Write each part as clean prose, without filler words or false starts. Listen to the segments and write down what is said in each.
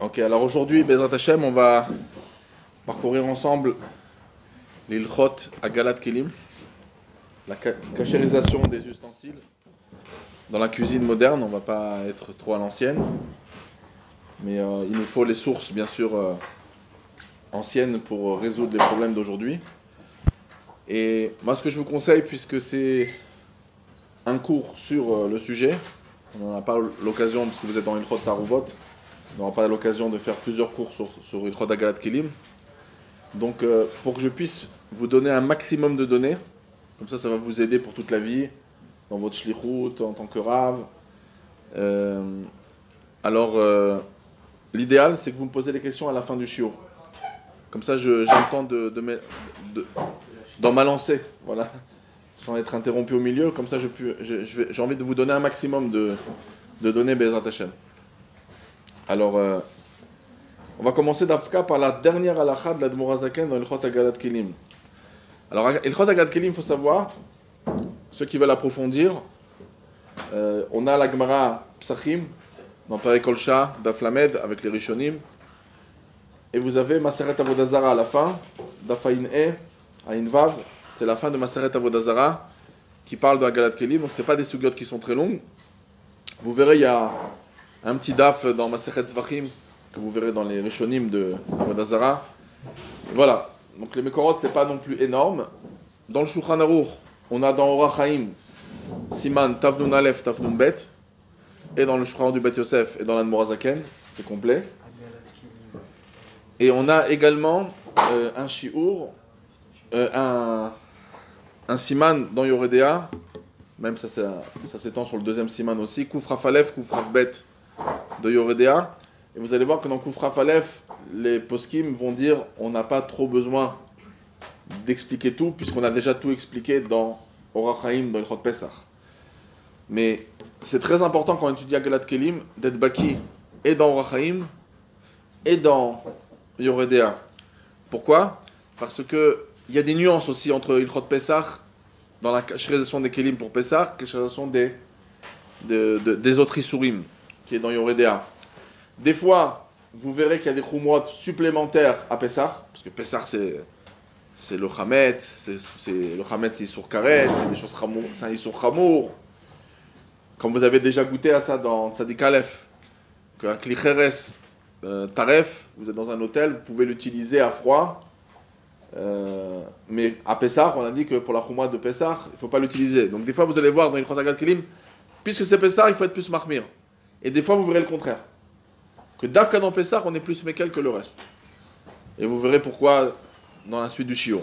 Ok, alors aujourd'hui, Bezrat Hashem, on va parcourir ensemble l'Ilchot à Galat Kelim, la cachérisation des ustensiles dans la cuisine moderne. On ne va pas être trop à l'ancienne, mais il nous faut les sources, bien sûr, anciennes pour résoudre les problèmes d'aujourd'hui. Et moi, ce que je vous conseille, puisque c'est un cours sur le sujet, on n'en a pas l'occasion, puisque vous êtes dans Ilchot Taruvot, on n'aura pas l'occasion de faire plusieurs cours sur Ilchot à Galat Kelim. Donc, pour que je puisse vous donner un maximum de données, comme ça va vous aider pour toute la vie, dans votre shlichut, en tant que rav. L'idéal, c'est que vous me posez des questions à la fin du shiur. Comme ça, j'ai le temps d'en m'alancer, voilà, sans être interrompu au milieu. Comme ça, j'ai envie de vous donner un maximum de données Bezrat Hashem. Alors, on va commencer d'Afka par la dernière halakha de l'Admor HaZaken dans Ilchot Galat Kelim. Alors, Ilchot Galat Kelim, il faut savoir, ceux qui veulent approfondir, on a la Gemara Psachim, dans Perek Kol Shah, Daf Lamed, avec les Rishonim, et vous avez Maseret Avodah Zara à la fin, Daf Ayin E, Ayin Vav, c'est la fin de Maseret Avodah Zara, qui parle de Galat Kelim, donc c'est pas des sugyot qui sont très longues. Vous verrez, il y a un petit daf dans Maseret Zvachim, que vous verrez dans les Rishonim de Avodah Zara. Voilà, donc les Mekorot, c'est pas non plus énorme. Dans le Shulchan Aruch, on a dans Orach Chaim, Siman, Tavnun Aleph, Tavnun Bet, et dans le Shulchan Aruch du Bet Yosef, et dans l'Admor HaZaken, c'est complet. Et on a également un Shiur, un Siman dans Yoredea, même ça s'étend sur le deuxième Siman aussi, Kufraf Aleph, Kufraf Bet de Yoredea. Et vous allez voir que dans Kufraf Aleph, les poskim vont dire on n'a pas trop besoin d'expliquer tout, puisqu'on a déjà tout expliqué dans Orach Chaim, dans Ilchot Pesach. Mais c'est très important quand on étudie Galat Kelim d'être baki et dans Orach Chaim et dans Yoredea. Pourquoi ? Parce que il y a des nuances aussi entre Ilchot Pesach, dans la cachérisation des Kelim pour Pesach, cachérisation des autres Isurim, qui est dans Yoredea. Des fois, vous verrez qu'il y a des chumrot supplémentaires à Pessah, parce que Pessah c'est le Chametz, le Chametz c'est sur Karet, c'est des choses chamour, c'est un sur Chamour. Comme vous avez déjà goûté à ça dans Tzadik Aleph, qu'un Klicheres Taref, vous êtes dans un hôtel, vous pouvez l'utiliser à froid, mais à Pessah, on a dit que pour la chumra de Pessah, il ne faut pas l'utiliser. Donc des fois, vous allez voir dans Ilchot Galat Kelim, puisque c'est Pessah, il faut être plus mahmir. Et des fois, vous verrez le contraire. Que Dafka dans Pessah, on est plus mékel que le reste. Et vous verrez pourquoi dans la suite du shiur.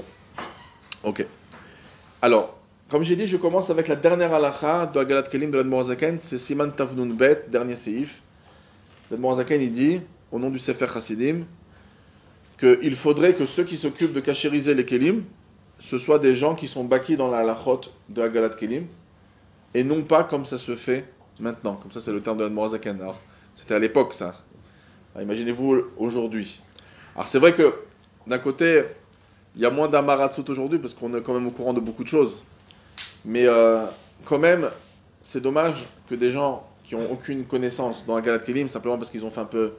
Ok. Alors, comme j'ai dit, je commence avec la dernière halakha de Galat Kelim de l'Admor HaZaken, c'est Siman Tavnun Bet, dernier seif. L'Admor HaZaken, il dit, au nom du Sefer Hasidim, qu'il faudrait que ceux qui s'occupent de cachériser les Kelim, ce soient des gens qui sont baki dans la halachot de Galat Kelim, et non pas comme ça se fait maintenant. Comme ça, c'est le terme de l'Admor HaZaken. Alors, c'était à l'époque, ça. Alors, imaginez-vous aujourd'hui. Alors c'est vrai que d'un côté, il y a moins d'amaratzut aujourd'hui parce qu'on est quand même au courant de beaucoup de choses. Mais quand même, c'est dommage que des gens qui n'ont aucune connaissance dans la Galat Kelim, simplement parce qu'ils ont fait un peu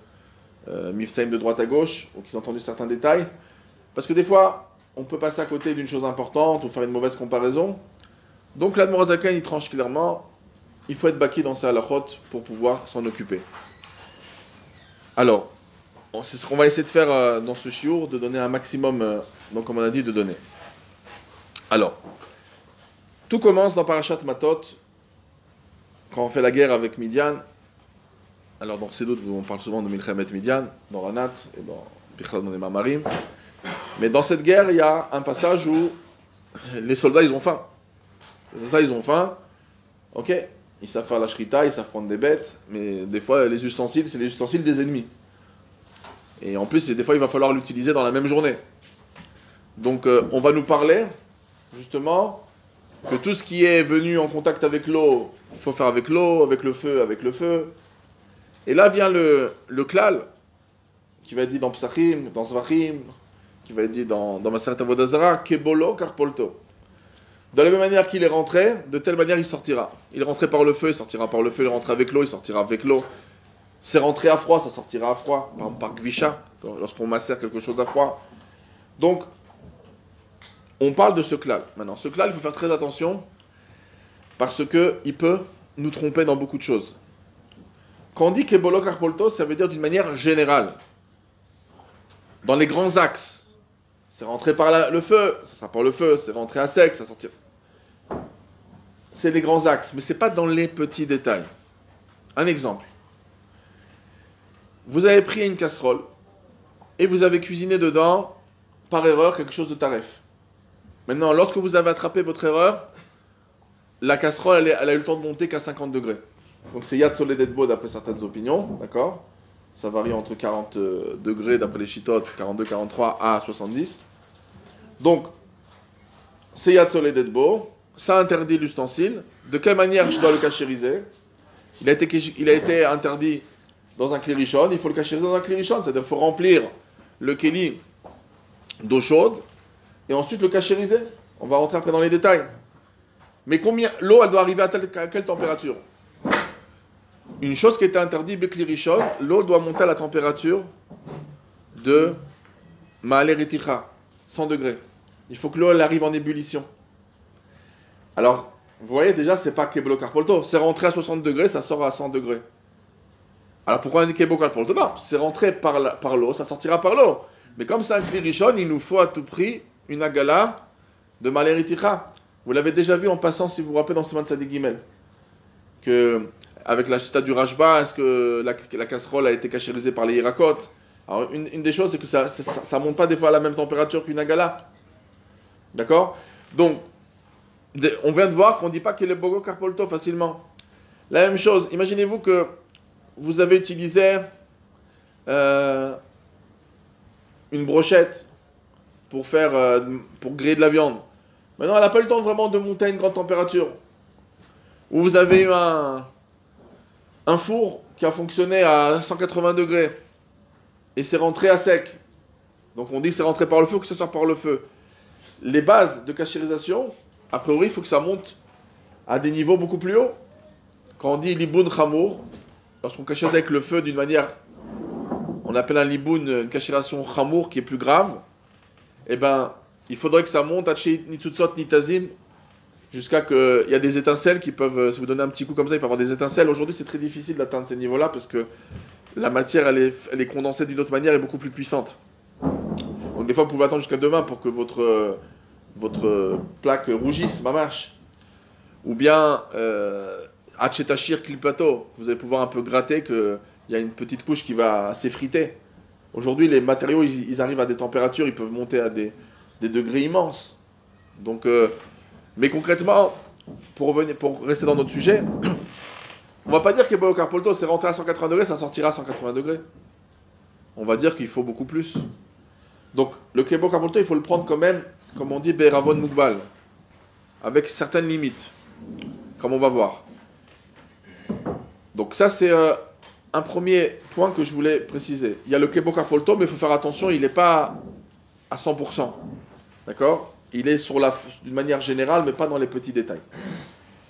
mifsaim de droite à gauche, ou qu'ils ont entendu certains détails, parce que des fois, on peut passer à côté d'une chose importante ou faire une mauvaise comparaison. Donc l'Admor HaZaken, il tranche clairement, il faut être baki dans sa halachot pour pouvoir s'en occuper. Alors, c'est ce qu'on va essayer de faire dans ce shiur, de donner un maximum, donc comme on a dit, de donner. Alors, tout commence dans Parashat Matot, quand on fait la guerre avec Midian. Alors dans Sedut, on parle souvent de Milchemet Midian, dans Ranat et dans Bichlal dans les Mamarim. Mais dans cette guerre, il y a un passage où les soldats, ils ont faim. Les soldats, ils ont faim, ok. Ils savent faire la shrita, ils savent prendre des bêtes, mais des fois, les ustensiles, c'est les ustensiles des ennemis. Et en plus, des fois, il va falloir l'utiliser dans la même journée. Donc, on va nous parler, justement, que tout ce qui est venu en contact avec l'eau, il faut faire avec l'eau, avec le feu, avec le feu. Et là vient le klal, qui va être dit dans Psachim, dans Zvachim, qui va être dit dans Maseret Avodah Zara, Kebolo Karpolto. De la même manière qu'il est rentré, de telle manière il sortira. Il est rentré par le feu, il sortira par le feu, il est rentré avec l'eau, il sortira avec l'eau. C'est rentré à froid, ça sortira à froid, par exemple par gvisha, lorsqu'on macère quelque chose à froid. Donc, on parle de ce klal. Maintenant, ce klal, il faut faire très attention, parce qu'il peut nous tromper dans beaucoup de choses. Quand on dit Kebolo Karpolto, ça veut dire d'une manière générale. Dans les grands axes. C'est rentré par le feu, ça sera par le feu, c'est rentré à sec, ça sortira. C'est les grands axes, mais ce n'est pas dans les petits détails. Un exemple. Vous avez pris une casserole et vous avez cuisiné dedans, par erreur, quelque chose de taref. Maintenant, lorsque vous avez attrapé votre erreur, la casserole, elle a eu le temps de monter qu'à 50 degrés. Donc c'est Yad Soledet Bo d'après certaines opinions, d'accord? Ça varie entre 40 degrés d'après les chitotes, 42, 43 à 70. Donc, c'est Yad Soledet Bo, ça interdit l'ustensile. De quelle manière je dois le cachériser? Il a été interdit dans un klirishon, il faut le cachériser dans un klirishon, c'est-à-dire qu'il faut remplir le keli d'eau chaude et ensuite le cachériser. On va rentrer après dans les détails. Mais l'eau, elle doit arriver à quelle température? Une chose qui était interdite, Beklirishon, l'eau doit monter à la température de Ma'aler Eticha, 100 degrés. Il faut que l'eau elle arrive en ébullition. Alors, vous voyez déjà, c'est pas Kebolo Karpolto. C'est rentré à 60 degrés, ça sort à 100 degrés. Alors pourquoi on dit Kebolo Karpolto? Non, c'est rentré par l'eau, ça sortira par l'eau. Mais comme c'est un Klirishon, il nous faut à tout prix une agala de Ma'aler Eticha. Vous l'avez déjà vu en passant, si vous vous rappelez, dans Siman Tzadik Gimel, que avec la chita du Rashba, est-ce que la casserole a été cachérisée par les Hirakot? Alors, une des choses, c'est que ça ne monte pas des fois à la même température qu'une agala. D'accord? Donc, on vient de voir qu'on ne dit pas qu'il est bogo karpolto facilement. La même chose, imaginez-vous que vous avez utilisé une brochette pour griller de la viande. Maintenant, elle n'a pas eu le temps vraiment de monter à une grande température. Ou vous avez eu un four qui a fonctionné à 180 degrés et c'est rentré à sec. Donc on dit que c'est rentré par le feu ou que ça sort par le feu. Les bases de cachérisation, a priori, il faut que ça monte à des niveaux beaucoup plus hauts. Quand on dit liboun chamour, lorsqu'on cachérise avec le feu d'une manière, on appelle un liboun une cachérisation chamour qui est plus grave, eh ben, il faudrait que ça monte à ni tutsot ni tazim, jusqu'à qu'il y a des étincelles qui peuvent, si vous donnez un petit coup comme ça, il peut y avoir des étincelles. Aujourd'hui, c'est très difficile d'atteindre ces niveaux-là parce que la matière, elle est condensée d'une autre manière et beaucoup plus puissante. Donc des fois, vous pouvez attendre jusqu'à demain pour que votre plaque rougisse, ma marche. Ou bien, Hachetashir Kilpato, vous allez pouvoir un peu gratter qu'il y a une petite couche qui va s'effriter. Aujourd'hui, les matériaux, ils arrivent à des températures, ils peuvent monter à des degrés immenses. Donc, mais concrètement, pour rester dans notre sujet, on va pas dire que Kebolo Karpolto, c'est rentré à 180 degrés, ça sortira à 180 degrés. On va dire qu'il faut beaucoup plus. Donc, le Kebolo Karpolto, il faut le prendre quand même, comme on dit, Be'eravon Mugbal, avec certaines limites, comme on va voir. Donc ça, c'est un premier point que je voulais préciser. Il y a le Kebolo Karpolto, mais il faut faire attention, il n'est pas à 100%. D'accord? Il est d'une manière générale, mais pas dans les petits détails.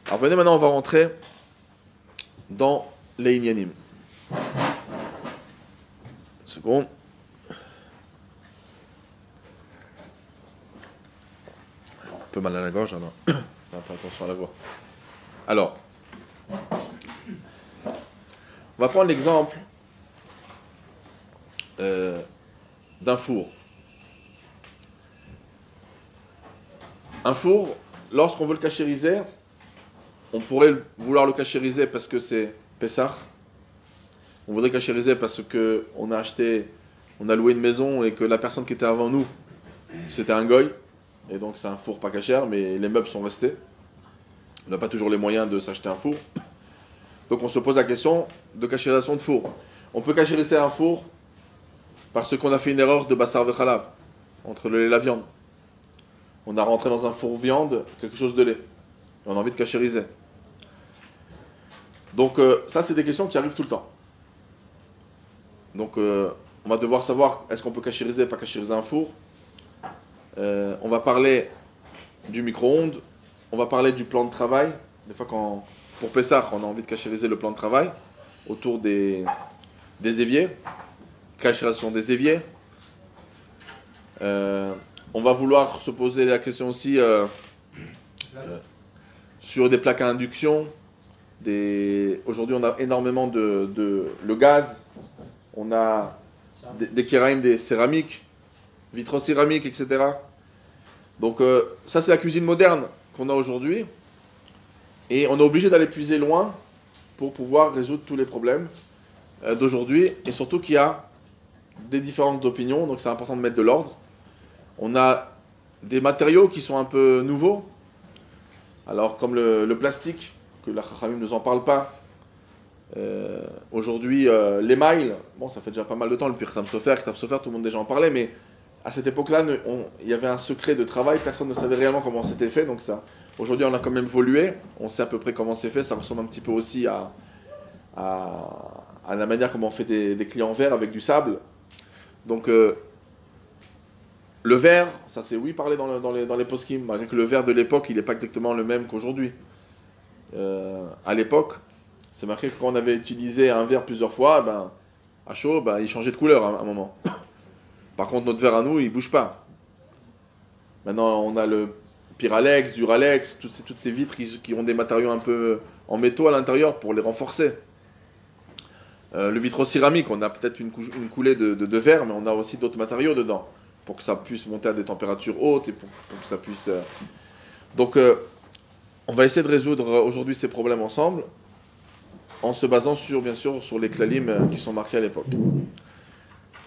Alors venez maintenant, on va rentrer dans les Inyanim. Une seconde. Un peu mal à la gorge, alors. On va faire attention à la voix. Alors, on va prendre l'exemple d'un four. Un four, lorsqu'on veut le cachériser, on pourrait vouloir le cachériser parce que c'est Pessah. On voudrait cachériser parce que on a loué une maison et que la personne qui était avant nous, c'était un goy. Et donc c'est un four pas cachère, mais les meubles sont restés. On n'a pas toujours les moyens de s'acheter un four. Donc on se pose la question de cachérisation de four. On peut cachériser un four parce qu'on a fait une erreur de bassar vechalav, entre le lait et la viande. On a rentré dans un four viande quelque chose de lait. Et on a envie de cachériser. Donc ça, c'est des questions qui arrivent tout le temps. Donc on va devoir savoir est-ce qu'on peut cachériser ou pas cachériser un four. On va parler du micro-ondes. On va parler du plan de travail. Des fois, pour Pessah, on a envie de cachériser le plan de travail autour des des éviers. Kashrut, ce sont des éviers. On va vouloir se poser la question aussi sur des plaques à induction. Aujourd'hui, on a énormément le gaz. On a des kéraïm, des céramiques, vitrocéramiques, etc. Donc ça, c'est la cuisine moderne qu'on a aujourd'hui. Et on est obligé d'aller puiser loin pour pouvoir résoudre tous les problèmes d'aujourd'hui. Et surtout qu'il y a des différentes opinions, donc c'est important de mettre de l'ordre. On a des matériaux qui sont un peu nouveaux. Alors comme le plastique, que la Chachamim ne nous en parle pas. Aujourd'hui, l'émail, bon, ça fait déjà pas mal de temps, le Pirtam Sofer, tout le monde déjà en parlait, mais à cette époque-là, il y avait un secret de travail, personne ne savait réellement comment c'était fait, donc ça. Aujourd'hui, on a quand même évolué, on sait à peu près comment c'est fait, ça ressemble un petit peu aussi à la manière comment on fait des clés en verre avec du sable. Donc, le verre, ça c'est oui parlé dans les poskim, malgré que le verre de l'époque, il n'est pas exactement le même qu'aujourd'hui. À l'époque, c'est marqué que quand on avait utilisé un verre plusieurs fois, à chaud, il changeait de couleur à un moment. Par contre, notre verre à nous, il ne bouge pas. Maintenant, on a le Pyralex, Duralex, toutes ces vitres qui ont des matériaux un peu en métaux à l'intérieur pour les renforcer. Le vitrocéramique, on a peut-être une coulée de verre, mais on a aussi d'autres matériaux dedans, pour que ça puisse monter à des températures hautes et pour que ça puisse... Donc, on va essayer de résoudre aujourd'hui ces problèmes ensemble, en se basant bien sûr, sur les klalim qui sont marqués à l'époque.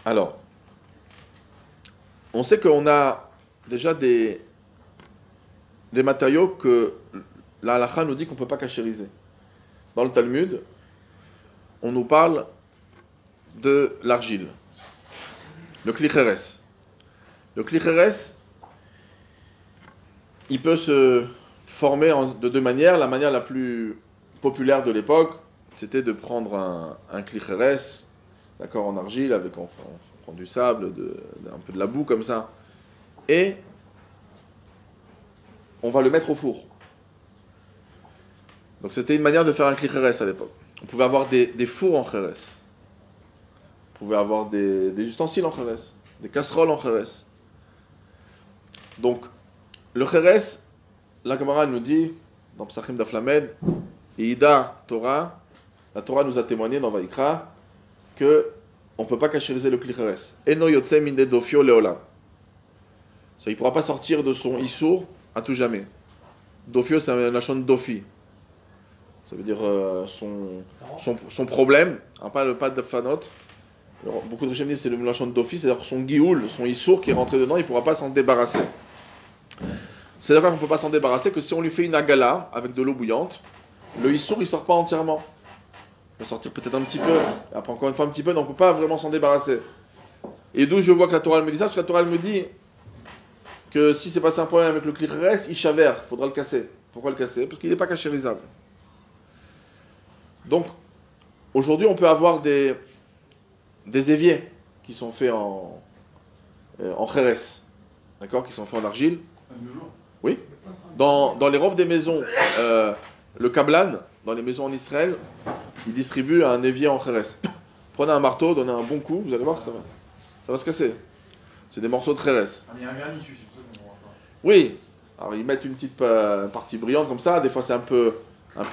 Alors, on sait qu'on a déjà des matériaux que la halakha nous dit qu'on ne peut pas cachériser. Dans le Talmud, on nous parle de l'argile, le klicheres. Le klicheres, il peut se former de deux manières. La manière la plus populaire de l'époque, c'était de prendre un klicheres, d'accord, en argile, avec on prend du sable, un peu de la boue comme ça, et on va le mettre au four. Donc c'était une manière de faire un klicheres à l'époque. On pouvait avoir des fours en cheres. On pouvait avoir des ustensiles en cheres, des casseroles en cheres. Donc, le cheres, la Gemara nous dit, dans Psachim d'Aflamed, Ida Torah, la Torah nous a témoigné dans Vaïkra, que on ne peut pas cachériser le klicheres. Eno yotse minde dofio leolam. Ça, il ne pourra pas sortir de son issour à tout jamais. Dofio, c'est un lachon dofi. Ça veut dire son problème, hein, pas de fanot. Alors, beaucoup de Rishonim disent c'est le lachon dofi, c'est-à-dire son guioul, son issour qui est rentré dedans, il ne pourra pas s'en débarrasser. C'est-à-dire qu'on ne peut pas s'en débarrasser que si on lui fait une agala avec de l'eau bouillante, le issour il ne sort pas entièrement. Il va sortir peut-être un petit peu, après encore une fois un petit peu, donc on ne peut pas vraiment s'en débarrasser. Et d'où je vois que la Torah me dit ça, parce que la Torah me dit que si c'est passé un problème avec le klicheres, il chavère, il faudra le casser. Pourquoi le casser? Parce qu'il n'est pas cachérisable. Donc, aujourd'hui, on peut avoir des éviers qui sont faits en cheres, d'accord, qui sont faits en argile. Oui. Dans les roves des maisons, le kablan, dans les maisons en Israël, il distribue un évier en cheres. Prenez un marteau, donnez un bon coup, vous allez voir que ça va se casser. C'est des morceaux de cheres. Il y a un vernis dessus, c'est pour ça qu'on ne voit pas. Oui. Alors ils mettent une petite partie brillante comme ça. Des fois c'est un peu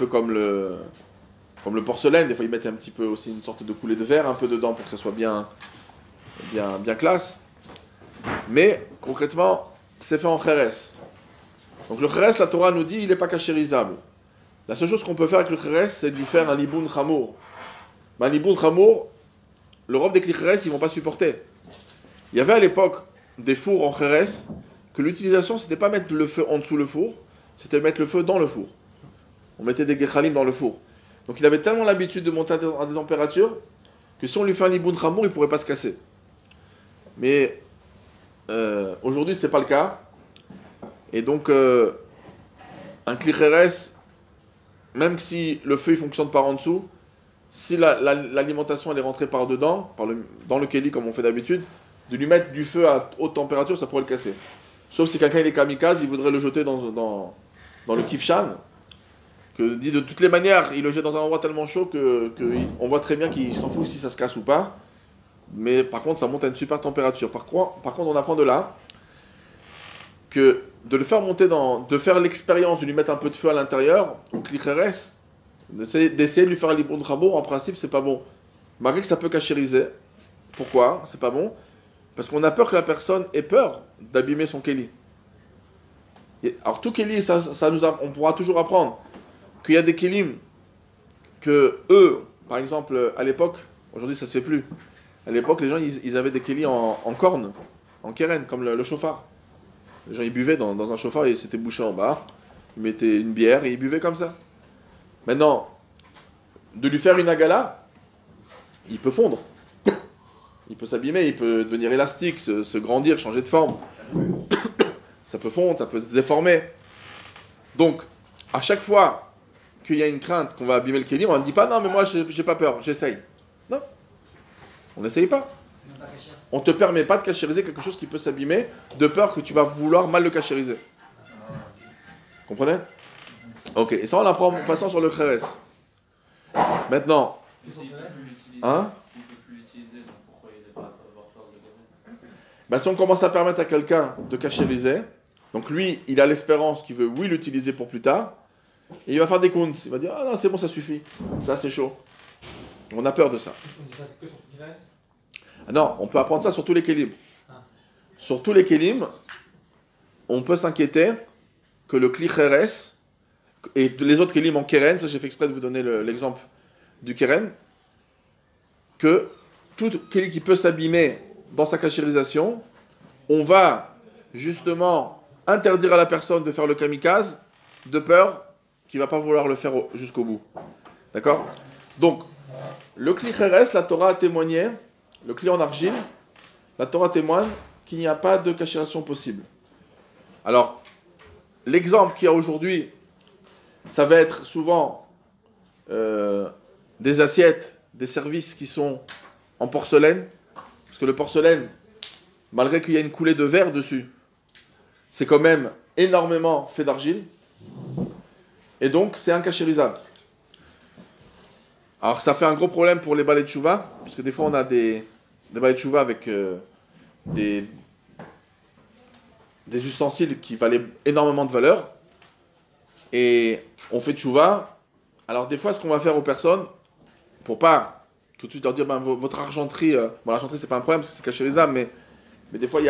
comme le porcelaine. Des fois ils mettent un petit peu aussi une sorte de coulée de verre un peu dedans pour que ça soit bien classe. Mais concrètement, c'est fait en cheres. Donc le cheres, la Torah nous dit, il n'est pas cachérisable. La seule chose qu'on peut faire avec le cheres, c'est de lui faire un liboun chamour. Mais un liboun chamour, le rov des klicheres, ils ne vont pas supporter. Il y avait à l'époque des fours en cheres que l'utilisation, c'était pas mettre le feu en dessous le four, c'était mettre le feu dans le four. On mettait des gechalim dans le four. Donc il avait tellement l'habitude de monter à des températures que si on lui fait un liboun chamour, il ne pourrait pas se casser. Mais aujourd'hui, ce n'est pas le cas. Et donc, un klicheres, même si le feu ne fonctionne pas en dessous, si l'alimentation elle est rentrée par dedans, dans le keli comme on fait d'habitude, de lui mettre du feu à haute température, ça pourrait le casser. Sauf si quelqu'un il est kamikaze, il voudrait le jeter dans le kifshan, que dit de toutes les manières, il le jette dans un endroit tellement chaud on voit très bien qu'il s'en fout si ça se casse ou pas. Mais par contre, ça monte à une super température. Par contre, on apprend de là que de le faire monter de faire l'expérience de lui mettre un peu de feu à l'intérieur, ou klicheres, d'essayer de lui faire l'ibon de rabot, en principe, c'est pas bon. Malgré que ça peut cachériser. Pourquoi c'est pas bon? Parce qu'on a peur que la personne ait peur d'abîmer son keli. Alors tout keli, on pourra toujours apprendre qu'il y a des kelim que eux, par exemple, à l'époque, aujourd'hui ça se fait plus. À l'époque, les gens ils avaient des kelis en corne, en keren, comme le chauffard. Les gens ils buvaient dans un chauffard et c'était bouché en bas. Ils mettaient une bière et ils buvaient comme ça. Maintenant, de lui faire une agala, il peut fondre. Il peut s'abîmer, il peut devenir élastique, se grandir, changer de forme. Ça peut fondre, ça peut se déformer. Donc, à chaque fois qu'il y a une crainte qu'on va abîmer le kéli, on ne dit pas non mais moi j'ai pas peur, j'essaye. Non, on n'essaye pas. On ne te permet pas de cachériser quelque chose qui peut s'abîmer de peur que tu vas vouloir mal le cachériser. Comprenez? Ok, et ça on apprend en passant sur le kheres. Maintenant, hein? Ben, si on commence à permettre à quelqu'un de cachériser, donc lui, il a l'espérance qu'il veut, oui, l'utiliser pour plus tard, et il va faire des comptes. Il va dire, ah non, c'est bon, ça suffit, ça c'est chaud. On a peur de ça. On dit ça que sur le kheres? Non, on peut apprendre ça sur tous les kélim. Sur tous les kélim, on peut s'inquiéter que le kli kheres et les autres kélim en keren, ça j'ai fait exprès de vous donner l'exemple du keren, que tout kéli qui peut s'abîmer dans sa cachérisation, on va justement interdire à la personne de faire le kamikaze de peur qu'il ne va pas vouloir le faire jusqu'au bout. D'accord? Donc, le kli kheres, la Torah a témoigné, le kli en argile, la Torah témoigne qu'il n'y a pas de cachérisation possible. Alors, l'exemple qu'il y a aujourd'hui, ça va être souvent des assiettes, des services qui sont en porcelaine, parce que le porcelaine, malgré qu'il y a une coulée de verre dessus, c'est quand même énormément fait d'argile, et donc c'est incachérisable. Alors ça fait un gros problème pour les balais de chouva, parce que des fois on a des balais de chouva avec des ustensiles qui valaient énormément de valeur, et on fait chouva. Alors des fois ce qu'on va faire aux personnes, pour pas tout de suite leur dire votre argenterie, bon l'argenterie c'est pas un problème parce que c'est cachérisable, mais des fois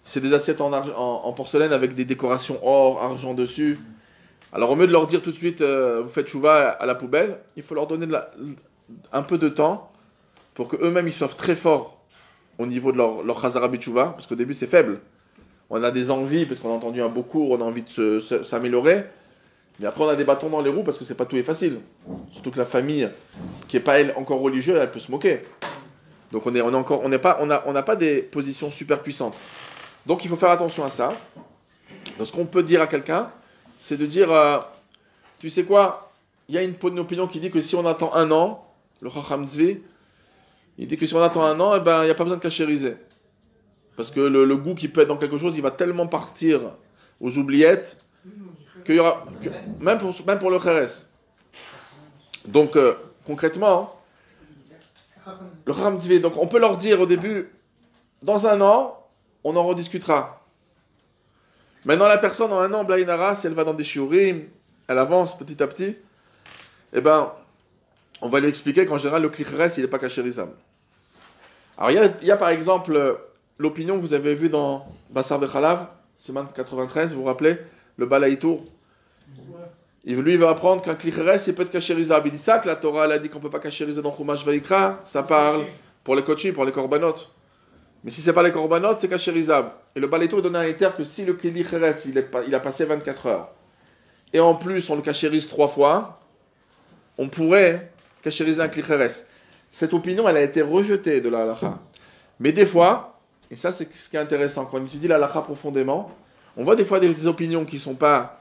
c'est des assiettes en porcelaine avec des décorations or, argent dessus. Alors au lieu de leur dire tout de suite vous faites chouva à la poubelle, il faut leur donner un peu de temps pour que eux-mêmes ils soient très forts au niveau de leur chazara chouva, parce qu'au début c'est faible. On a des envies parce qu'on a entendu un beau cours, on a envie de s'améliorer. Mais après, on a des bâtons dans les roues parce que c'est pas tout est facile. Surtout que la famille, qui est pas elle encore religieuse, elle peut se moquer. Donc on n'a pas des positions super puissantes. Donc il faut faire attention à ça. Donc ce qu'on peut dire à quelqu'un, c'est de dire, tu sais quoi, il y a une opinion qui dit que si on attend un an, le Chacham Tzvi, il dit que si on attend un an, eh ben il n'y a pas besoin de cachériser. Parce que le goût qui peut être dans quelque chose, il va tellement partir aux oubliettes qu'il y aura, même pour le kheres. Donc concrètement, le Chacham Tzvi, donc on peut leur dire au début, dans un an, on en rediscutera. Maintenant la personne en un an, Blainara, si elle va dans des shiurim, elle avance petit à petit, eh ben, on va lui expliquer qu'en général le kli kheres, il n'est pas cachérisable. Alors il y a par exemple l'opinion que vous avez vue dans Bassar de Khalav, Siman 93, vous vous rappelez, le Balaïtour. Lui, il va apprendre qu'un kli kheres, il peut être cachérisable. Il dit ça, que la Torah elle a dit qu'on ne peut pas cachériser dans Chumash Vaikra, ça parle pour les kochim, pour les korbanot. Mais si ce n'est pas les korbanot, c'est cachérisable. Et le Balaïtour donne un éter que si le kli kheres, il a passé 24 heures, et en plus on le cachérise 3 fois, on pourrait cachériser un kli kheres. Cette opinion, elle a été rejetée de la halakha. Mais des fois, et ça c'est ce qui est intéressant, quand on étudie la halakha profondément, on voit des fois des opinions qui ne sont pas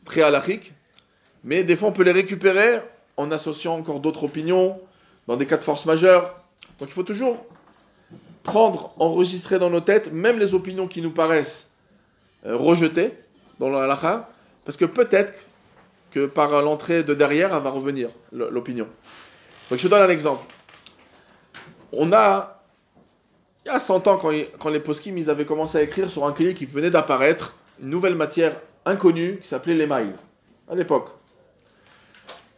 très halakhiques, mais des fois on peut les récupérer en associant encore d'autres opinions, dans des cas de force majeure. Donc il faut toujours enregistrer dans nos têtes, même les opinions qui nous paraissent rejetées dans la halakha, parce que peut-être que par l'entrée de derrière, elle va revenir, l'opinion. Donc je donne un exemple. On a, il y a 100 ans, quand les poskim ils avaient commencé à écrire sur un cahier qui venait d'apparaître, une nouvelle matière inconnue qui s'appelait l'émail, à l'époque.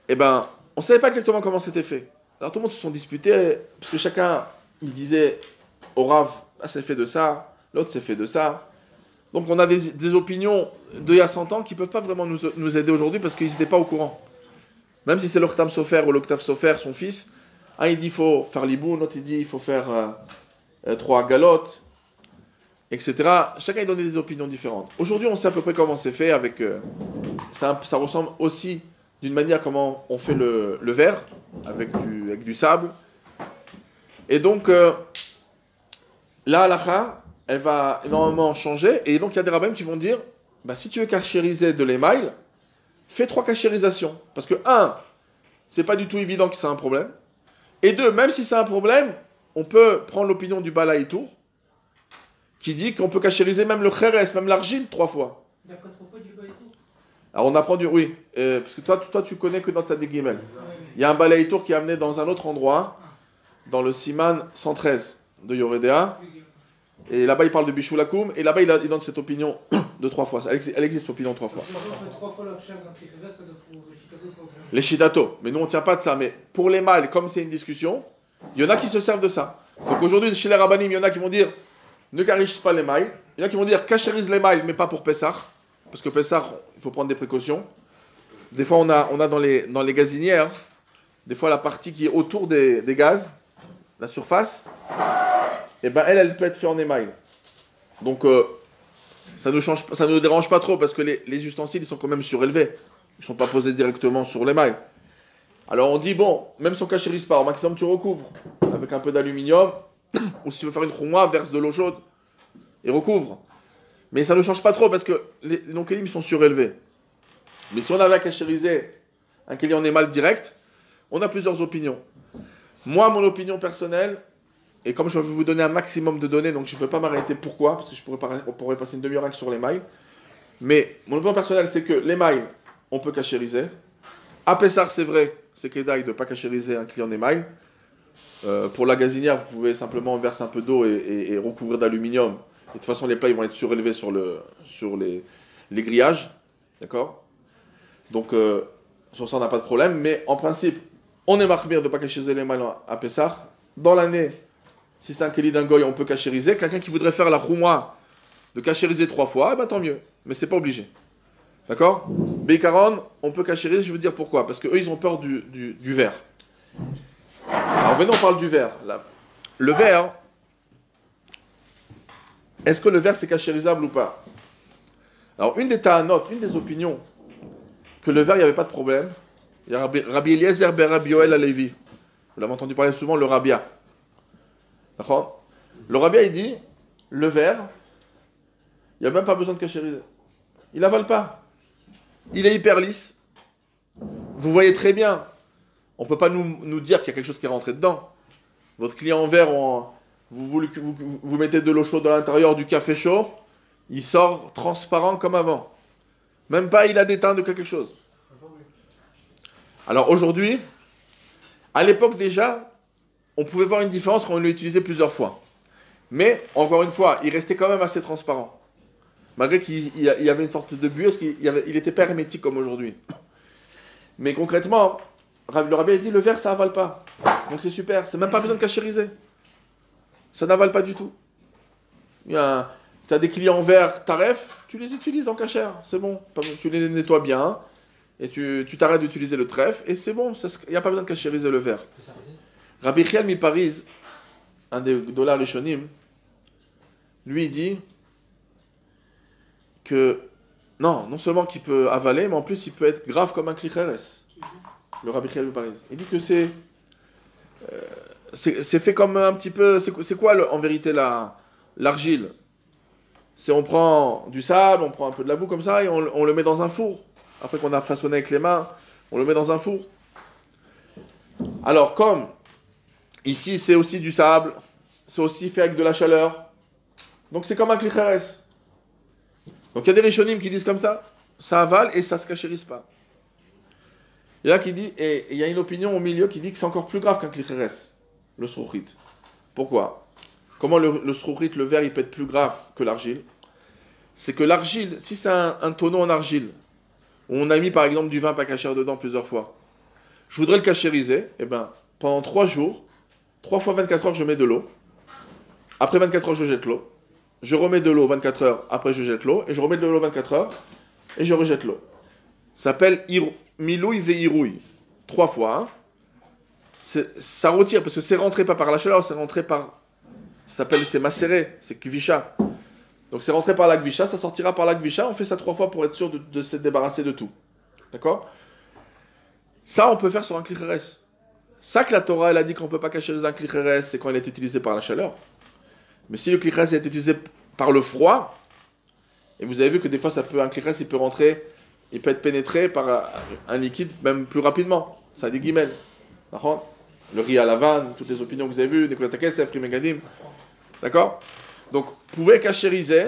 Eh ben, on ne savait pas exactement comment c'était fait. Alors tout le monde se sont disputés, parce que chacun, il disait au Rav, ah, c'est fait de ça, l'autre c'est fait de ça. Donc on a des opinions d'il y a 100 ans qui ne peuvent pas vraiment nous aider aujourd'hui parce qu'ils n'étaient pas au courant. Même si c'est l'Octave Sofer ou l'Octave Sofer, son fils, un il dit il faut faire l'ibou, l'autre il dit il faut faire 3 galottes, etc. Chacun il donne des opinions différentes. Aujourd'hui on sait à peu près comment c'est fait, avec ça ressemble aussi d'une manière comment on fait le verre, avec du sable. Et donc la halakha, elle va énormément changer, et donc il y a des rabbins qui vont dire, bah, si tu veux cachériser de l'émail, fais 3 cachérisations. Parce que 1, c'est pas du tout évident que c'est un problème, et 2, même si c'est un problème, on peut prendre l'opinion du Balaï Tour, qui dit qu'on peut cachériser même le kheres, même l'argile 3 fois. D'après 3 fois du Balaï Tour. Alors on apprend oui, parce que toi tu connais que dans Tzadik Gimel. Il y a un Balaï Tour qui est amené dans un autre endroit, dans le Siman 113 de Yoredea. Et là-bas, il parle de Bishulakum, et là-bas, il donne cette opinion de 3 fois. Elle existe, l'opinion 3 fois. Les Shidato. Mais nous, on ne tient pas de ça. Mais pour les mâles, comme c'est une discussion, il y en a qui se servent de ça. Donc aujourd'hui, chez les Rabbanim, il y en a qui vont dire ne carisse pas les mailles. Il y en a qui vont dire cachérise les mailles, mais pas pour Pessah. Parce que Pessah, il faut prendre des précautions. Des fois, on a dans les gazinières, des fois, la partie qui est autour des gaz, la surface. Et ben elle peut être faite en émail. Donc ça ne dérange pas trop parce que les ustensiles ils sont quand même surélevés. Ils ne sont pas posés directement sur l'émail. Alors on dit bon, même si on cachérise pas, au maximum tu recouvres avec un peu d'aluminium, ou si tu veux faire une chouma, verse de l'eau chaude et recouvre. Mais ça ne change pas trop parce que les kelim sont surélevés. Mais si on avait à cachériser un kelim en émail direct, on a plusieurs opinions. Moi, mon opinion personnelle, et comme je vais vous donner un maximum de données, donc je ne peux pas m'arrêter. Pourquoi? Parce que on pourrait passer une demi-heure sur les mailles. Mais mon opinion personnelle, c'est que les mailles, on peut cachériser. À Pessar, c'est vrai, c'est qu'Edaï de ne pas cachériser un client d'émail. Pour la gazinière, vous pouvez simplement verser un peu d'eau et recouvrir d'aluminium. Et de toute façon, les plats ils vont être surélevés sur les grillages. D'accord? Donc, sur ça, on n'a pas de problème. Mais en principe, on est marqué de ne pas cachériser les mailles à Pessar. Dans l'année, si c'est un keli d'un goy, on peut cachériser. Quelqu'un qui voudrait faire la chouma de cachériser 3 fois, eh ben, tant mieux. Mais c'est pas obligé. D'accord? Bécaron, on peut cachériser, je veux dire pourquoi. Parce qu'eux, ils ont peur du verre. Alors maintenant, on parle du verre. Le verre, est-ce que le verre c'est cachérisable ou pas? Alors, une des ta'anot, une des opinions, que le verre, il n'y avait pas de problème. Il y a Rabbi Eliezer ben Rabbi Yoel Alevi. Vous l'avez entendu parler souvent, le Rabia. D'accord? Le Rabia, il dit, le verre, il n'y a même pas besoin de cachériser. Il n'avale pas. Il est hyper lisse. Vous voyez très bien. On ne peut pas nous dire qu'il y a quelque chose qui est rentré dedans. Votre client en verre, vous mettez de l'eau chaude à l'intérieur du café chaud, il sort transparent comme avant. Même pas il a des teintes de quelque chose. Alors aujourd'hui, à l'époque déjà, on pouvait voir une différence quand on l'utilisait plusieurs fois. Mais, encore une fois, il restait quand même assez transparent. Malgré qu'il y avait une sorte de buée, parce qu'il n'était pas hermétique comme aujourd'hui. Mais concrètement, le rabbin a dit, le verre, ça avale pas. Donc c'est super, c'est même pas besoin de cachériser. Ça n'avale pas du tout. Tu as des clients en verre, taref, tu les utilises en cachère, c'est bon. Tu les nettoies bien, et tu t'arrêtes d'utiliser le trèfle, et c'est bon, il n'y a pas besoin de cachériser le verre. Rabbi Chial Mipariz, un des dollars rishonim, lui dit que non seulement qu'il peut avaler, mais en plus il peut être grave comme un klicheres. Le Rabbi Chial Mipariz. Il dit que c'est fait comme un petit peu. C'est quoi en vérité l'argile? C'est on prend du sable, on prend un peu de la boue comme ça et on le met dans un four. Après qu'on a façonné avec les mains, on le met dans un four. Alors comme ici, c'est aussi du sable. C'est aussi fait avec de la chaleur. Donc c'est comme un klicheres. Donc il y a des rishonim qui disent comme ça. Ça avale et ça ne se cachérise pas. Il y a qui dit, et il y a une opinion au milieu qui dit que c'est encore plus grave qu'un klicheres, le srouchit. Pourquoi? Comment le srouchit, le verre, il peut être plus grave que l'argile? C'est que l'argile, si c'est un tonneau en argile, où on a mis par exemple du vin pas cachère dedans plusieurs fois, je voudrais le cachériser, et ben pendant 3 jours, 3 fois 24 heures, je mets de l'eau. Après 24 heures, je jette l'eau. Je remets de l'eau 24 heures, après je jette l'eau, et je remets de l'eau 24 heures, et je rejette l'eau. Ça s'appelle milouï veirouï. 3 fois. Hein. Ça retire, parce que c'est rentré pas par la chaleur, c'est rentré par. Ça s'appelle, c'est macéré, c'est kvisha. Donc c'est rentré par la kvisha, ça sortira par la kvisha, on fait ça 3 fois pour être sûr de se débarrasser de tout. D'accord? Ça, on peut faire sur un klicheres. Ça que la Torah, elle a dit qu'on ne peut pas cacher un klicheres, c'est quand il est utilisé par la chaleur. Mais si le klicheres est utilisé par le froid, et vous avez vu que des fois, un klicheres, il peut rentrer, il peut être pénétré par un liquide même plus rapidement. Ça a des guillemets. D'accord? Le riz à la vanne, toutes les opinions que vous avez vues, des Kotakesef, Primegadim. D'accord? Donc, vous pouvez cachériser.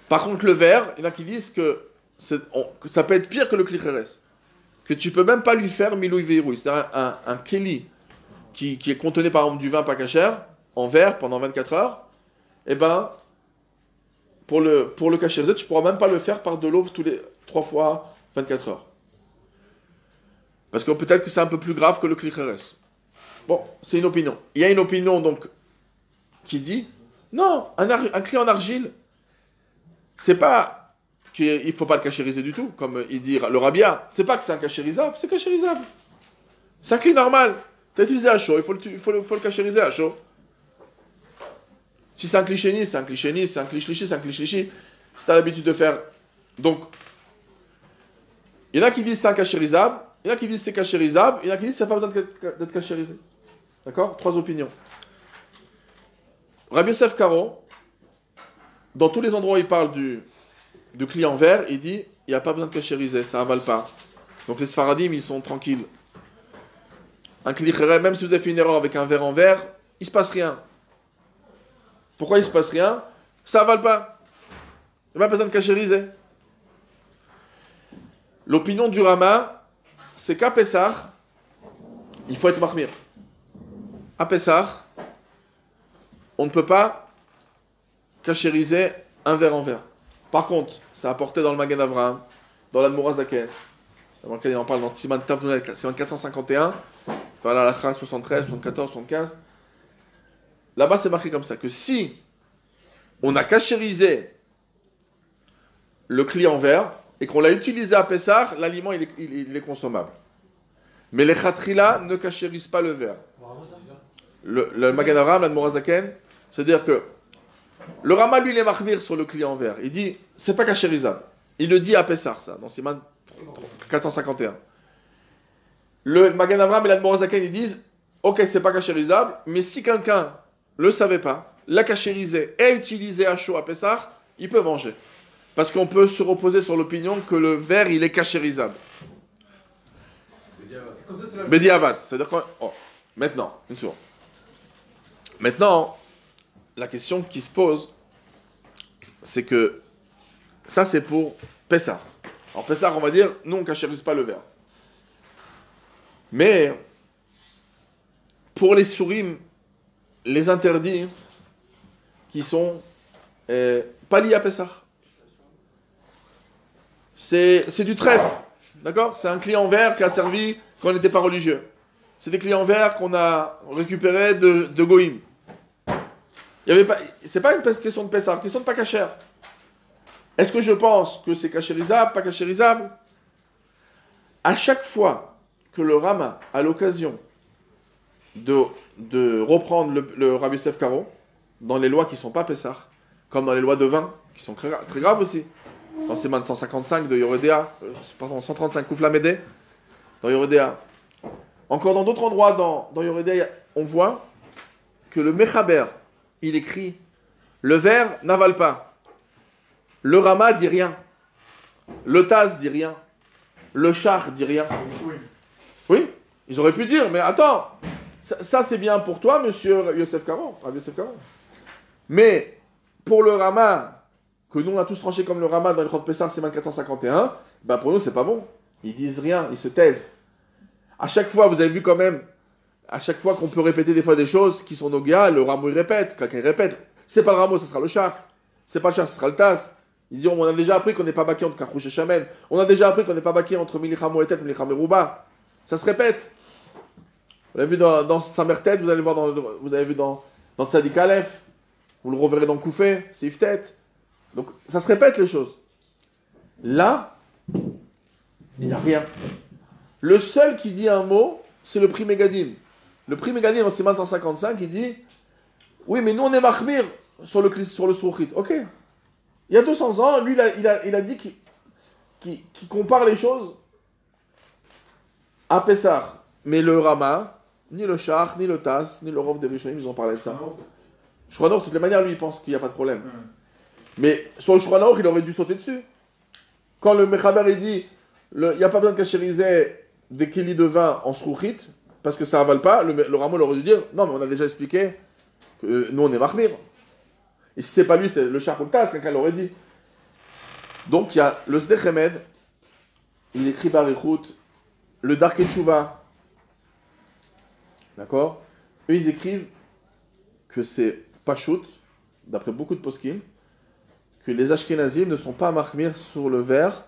Par contre, le verre, il y en a qui disent que ça peut être pire que le klicheres. Que tu peux même pas lui faire milouï veirouï. C'est-à-dire un keli qui est contenu par exemple du vin pas cachère, en verre pendant 24 heures, et ben, pour le cachériser, tu pourras même pas le faire par de l'eau tous les 3 fois 24 heures. Parce que peut-être que c'est un peu plus grave que le klicheres. Bon, c'est une opinion. Il y a une opinion donc qui dit non, un clé en argile, c'est pas qu'il ne faut pas le cachériser du tout, comme il dit le rabbia. C'est pas que c'est un cachérisable, c'est cachérisable. C'est un clé normal. Tu as utilisé à chaud, il faut le cachériser à chaud. Si c'est un clichéni, c'est un clichéni, c'est un clichlichi, c'est un clichlichi. Si tu as l'habitude de faire. Donc, il y en a qui disent c'est un cachérisable, il y en a qui disent c'est cachérisable, il y en a qui disent c'est pas besoin d'être cachérisé. D'accord? 3 opinions. Rabbi Yosef Karo, dans tous les endroits où il parle du client vert, il dit il n'y a pas besoin de cachériser, ça avale pas. Donc les Sfaradim, ils sont tranquilles. Un klicheres, même si vous avez fait une erreur avec un verre en verre, il ne se passe rien. Pourquoi il ne se passe rien? Ça avale pas. Il n'y a pas besoin de cachériser. L'opinion du Rama, c'est qu'à Pessah, il faut être marmir. À Pessah, on ne peut pas cachériser un verre en verre. Par contre, c'est apporté dans le Magen Avraham, dans l'Admor Zaken. Il en parle dans Siman Tavnunel, Siman 451, voilà la Chra 73, 74, 75. Là-bas, c'est marqué comme ça, que si on a cachérisé le cli en verre et qu'on l'a utilisé à Pessah, l'aliment il est consommable. Mais les Khatrila ne cachérisent pas le verre. Le Magen Avraham, l'Admor Zaken, c'est-à-dire que le Rama, lui, il est marmir sur le client vert. Il dit, c'est pas cachérisable. Il le dit à Pessah, ça, dans Siman 451. Le Magen Avraham et l'Admor Zaken, ils disent, ok, c'est pas cachérisable, mais si quelqu'un le savait pas, l'a cachérisé et utilisé à chaud à Pessah, il peut manger. Parce qu'on peut se reposer sur l'opinion que le verre, il est cachérisable. Bediavad. C'est-à-dire que, maintenant, une seconde. Maintenant, la question qui se pose, c'est que ça c'est pour Pessah. Alors Pessah, on va dire, nous on ne cachérise pas le verre. Mais pour les sourim, les interdits qui sont pas liés à Pessah. C'est du trèfle, d'accord? C'est un client vert qui a servi quand on n'était pas religieux. C'est des clients verts qu'on a récupérés de Goïm. C'est pas une question de Pessah, c'est une question de pas cachère. Est-ce que je pense que c'est cachérisable, pas cachérisable? À chaque fois que le Rama a l'occasion de reprendre le Rabbi Yosef Karo dans les lois qui ne sont pas Pessah, comme dans les lois de vin, qui sont très, très graves aussi, dans ces 155 de Yoredea, pardon, 135 Kouflamede, dans Yoredea. Encore dans d'autres endroits dans Yoredea, on voit que le Mechaber, il écrit le verre n'avale pas. Le Rama dit rien. Le Taz dit rien. Le Char dit rien. Oui, ils auraient pu dire, mais attends, ça c'est bien pour toi, monsieur Yosef Karo. Mais pour le Rama, que nous on a tous tranché comme le Rama dans les Chot Pessah, c'est 451, ben pour nous c'est pas bon. Ils disent rien, ils se taisent. À chaque fois, vous avez vu quand même, à chaque fois qu'on peut répéter des fois des choses qui sont nogia, le rameau il répète. Quelqu'un répète. C'est pas le rameau, ce sera le char. C'est pas le char, ce sera le tas. Ils diront, on a déjà appris qu'on n'est pas baqué entre Kachouch et Shamen. On a déjà appris qu'on n'est pas baqué entre Milichamo et Tet, Milicham et Rouba. Ça se répète. Vous l'avez vu dans Samertet, vous allez voir vous avez vu dans Tzadik Aleph. Vous le reverrez dans Koufé, Sif Tet. Donc ça se répète les choses. Là, il n'y a rien. Le seul qui dit un mot, c'est le Pri Megadim. Le Pri Megadim en Siman 155, il dit oui, mais nous on est Mahmir sur le Souchit. Ok. Il y a 200 ans, lui il a dit qu'il compare les choses à Pessah. Mais le Rama, ni le Shach, ni le Tas, ni le Rov des Rishonim, ils ont parlé de ça. Shulchan Aruch, de toutes les manières, lui il pense qu'il n'y a pas de problème. Mais sur le Shulchan Aruch, il aurait dû sauter dessus. Quand le Mechaber il dit il n'y a pas besoin de cachériser des kilis de vin en Souchit, parce que ça avale pas, le Rama aurait dû dire non, mais on a déjà expliqué que nous on est Mahmir. Et si c'est pas lui, c'est le Shach ou le Tas, quelqu'un l'aurait dit. Donc il y a le Sdech Emed, il écrit Barichut, le Darkei Tshuva. D'accord? Eux ils écrivent que c'est Pashut, d'après beaucoup de poskim, que les Ashkenazim ne sont pas Mahmir sur le verre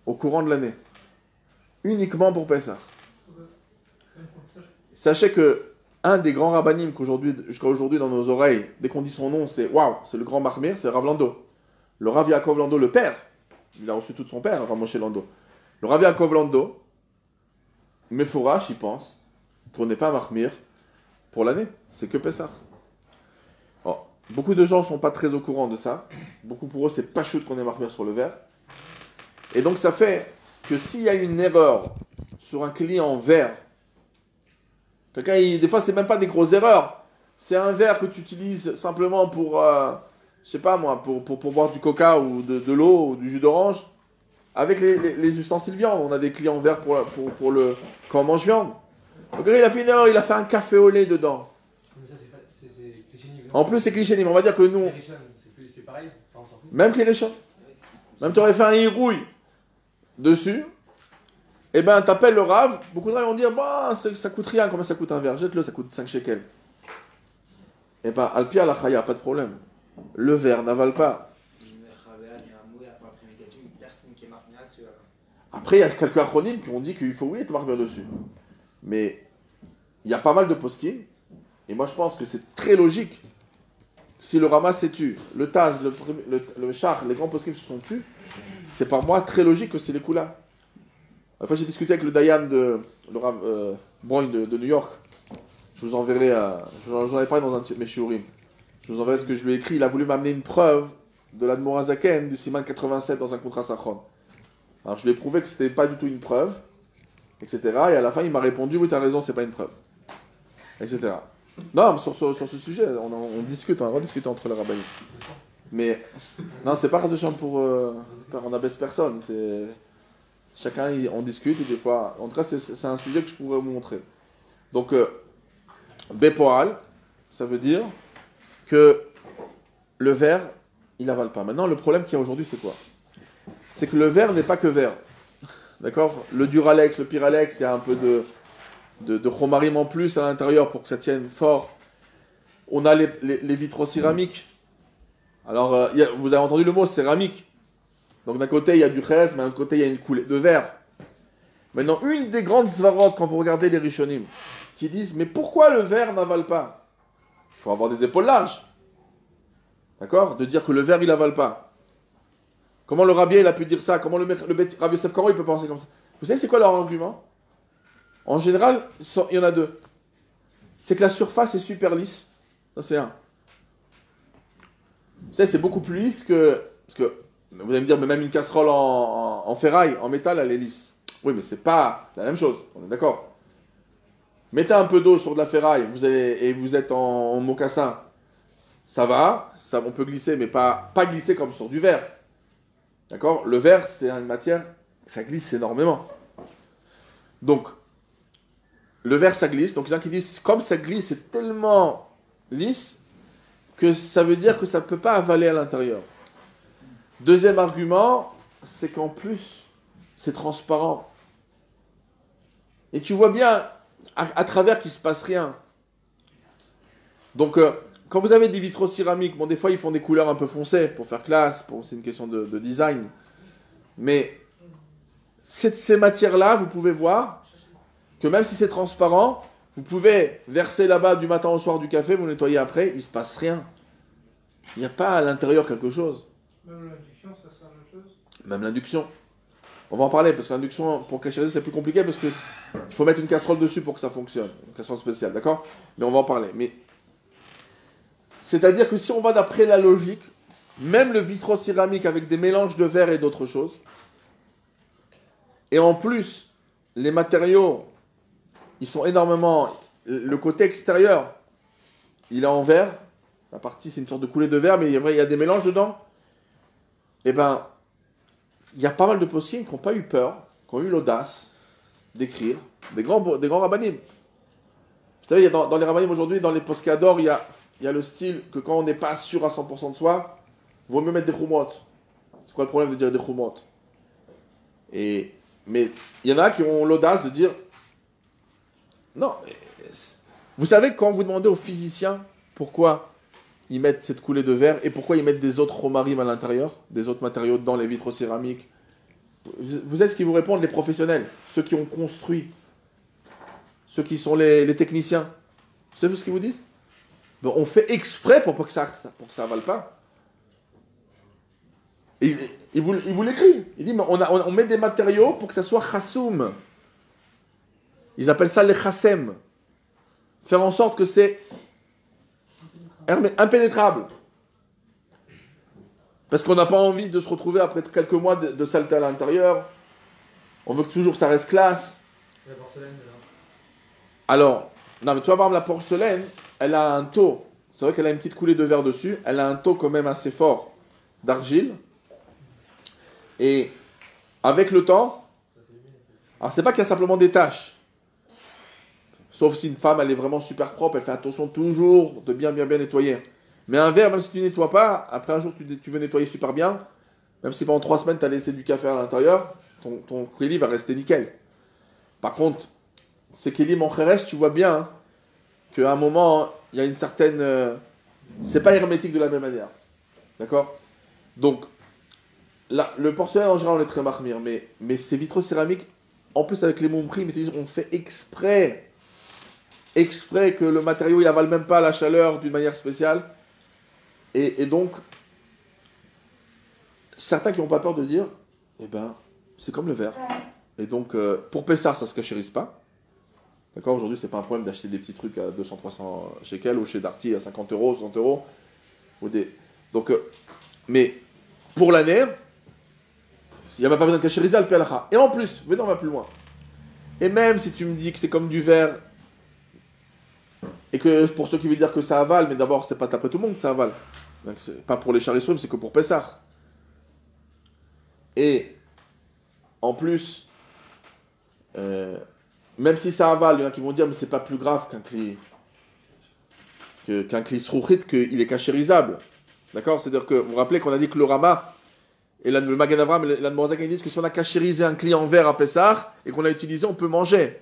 au courant de l'année. Uniquement pour Pessah. Sachez que un des grands rabbanim jusqu'à aujourd'hui dans nos oreilles, dès qu'on dit son nom, c'est waouh, c'est le grand Mahmir, c'est Rav Lando. Le Rav Yaakov Lando, le père, il a reçu tout de son père, Rav Moshe Lando. Le Rav Yaakov Lando, Mefourash, il pense qu'on n'est pas Mahmir pour l'année, c'est que Pessah. Alors, beaucoup de gens ne sont pas très au courant de ça. Beaucoup pour eux, c'est pas chute qu'on est Mahmir sur le verre. Et donc ça fait que s'il y a une erreur sur un client en verre, des fois, c'est même pas des grosses erreurs. C'est un verre que tu utilises simplement pour, je sais pas moi, pour boire du coca ou de l'eau ou du jus d'orange. Avec les ustensiles viande. On a des clients en verre pour le quand on mange viande. Donc il a fait une erreur, il a fait un café au lait dedans. En plus, c'est cliché, mais on va dire que nous. C'est pareil. Même Kéréchon. Même tu aurais fait un hirouille dessus. Eh ben, t'appelles le Rav, beaucoup de Rav vont dire, bah, ça coûte rien, combien ça coûte un verre? Jette-le, ça coûte 5 shekels. Eh ben, Alpi à la Chaya, pas de problème. Le verre n'avale pas. Après, il y a quelques acronymes qui ont dit qu'il faut, oui, être marqué dessus. Mais, il y a pas mal de poskim, et moi je pense que c'est très logique. Si le Rama s'est tu, le Taz, le Char, les grands poskim se sont tus, c'est par moi très logique que c'est les coups-là. Enfin, j'ai discuté avec le Dayan le Rav Broin de New York. Je vous enverrai, j'en ai parlé dans un de mes shiurim. Je vous enverrai ce que je lui ai écrit. Il a voulu m'amener une preuve de l'Admor Zaken du Siman 87 dans un contrat Sachron. Alors je lui ai prouvé que c'était pas du tout une preuve, etc. Et à la fin, il m'a répondu, oui, tu as raison, c'est pas une preuve, etc. Non, sur ce sujet, on discute, on a rediscuté entre les rabbins. Mais non, c'est pas Razochan pour, on abaisse personne. C'est chacun, on discute et des fois, en tout cas, c'est un sujet que je pourrais vous montrer. Donc, Bepoal, ça veut dire que le verre, il avale pas. Maintenant, le problème qu'il y a aujourd'hui, c'est quoi? C'est que le verre n'est pas que verre. D'accord? Le Duralex, le Pyralex, il y a un peu de chromarim en plus à l'intérieur pour que ça tienne fort. On a les vitraux céramiques. Alors, vous avez entendu le mot céramique. Donc d'un côté, il y a du chès, mais d'un côté, il y a une coulée de verre. Maintenant, une des grandes svarot, quand vous regardez les Rishonim, qui disent, mais pourquoi le verre n'avale pas? Il faut avoir des épaules larges. D'accord? De dire que le verre, il n'avale pas. Comment le Rabbi, il a pu dire ça? Comment le Rabbi Yosef Karo, il peut penser comme ça? Vous savez, c'est quoi leur argument? En général, il y en a deux. C'est que la surface est super lisse. Ça, c'est un. Vous savez, c'est beaucoup plus lisse que... Parce que, vous allez me dire, mais même une casserole en ferraille, en métal, elle est lisse. Oui, mais c'est pas la même chose. On est d'accord. Mettez un peu d'eau sur de la ferraille, et vous êtes en mocassin. Ça va, on peut glisser, mais pas glisser comme sur du verre. D'accord? Le verre, c'est une matière, ça glisse énormément. Donc, le verre, ça glisse. Donc, il y en a qui disent, comme ça glisse, c'est tellement lisse que ça veut dire que ça ne peut pas avaler à l'intérieur. Deuxième argument, c'est qu'en plus, c'est transparent. Et tu vois bien à travers qu'il ne se passe rien. Donc, quand vous avez des vitraux céramiques, bon, des fois ils font des couleurs un peu foncées pour faire classe, c'est une question de design. Mais ces matières-là, vous pouvez voir que même si c'est transparent, vous pouvez verser là-bas du matin au soir du café, vous nettoyez après, il ne se passe rien. Il n'y a pas à l'intérieur quelque chose. Même l'induction, ça sert à la même chose. Même l'induction. On va en parler, parce que l'induction, pour cachériser, c'est plus compliqué, parce qu'il faut mettre une casserole dessus pour que ça fonctionne. Une casserole spéciale, d'accord? Mais on va en parler. Mais c'est-à-dire que si on va d'après la logique, même le vitrocéramique avec des mélanges de verre et d'autres choses, et en plus, les matériaux, ils sont énormément... Le côté extérieur, il est en verre. La partie, c'est une sorte de coulée de verre, mais il y a des mélanges dedans. Eh ben, il y a pas mal de poskim qui n'ont pas eu peur, qui ont eu l'audace d'écrire, des grands rabbinim. Vous savez, dans les rabbinim aujourd'hui, dans les poskador, il y a le style que quand on n'est pas sûr à 100% de soi, il vaut mieux mettre des chumot. C'est quoi le problème de dire des chumot? Mais il y en a qui ont l'audace de dire non. Vous savez, quand vous demandez aux physiciens pourquoi ils mettent cette coulée de verre et pourquoi ils mettent des autres romarim à l'intérieur, des autres matériaux dans les vitres céramiques, vous savez ce qu'ils vous répondent, les professionnels, ceux qui ont construit, ceux qui sont les techniciens. Vous savez ce qu'ils vous disent? Ben, on fait exprès pour que ça avale pas. Et il vous l'écrit. Il dit, mais on met des matériaux pour que ça soit chassoum. Ils appellent ça les chassem. Faire en sorte que c'est impénétrable. Parce qu'on n'a pas envie de se retrouver après quelques mois de saleté à l'intérieur. On veut que toujours ça reste classe. La porcelaine, Alors, non mais tu vois, par exemple, la porcelaine, elle a un taux. C'est vrai qu'elle a une petite coulée de verre dessus. Elle a un taux quand même assez fort d'argile. Et avec le temps, alors c'est pas qu'il y a simplement des taches. Sauf si une femme, elle est vraiment super propre, elle fait attention toujours de bien nettoyer. Mais un verre, même si tu ne nettoies pas, après un jour tu veux nettoyer super bien, même si pendant 3 semaines tu as laissé du café à l'intérieur, ton kéli va rester nickel. Par contre, ces kéli en kheresh, tu vois bien hein, qu'à un moment, il y a une certaine... c'est pas hermétique de la même manière. D'accord? Donc, là, le porcelaine en général on est très marmire, mais ces vitraux céramiques, en plus avec les montprix, mais on fait exprès que le matériau il avale même pas la chaleur d'une manière spéciale. Et donc, certains qui n'ont pas peur de dire, eh ben, c'est comme le verre. Et donc, pour Pessar, ça ne se cachérise pas. D'accord? Aujourd'hui, c'est pas un problème d'acheter des petits trucs à 200-300 shekels ou chez Darty à 50 euros, 60 euros. Donc, mais pour l'année, il n'y a même pas besoin de cachériser al pelacha. Et en plus, venez, on va plus loin. Et même si tu me dis que c'est comme du verre, et que pour ceux qui veulent dire que ça avale, mais d'abord, c'est pas d'après tout le monde que ça avale. Donc, c'est pas pour les charissouim, c'est que pour Pessah. Et en plus, même si ça avale, il y en a qui vont dire mais c'est pas plus grave qu'un kli srouchit, qu'il est cachérisable. D'accord? C'est-à-dire que vous vous rappelez qu'on a dit que le Rama et le Magen Avraham et l'Admorazak ils disent que si on a cachérisé un kli en verre à Pessah et qu'on l'a utilisé, on peut manger.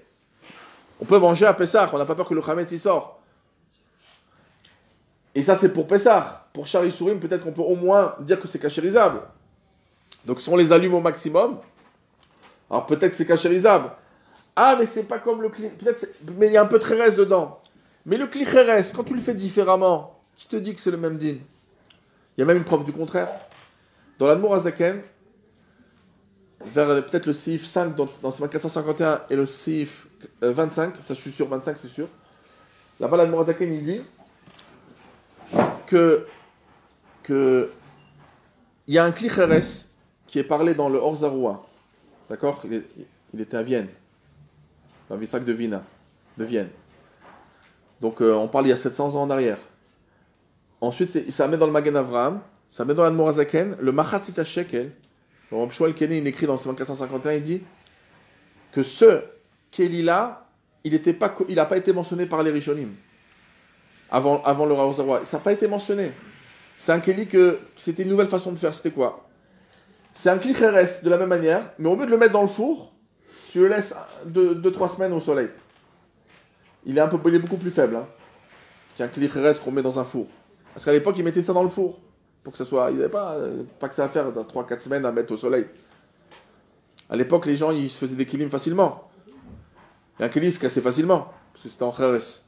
On peut manger à Pessah, on n'a pas peur que le Chametz y sort. Et ça, c'est pour Pessah. Pour Charissourim, peut-être qu'on peut au moins dire que c'est cachérisable. Donc, si on les allume au maximum, alors peut-être que c'est cachérisable. Ah, mais c'est pas comme le kli. Mais il y a un peu de chérès dedans. Mais le kli chérès, quand tu le fais différemment, qui te dit que c'est le même din? Il y a même une preuve du contraire. Dans l'Admour Azaken, vers peut-être le Sif 5 dans Siman 451 et le Sif 25, ça je suis sûr, 25 c'est sûr. Là-bas, l'Admour Azaken il dit que il y a un kli cheres qui est parlé dans le Orzaroua. D'accord? Il était à Vienne, dans le Visrak de Vienne. Donc on parle il y a 700 ans en arrière. Ensuite, ça met dans le Magen Avraham, ça met dans l'Admour Azaken, le Machatzit HaShekel. Le Rab Shmuel Keni, il écrit dans le 451, il dit que ce Kéli-là, il n'a pas été mentionné par les Rishonim avant le Orzaroua. Ça n'a pas été mentionné. C'est un Kéli que c'était une nouvelle façon de faire. C'était quoi? C'est un Kli Cheres de la même manière, mais au lieu de le mettre dans le four, tu le laisses 2-3 semaines au soleil. Il est beaucoup plus faible qu'un clicheres qu'on met dans un four. Parce qu'à l'époque, ils mettaient ça dans le four. Pour que ça soit. Il n'y avait pas que ça à faire dans 3-4 semaines à mettre au soleil. À l'époque, les gens, ils se faisaient des kilim facilement. Et un kilim se cassait facilement. Parce que c'était en cheres.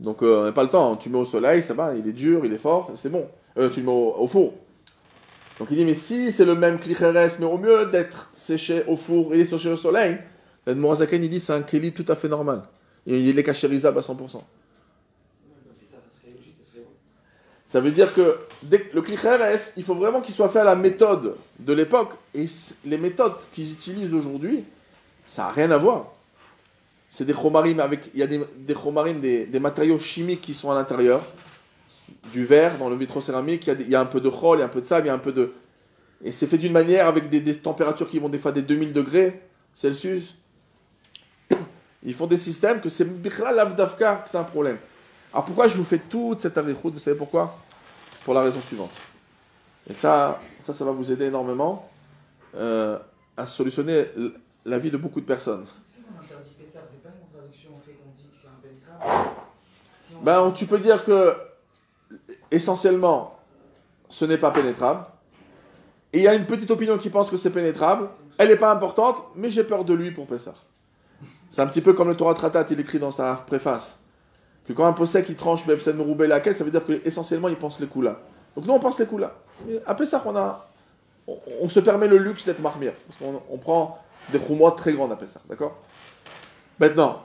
Donc, on n'a pas le temps. Tu mets au soleil, ça va, il est dur, il est fort, c'est bon. Tu le mets au four. Donc, il dit, mais si c'est le même clicheres, mais au mieux d'être séché au four, il est séché au soleil, l'Admorazaken, il dit, c'est un keli tout à fait normal. Il est cachérisable à 100%. Ça veut dire que le clicheres, il faut vraiment qu'il soit fait à la méthode de l'époque. Et les méthodes qu'ils utilisent aujourd'hui, ça n'a rien à voir. C'est des chomarim il y a des chomarim, des matériaux chimiques qui sont à l'intérieur, du verre dans le vitrocéramique, il y a un peu de chol, il y a un peu de sable, il y a un peu de... Et c'est fait d'une manière avec des températures qui vont des fois des 2000 degrés Celsius. Ils font des systèmes que c'est Bichra Lavdavka que c'est un problème. Alors pourquoi je vous fais toute cette arichout? Vous savez pourquoi? Pour la raison suivante. Et ça va vous aider énormément à solutionner la vie de beaucoup de personnes. Ben, tu peux dire que essentiellement ce n'est pas pénétrable. Et il y a une petite opinion qui pense que c'est pénétrable. Elle n'est pas importante, mais j'ai peur de lui pour Pessah. C'est un petit peu comme le Torah Tratat, il écrit dans sa préface. Que quand un possèque qui tranche Befsen Meroubé laquelle, ça veut dire qu'essentiellement il pense les coups là. Donc nous on pense les coups là. Mais à Pessah, on se permet le luxe d'être marmire. Parce qu'on prend des choumois très grandes à Pessah. D'accord? Maintenant,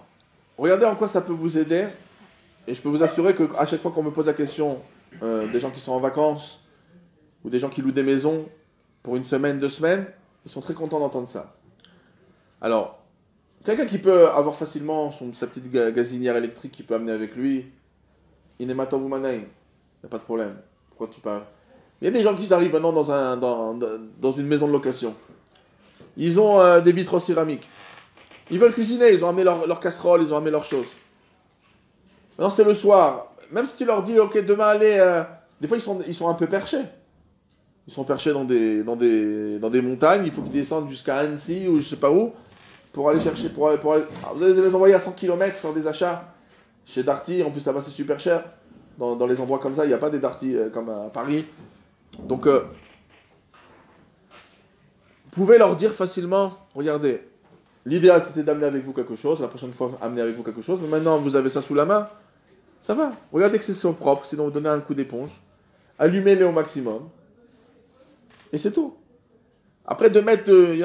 regardez en quoi ça peut vous aider. Et je peux vous assurer qu'à chaque fois qu'on me pose la question, des gens qui sont en vacances, ou des gens qui louent des maisons pour 1 semaine, 2 semaines, ils sont très contents d'entendre ça. Alors, quelqu'un qui peut avoir facilement sa petite gazinière électrique qu'il peut amener avec lui, Inematov Manaim, il n'y a pas de problème. Pourquoi tu parles? Il y a des gens qui arrivent maintenant dans une maison de location. Ils ont des vitraux céramiques. Ils veulent cuisiner, ils ont amené leur casserole, ils ont amené leurs choses. Maintenant c'est le soir. Même si tu leur dis, ok, demain allez... des fois ils sont un peu perchés. Ils sont perchés dans des montagnes, il faut qu'ils descendent jusqu'à Annecy ou je sais pas où, pour aller chercher... Alors, vous allez les envoyer à 100 km faire des achats chez Darty, en plus là-bas c'est super cher. Dans les endroits comme ça, il n'y a pas des Darty comme à Paris. Donc, vous pouvez leur dire facilement, regardez, l'idéal c'était d'amener avec vous quelque chose, la prochaine fois amener avec vous quelque chose, mais maintenant vous avez ça sous la main, ça va. Regardez que c'est propre, sinon vous donnez un coup d'éponge, allumez-les au maximum, et c'est tout. Après il y en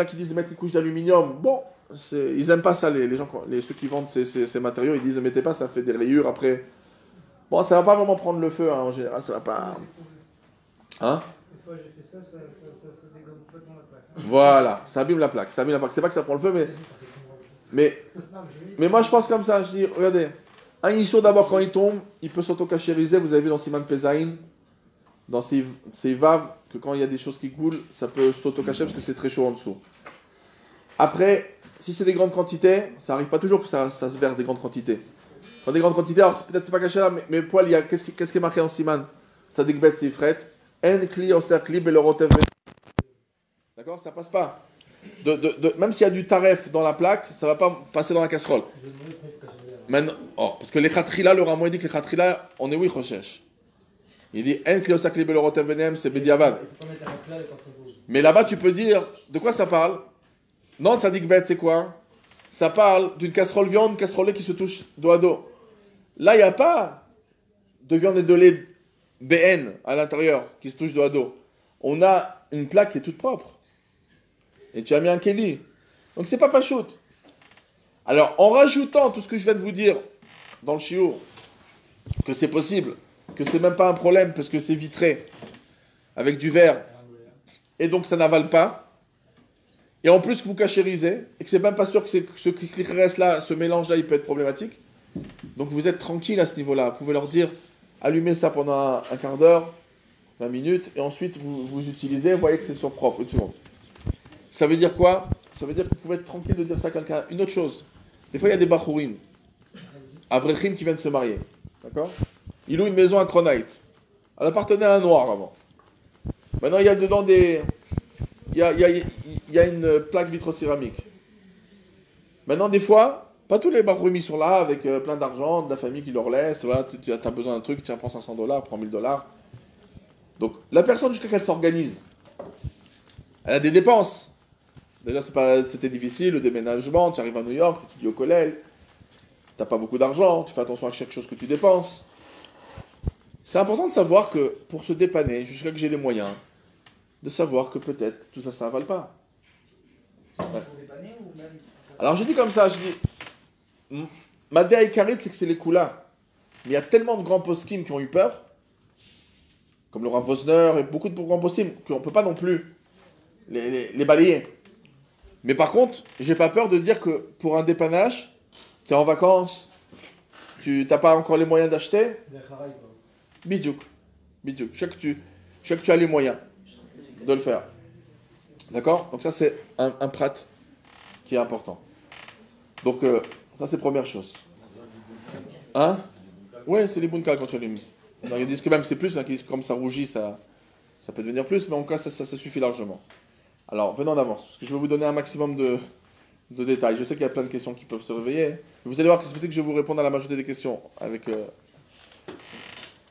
a qui disent de mettre une couche d'aluminium, bon, ils n'aiment pas ça, ceux qui vendent ces matériaux, ils disent ne mettez pas, ça fait des rayures après. Bon, ça va pas vraiment prendre le feu, en général, ça va pas... Hein? Une fois j'ai fait ça dégomme complètement la plaque. Voilà, ça abîme la plaque. C'est pas que ça prend le feu, mais moi je pense comme ça. Je dis, regardez, un Yissour d'abord quand il tombe, il peut s'auto-cachériser. Vous avez vu dans Siman Pesaïn, dans ces vaves, que quand il y a des choses qui coulent, ça peut s'auto-cacher parce que c'est très chaud en dessous. Après, si c'est des grandes quantités, ça arrive pas toujours que ça se verse des grandes quantités. Dans des grandes quantités, alors peut-être c'est pas caché là, mais poil, qu'est-ce qui est marqué en Siman? Ça dégbet, c'est fret. En kli oser belorotev. D'accord, ça passe pas. Même s'il y a du taref dans la plaque, ça va pas passer dans la casserole. Maintenant, parce que les khatrila, le Ramon dit que les khatrila, on est oui choshesh. Il dit en kli oser belorotev benem, c'est bediavad. Mais là-bas, tu peux dire de quoi ça parle? Non, ça dit que c'est quoi? Ça parle d'une casserole viande, une casserole lait qui se touche dos à dos. Là, il n'y a pas de viande et de lait BN à l'intérieur qui se touche dos à dos. On a une plaque qui est toute propre. Et tu as mis un keli. Donc c'est pas pachout. Alors en rajoutant tout ce que je viens de vous dire dans le shiur, que c'est possible, que c'est même pas un problème parce que c'est vitré avec du verre et donc ça n'avale pas. Et en plus que vous cachérisez et que c'est même pas sûr que ce qui reste là, ce mélange là, il peut être problématique. Donc vous êtes tranquille à ce niveau-là. Vous pouvez leur dire allumez ça pendant un quart d'heure, 20 minutes, et ensuite vous utilisez, vous voyez que c'est sur propre. Une seconde. Ça veut dire quoi? Ça veut dire que vous pouvez être tranquille de dire ça à quelqu'un. Une autre chose, des fois il y a des bachourim, avrechim qui viennent se marier. D'accord? Ils louent une maison à Tronite. Elle appartenait à un noir avant. Maintenant il y a dedans il y a une plaque vitrocéramique. Maintenant, des fois, pas tous les baroumis sont là avec plein d'argent, de la famille qui leur laisse. Voilà, tu as besoin d'un truc, tiens, prends 500 dollars, prends 1000 dollars. Donc, la personne, jusqu'à qu'elle s'organise, elle a des dépenses. Déjà, c'était difficile, le déménagement, tu arrives à New York, tu étudies au collège, tu n'as pas beaucoup d'argent, tu fais attention à chaque chose que tu dépenses. C'est important de savoir que pour se dépanner, jusqu'à que j'ai les moyens, de savoir que peut-être tout ça, ça ne vale pas. Pour dépanner ou même. Alors je dis comme ça, je dis, ma déa Ikarit, c'est que c'est les coups-là. Mais il y a tellement de grands poskim qui ont eu peur, comme le Rav Vosner et beaucoup de grands poskim, qu'on ne peut pas non plus les balayer. Mais par contre, j'ai pas peur de dire que pour un dépannage, tu es en vacances, tu n'as pas encore les moyens d'acheter, Des travail, quoi. bidjouk. Bidjouk. Je sais que tu as les moyens de le faire. D'accord? Donc ça, c'est un prat qui est important. Donc, ça, c'est première chose. Hein? Ouais, c'est les bunkals quand tu allumes. Non, ils disent que même c'est plus, hein, qu'ils disent que comme ça rougit, ça peut devenir plus, mais en tout cas, ça suffit largement. Alors, venons en avance, parce que je vais vous donner un maximum de détails. Je sais qu'il y a plein de questions qui peuvent se réveiller. Vous allez voir que c'est possible que je vais vous répondre à la majorité des questions.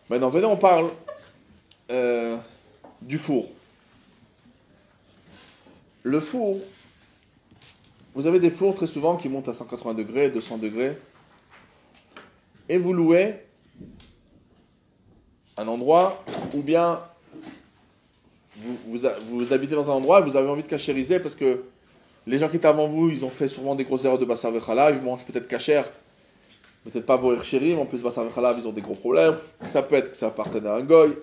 Maintenant, venez, on parle du four. Le four, vous avez des fours très souvent qui montent à 180 degrés, 200 degrés, et vous louez un endroit, ou bien vous habitez dans un endroit et vous avez envie de cachériser parce que les gens qui étaient avant vous, ils ont fait sûrement des grosses erreurs de Bassar Vechala, ils mangent peut-être cachère, peut-être pas vos Chérim, en plus Bassar Vechala, ils ont des gros problèmes. Ça peut être que ça appartenait à un goy,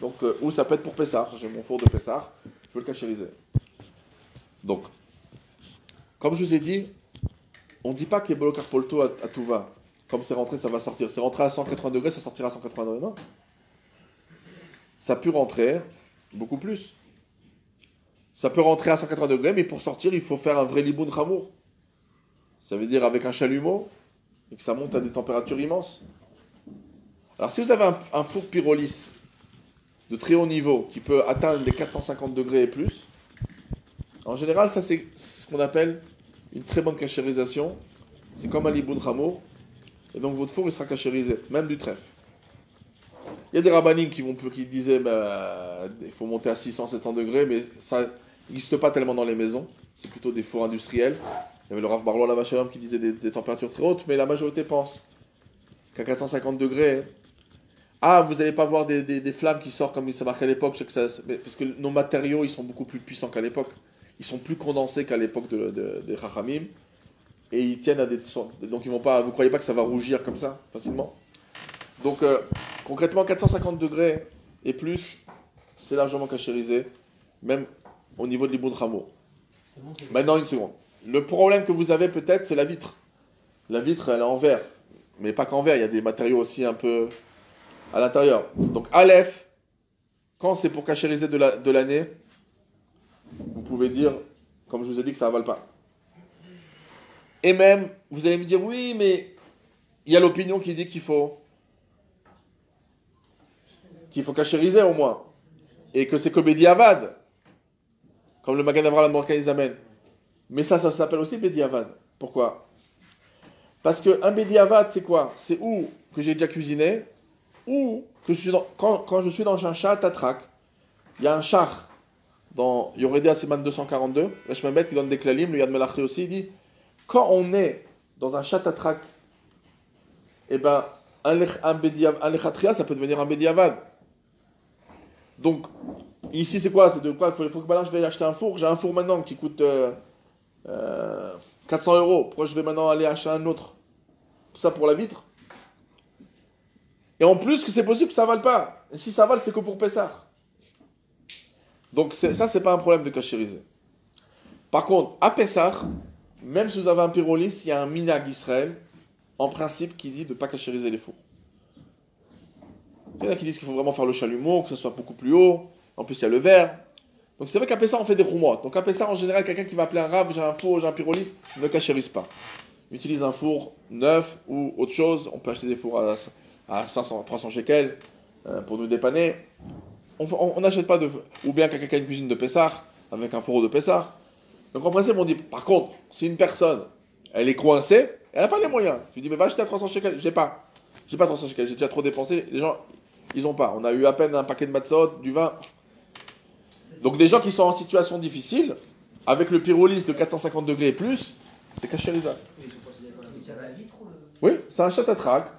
donc, ou ça peut être pour Pessah, j'ai mon four de Pessah, je veux le cachériser. Donc, comme je vous ai dit, on ne dit pas qu'il est Bolo Carpolto à tout va. Comme c'est rentré, ça va sortir. C'est rentré à 180 degrés, ça sortira à 180 degrés. Non. Ça peut rentrer beaucoup plus. Ça peut rentrer à 180 degrés, mais pour sortir, il faut faire un vrai liboun ramour. Ça veut dire avec un chalumeau, et que ça monte à des températures immenses. Alors si vous avez un four pyrolyse de très haut niveau, qui peut atteindre les 450 degrés et plus, en général, ça c'est ce qu'on appelle une très bonne cachérisation. C'est comme un liboun ramour. Et donc votre four il sera cachérisé, même du trèfle. Il y a des rabbinim qui disaient il faut monter à 600-700 degrés, mais ça n'existe pas tellement dans les maisons. C'est plutôt des fours industriels. Il y avait le Rav Barlois là-bas chez l'homme qui disait des températures très hautes, mais la majorité pense qu'à 450 degrés, vous n'allez pas voir des flammes qui sortent comme ça marquait à l'époque, parce que nos matériaux ils sont beaucoup plus puissants qu'à l'époque. Ils sont plus condensés qu'à l'époque des Chachamim. Et ils tiennent à des... Donc ils vont pas... Vous croyez pas que ça va rougir comme ça, facilement? Donc, concrètement, 450 degrés et plus, c'est largement cachérisé, même au niveau de l'Iboun Ramour. Maintenant, une seconde. Le problème que vous avez peut-être, c'est la vitre. La vitre, elle est en verre. Mais pas qu'en verre, il y a des matériaux aussi un peu à l'intérieur. Donc, Aleph, quand c'est pour cachériser de l'année, vous pouvez dire, comme je vous ai dit, que ça ne avale pas. Et même, vous allez me dire, oui, mais il y a l'opinion qui dit qu'il faut cachériser au moins. Et que c'est que Bediavad. Comme le Magan Avraham Morkan ils amènent. Mais ça s'appelle aussi Bediavad. Pourquoi? Parce qu'un Bediavad, c'est quoi? C'est ou que j'ai déjà cuisiné, ou que quand je suis dans un chat tatrak. Il y a un char dans Yoredé Siman 242, le Shemabet qui donne des klalim, le Yad Melachri aussi, il dit quand on est dans un chatatrak, eh ben, un lechatria, ça peut devenir un bediavad. Donc, ici, c'est quoi? C'est de quoi? Il faut que maintenant je vais acheter un four. J'ai un four maintenant qui coûte 400 euros. Pourquoi je vais maintenant aller acheter un autre? Tout ça pour la vitre. Et en plus, que c'est possible que ça vale pas. Et si ça vale, c'est que pour Pessah. Donc, ça, c'est pas un problème de cachériser. Par contre, à Pessah, même si vous avez un pyrolyse, il y a un minag Israël, en principe, qui dit de ne pas cachériser les fours. Il y en a qui disent qu'il faut vraiment faire le chalumeau, que ce soit beaucoup plus haut. En plus, il y a le verre. Donc c'est vrai qu'à Pessah, on fait des roumottes. Donc à Pessah, en général, quelqu'un qui va appeler un rave, j'ai un four, j'ai un pyrolyse, ne cachérise pas. Il utilise un four neuf ou autre chose. On peut acheter des fours à 500, 300 shekels pour nous dépanner. On n'achète pas de... Ou bien quelqu'un qui a une cuisine de Pessah, avec un four de Pessah. Donc en principe, on dit, par contre, si une personne, Elle est coincée, elle n'a pas les moyens. Tu dis, mais va acheter à 300 shekels. J'ai pas 300 shekels, j'ai déjà trop dépensé. Les gens, ils ont pas. On a eu à peine un paquet de matzot, du vin. Donc des gens qui sont en situation difficile, avec le pyrolyse de 450 degrés et plus, c'est cachérisable. Oui, je pense qu'il y a quand même la vitre ou le... Oui, c'est un chatatrac.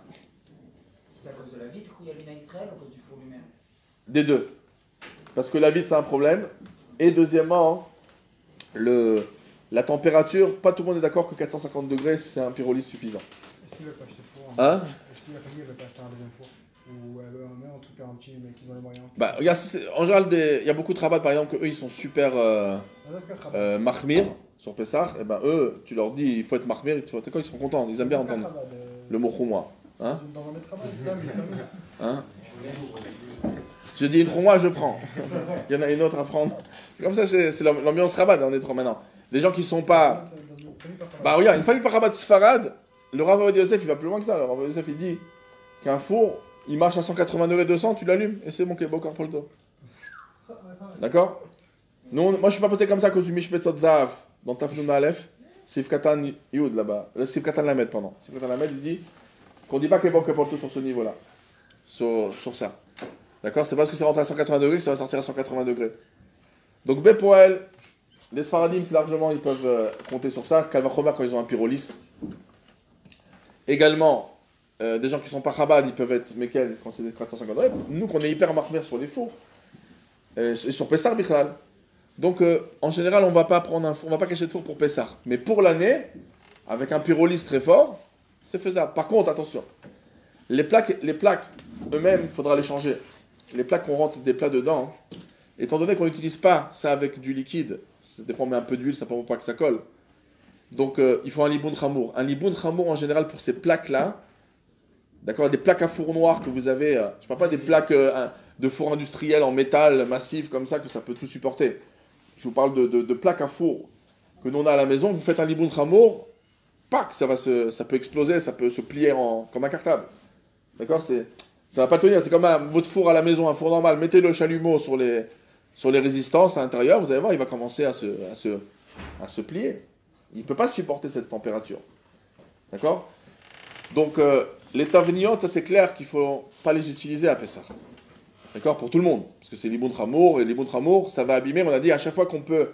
C'est à cause de la vitre où il y a l'Ina Israël ou à cause du four lui-même? Des deux. Parce que la vitre, c'est un problème. Et deuxièmement, la température, pas tout le monde est d'accord que 450 degrés, c'est un pyrolyse suffisant. Est-ce qu'il ne veut pas acheter four Hein? Est-ce que la famille ne veut pas acheter un deuxième four? Ou elle veut un truc un petit, mais qu'ils ont les moyens? Bah, regarde, en général, il y a beaucoup de rabbats, par exemple, que eux, ils sont super mahmir sur Pessah. Et ben eux, tu leur dis, il faut être mahmir, ils seront contents, ils aiment bien entendre le mot choumois. Hein? Dans un maître travail, c'est ça, mais les familles. Hein? Je dis une choumois, je prends. Il y en a une autre à prendre. C'est comme ça, c'est l'ambiance rabat, on est trop maintenant. Des gens qui sont pas. Bah regarde, une famille par rabat Sfarad, le Rav Ovadia Yosef, il va plus loin que ça. Le Rav Ovadia Yosef, il dit qu'un four, il marche à 180 degrés 200, tu l'allumes, et c'est bon, qu'il est bokar pour le dos. D'accord? Moi, je suis pas posé comme ça à cause du Mishmetzot Zahav dans Tafnoun Aleph, Sif Katan Yud là-bas, Sif Katan Lamed, pardon. Sif Katan Lamed, il dit qu'on dit pas qu'il est bokar pour le dos sur ce niveau-là, sur ça. D'accord? C'est parce que c'est rentré à 180 degrés que ça va sortir à 180 degrés. Donc, Bepoel, les Sfaradim, largement, ils peuvent compter sur ça. Kalvachomer, quand ils ont un pyrolyse. Également, des gens qui sont pas Chabad, ils peuvent être Mekel quand c'est 450 degrés. Nous, qu'on est hyper marmer sur les fours, et sur Pessar, Bichlal. Donc, en général, on va pas prendre un four, on va pas cacher de four pour Pessar. Mais pour l'année, avec un pyrolyse très fort, c'est faisable. Par contre, attention, les plaques eux-mêmes, il faudra les changer. Les plaques qu'on rentre des plats dedans, étant donné qu'on n'utilise pas ça avec du liquide, des fois on met un peu d'huile, ça ne peut pas que ça colle. Donc il faut un liboun chamour. Un liboun chamour en général pour ces plaques-là, d'accord, des plaques à four noir que vous avez, je ne parle pas des plaques de four industriel en métal massif comme ça que ça peut tout supporter. Je vous parle de plaques à four que nous on a à la maison. Vous faites un liboun chamour, pac, ça peut exploser, ça peut se plier comme un cartable. D'accord, ça va pas tenir, c'est comme votre four à la maison, un four normal. Mettez le chalumeau sur les résistances à l'intérieur, vous allez voir, il va commencer à se plier. Il ne peut pas supporter cette température. D'accord? Donc, les taveniotes, ça c'est clair qu'il ne faut pas les utiliser à Pessah. D'accord? Pour tout le monde. Parce que c'est l'ibon tramour, et l'ibon tramour, ça va abîmer. On a dit à chaque fois qu'on peut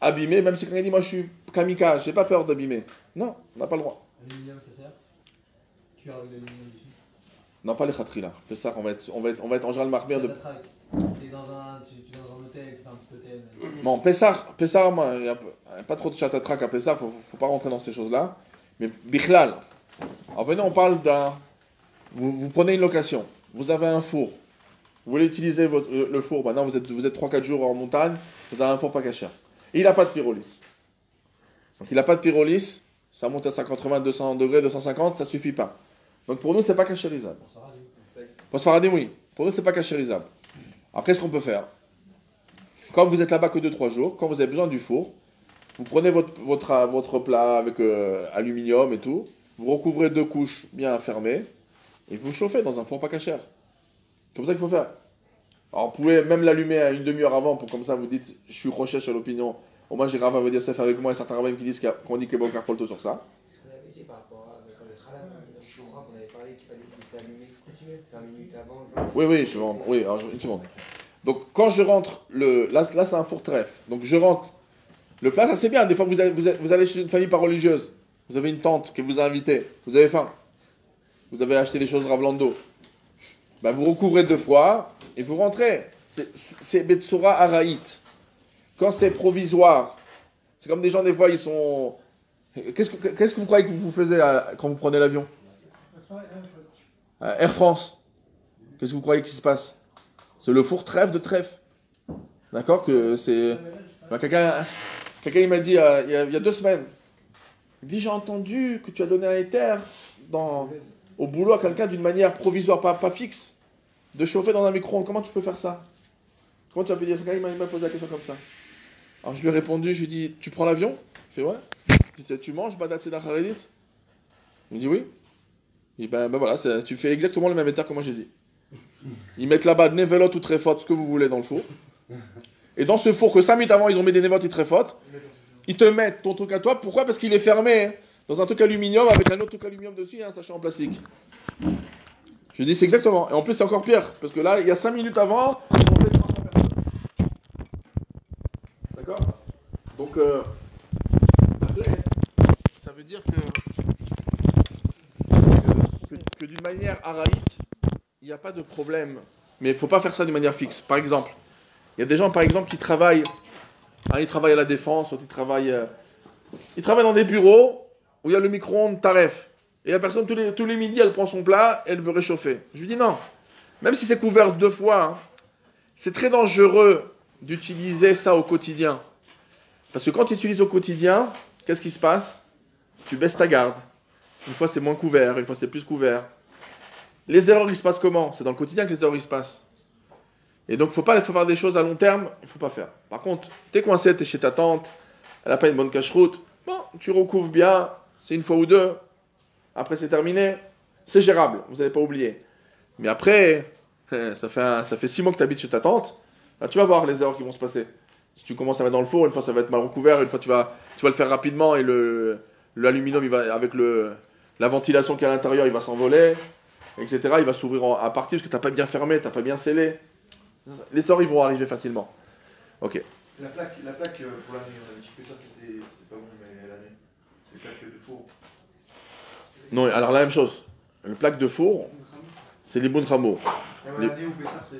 abîmer, même si quelqu'un dit, moi je suis kamikaze, j'ai pas peur d'abîmer. Non, on n'a pas le droit. Aluminium, ça sert? Cuir avec de l'aluminium dessus? Non, pas les khatri là. Pessah, on va être en général marmire de. T'es dans un hôtel, tu fais un petit hôtel. Bon, Pessah, moi, il n'y a pas trop de chatatrak à Pessah, faut pas rentrer dans ces choses-là. Mais Bichlal, alors venez, on parle d'un. Vous prenez une location, vous avez un four, vous voulez utiliser le four, maintenant vous êtes 3-4 jours en montagne, vous avez un four pas cher. Et il n'a pas de pyrolyse. Donc il n'a pas de pyrolyse, ça monte à 180, 200 degrés, 250, ça suffit pas. Donc pour nous, c'est pas cachérisable. Pour Sfaradim, oui. Pour nous, c'est pas cachérisable. Alors qu'est-ce qu'on peut faire? Quand vous êtes là-bas que 2-3 jours, quand vous avez besoin du four, vous prenez votre plat avec aluminium et tout, vous recouvrez 2 couches bien fermées, et vous chauffez dans un four pas caché. Comme ça qu'il faut faire. Alors vous pouvez même l'allumer à une demi-heure avant, pour comme ça vous dites, je suis recherche à l'opinion. Au moins j'ai Rav Ovadia Yosef avec moi et certains rabbins qui disent qu'on dit qu'il y a Bokar Polto sur ça. Ce qu'on avait dit par rapport à le Khalat, le Shura, qu'on avait parlé qu'il fallait laisser allumer 20 minutes avant. Oui, alors, une seconde. Donc quand je rentre, là c'est un four trèfle. Donc je rentre, le plat ça c'est bien. Des fois vous allez chez une famille pas religieuse, vous avez une tante qui vous a invité, vous avez faim, vous avez acheté des choses Ravlando. Ben, vous recouvrez 2 fois et vous rentrez. C'est Betsura Araït. Quand c'est provisoire, c'est comme des gens des fois ils sont. Qu'est-ce que vous croyez que vous faisiez quand vous prenez l'avion? Air France. Qu'est-ce que vous croyez qui se passe? C'est le four trèfle de trèfle. D'accord? Que c'est. Ben, quelqu'un il m'a dit il y a 2 semaines. Il dit j'ai entendu que tu as donné un éther au boulot à quelqu'un d'une manière provisoire, pas fixe, de chauffer dans un micro-ondes. Comment tu peux faire ça? Comment tu vas dire ça? Il m'a posé la question comme ça. Alors je lui ai répondu, je lui ai dit tu prends l'avion? Il fait ouais. Tu manges Badat Seda Haredit? Il me dit oui. Il dit ben voilà, tu fais exactement le même éther que moi j'ai dit. Ils mettent là-bas nevelot ou trefot, ce que vous voulez dans le four. Et dans ce four que 5 minutes avant ils ont mis des nevelot et trefot, ils te mettent ton truc à toi. Pourquoi? Parce qu'il est fermé. dans un truc aluminium avec un autre truc aluminium dessus et un sachet en plastique. Je dis c'est exactement. Et en plus c'est encore pire, parce que là, il y a 5 minutes avant, on fait 300 personnes. D'accord? Donc, après, ça veut dire que d'une manière araïte, il n'y a pas de problème. Mais il ne faut pas faire ça d'une manière fixe. Par exemple, il y a des gens par exemple qui travaillent, ils travaillent à la défense, ils travaillent dans des bureaux où il y a le micro-ondes Taref. Et la personne, tous les midis, elle prend son plat, elle veut réchauffer. Je lui dis non. Même si c'est couvert 2 fois, hein, c'est très dangereux d'utiliser ça au quotidien. Parce que quand tu utilises au quotidien, qu'est-ce qui se passe? Tu baisses ta garde. Une fois c'est moins couvert, une fois c'est plus couvert. Les erreurs, ils se passent comment? C'est dans le quotidien que les erreurs, ils se passent. Et donc, il faut faire des choses à long terme, il ne faut pas faire. Par contre, t'es coincé, t'es chez ta tante, elle n'a pas une bonne cache-route, bon, tu recouvres bien, c'est une fois ou deux, après c'est terminé, c'est gérable, vous n'allez pas oublier. Mais après, ça fait 6 mois que tu habites chez ta tante, là, tu vas voir les erreurs qui vont se passer. Si tu commences à mettre dans le four, une fois ça va être mal recouvert, une fois tu vas le faire rapidement et l'aluminium, il va, avec la ventilation qui est à l'intérieur, il va s'envoler, etc. Il va s'ouvrir à partie parce que tu n'as pas bien fermé, tu n'as pas bien scellé. Les erreurs, ils vont arriver facilement. Ok. La plaque pour l'année, on avait dit que ça c'est pas bon, mais l'année. Les plaques de four. Non, alors la même chose. Le plaque de four, c'est les bons rameaux. L'année ou Pessar, c'est.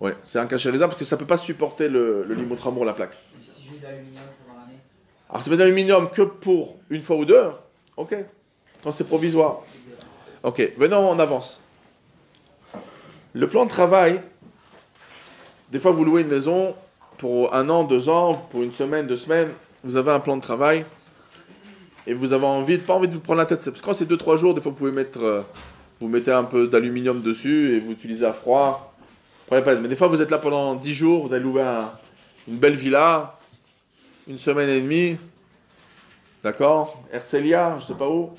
Ouais, c'est un cachérisable parce que ça ne peut pas supporter le limon tramour, la plaque. Et si je mets de l'aluminium pendant l'année? Alors, c'est pas d'aluminium que pour une fois ou deux. Ok. Quand c'est provisoire. Ok, venons, on avance. Le plan de travail, des fois vous louez une maison pour 1 an, 2 ans, pour 1 semaine, 2 semaines, vous avez un plan de travail et vous avez pas envie de vous prendre la tête. Parce que quand c'est 2-3 jours, des fois vous mettez un peu d'aluminium dessus et vous utilisez à froid. Prenez pas. Mais des fois vous êtes là pendant 10 jours, vous allez louer une belle villa, 1 semaine et demie, d'accord, Herzliya, je sais pas où,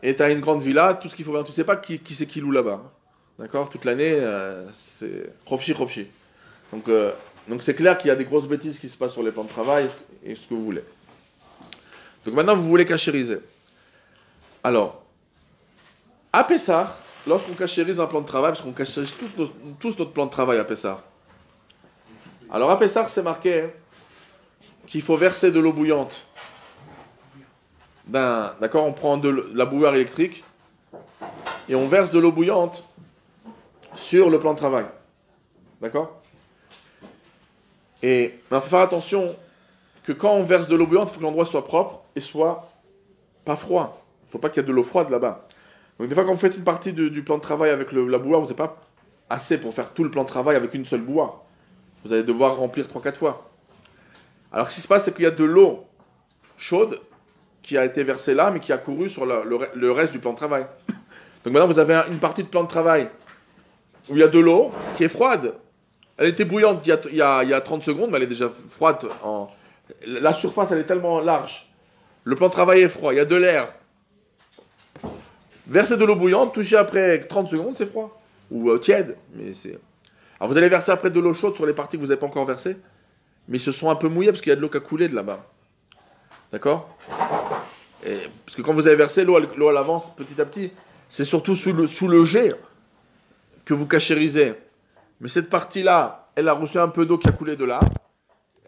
et tu as une grande villa, tout ce qu'il faut bien, tu sais pas qui c'est qui loue là-bas, d'accord, toute l'année, c'est Khofchi. Donc c'est clair qu'il y a des grosses bêtises qui se passent sur les plans de travail et ce que vous voulez. Donc maintenant vous voulez cachériser. Alors, à Pessah, lorsqu'on cachérise un plan de travail, parce qu'on cachérise tous notre plan de travail à Pessah. Alors à Pessah, c'est marqué qu'il faut verser de l'eau bouillante. D'accord, on prend de la bouilloire électrique et on verse de l'eau bouillante sur le plan de travail. D'accord? Et il faut faire attention que quand on verse de l'eau bouillante, il faut que l'endroit soit propre et soit pas froid. Il ne faut pas qu'il y ait de l'eau froide là-bas. Donc des fois quand vous faites une partie du plan de travail avec la bouilloire, vous n'avez pas assez pour faire tout le plan de travail avec une seule bouilloire. Vous allez devoir remplir 3-4 fois. Alors ce qui se passe, c'est qu'il y a de l'eau chaude qui a été versée là, mais qui a couru sur le reste du plan de travail. Donc maintenant vous avez une partie de plan de travail où il y a de l'eau qui est froide. Elle était bouillante il y a 30 secondes, mais elle est déjà froide. La surface, elle est tellement large. Le plan de travail est froid, il y a de l'air. Verser de l'eau bouillante, toucher après 30 secondes, c'est froid. Ou tiède. Alors vous allez verser après de l'eau chaude sur les parties que vous n'avez pas encore versées, mais ils se sont un peu mouillés parce qu'il y a de l'eau qui a coulé de là-bas. D'accord? Parce que quand vous avez versé, l'eau elle avance petit à petit. C'est surtout sous le jet que vous cachérisez. Mais cette partie-là, elle a reçu un peu d'eau qui a coulé de là.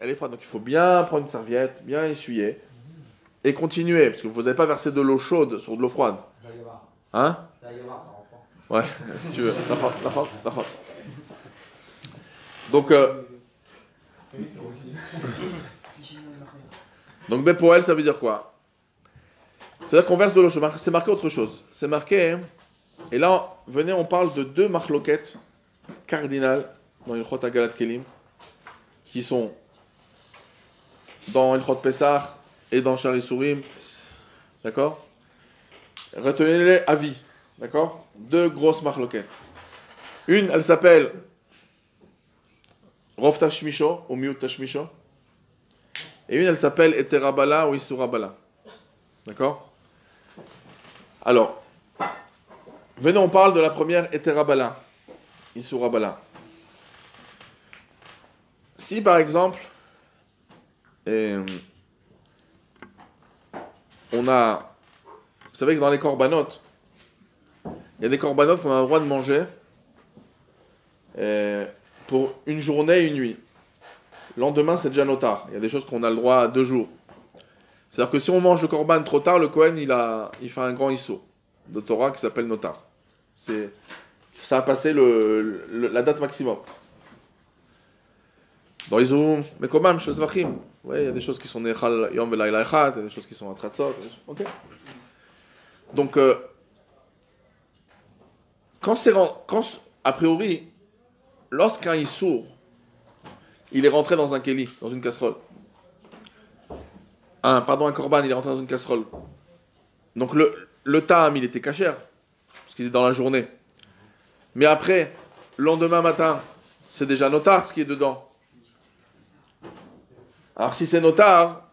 Elle est froide. Donc il faut bien prendre une serviette, bien essuyer. Et continuer. Parce que vous n'avez pas versé de l'eau chaude sur de l'eau froide. Hein? Ouais, si tu veux. D'accord. Donc Bepoel, ça veut dire quoi? C'est-à-dire qu'on verse de l'eau chaude. C'est marqué autre chose. C'est marqué, hein, et là, venez, on parle de 2 marloquettes cardinales dans Ilchot Agalat Kelim, qui sont dans Ilchot Pessah et dans Shari Surim. D'accord? Retenez-les à vie. D'accord? 2 grosses marloquettes. Une, elle s'appelle Rov Tashmisho ou Miut Tashmisho. Et une, elle s'appelle Eterabala ou Isurabala. D'accord? Alors, venez, on parle de la première Eterabala, Isurabala. Si par exemple, on a, vous savez que dans les corbanotes, il y a des corbanotes qu'on a le droit de manger pour une journée et une nuit. Le lendemain, c'est déjà notar. Il y a des choses qu'on a le droit à 2 jours. C'est-à-dire que si on mange le corban trop tard, le Kohen, il fait un grand issour de Torah qui s'appelle notar. Ça a passé la date maximum. Dans les zooms, mais quand même, chez Zvachim, il y a des choses qui sont Nechal Yom Velayla Echad, il y a des choses qui sont Atratzot. Ok. Donc, a priori, lorsqu'un issour, il est rentré dans un keli, dans une casserole. Un korban, il est rentré dans une casserole. Donc le tam, il était cachère, parce qu'il est dans la journée. Mais après, le lendemain matin, c'est déjà notar ce qui est dedans. Alors si c'est notar,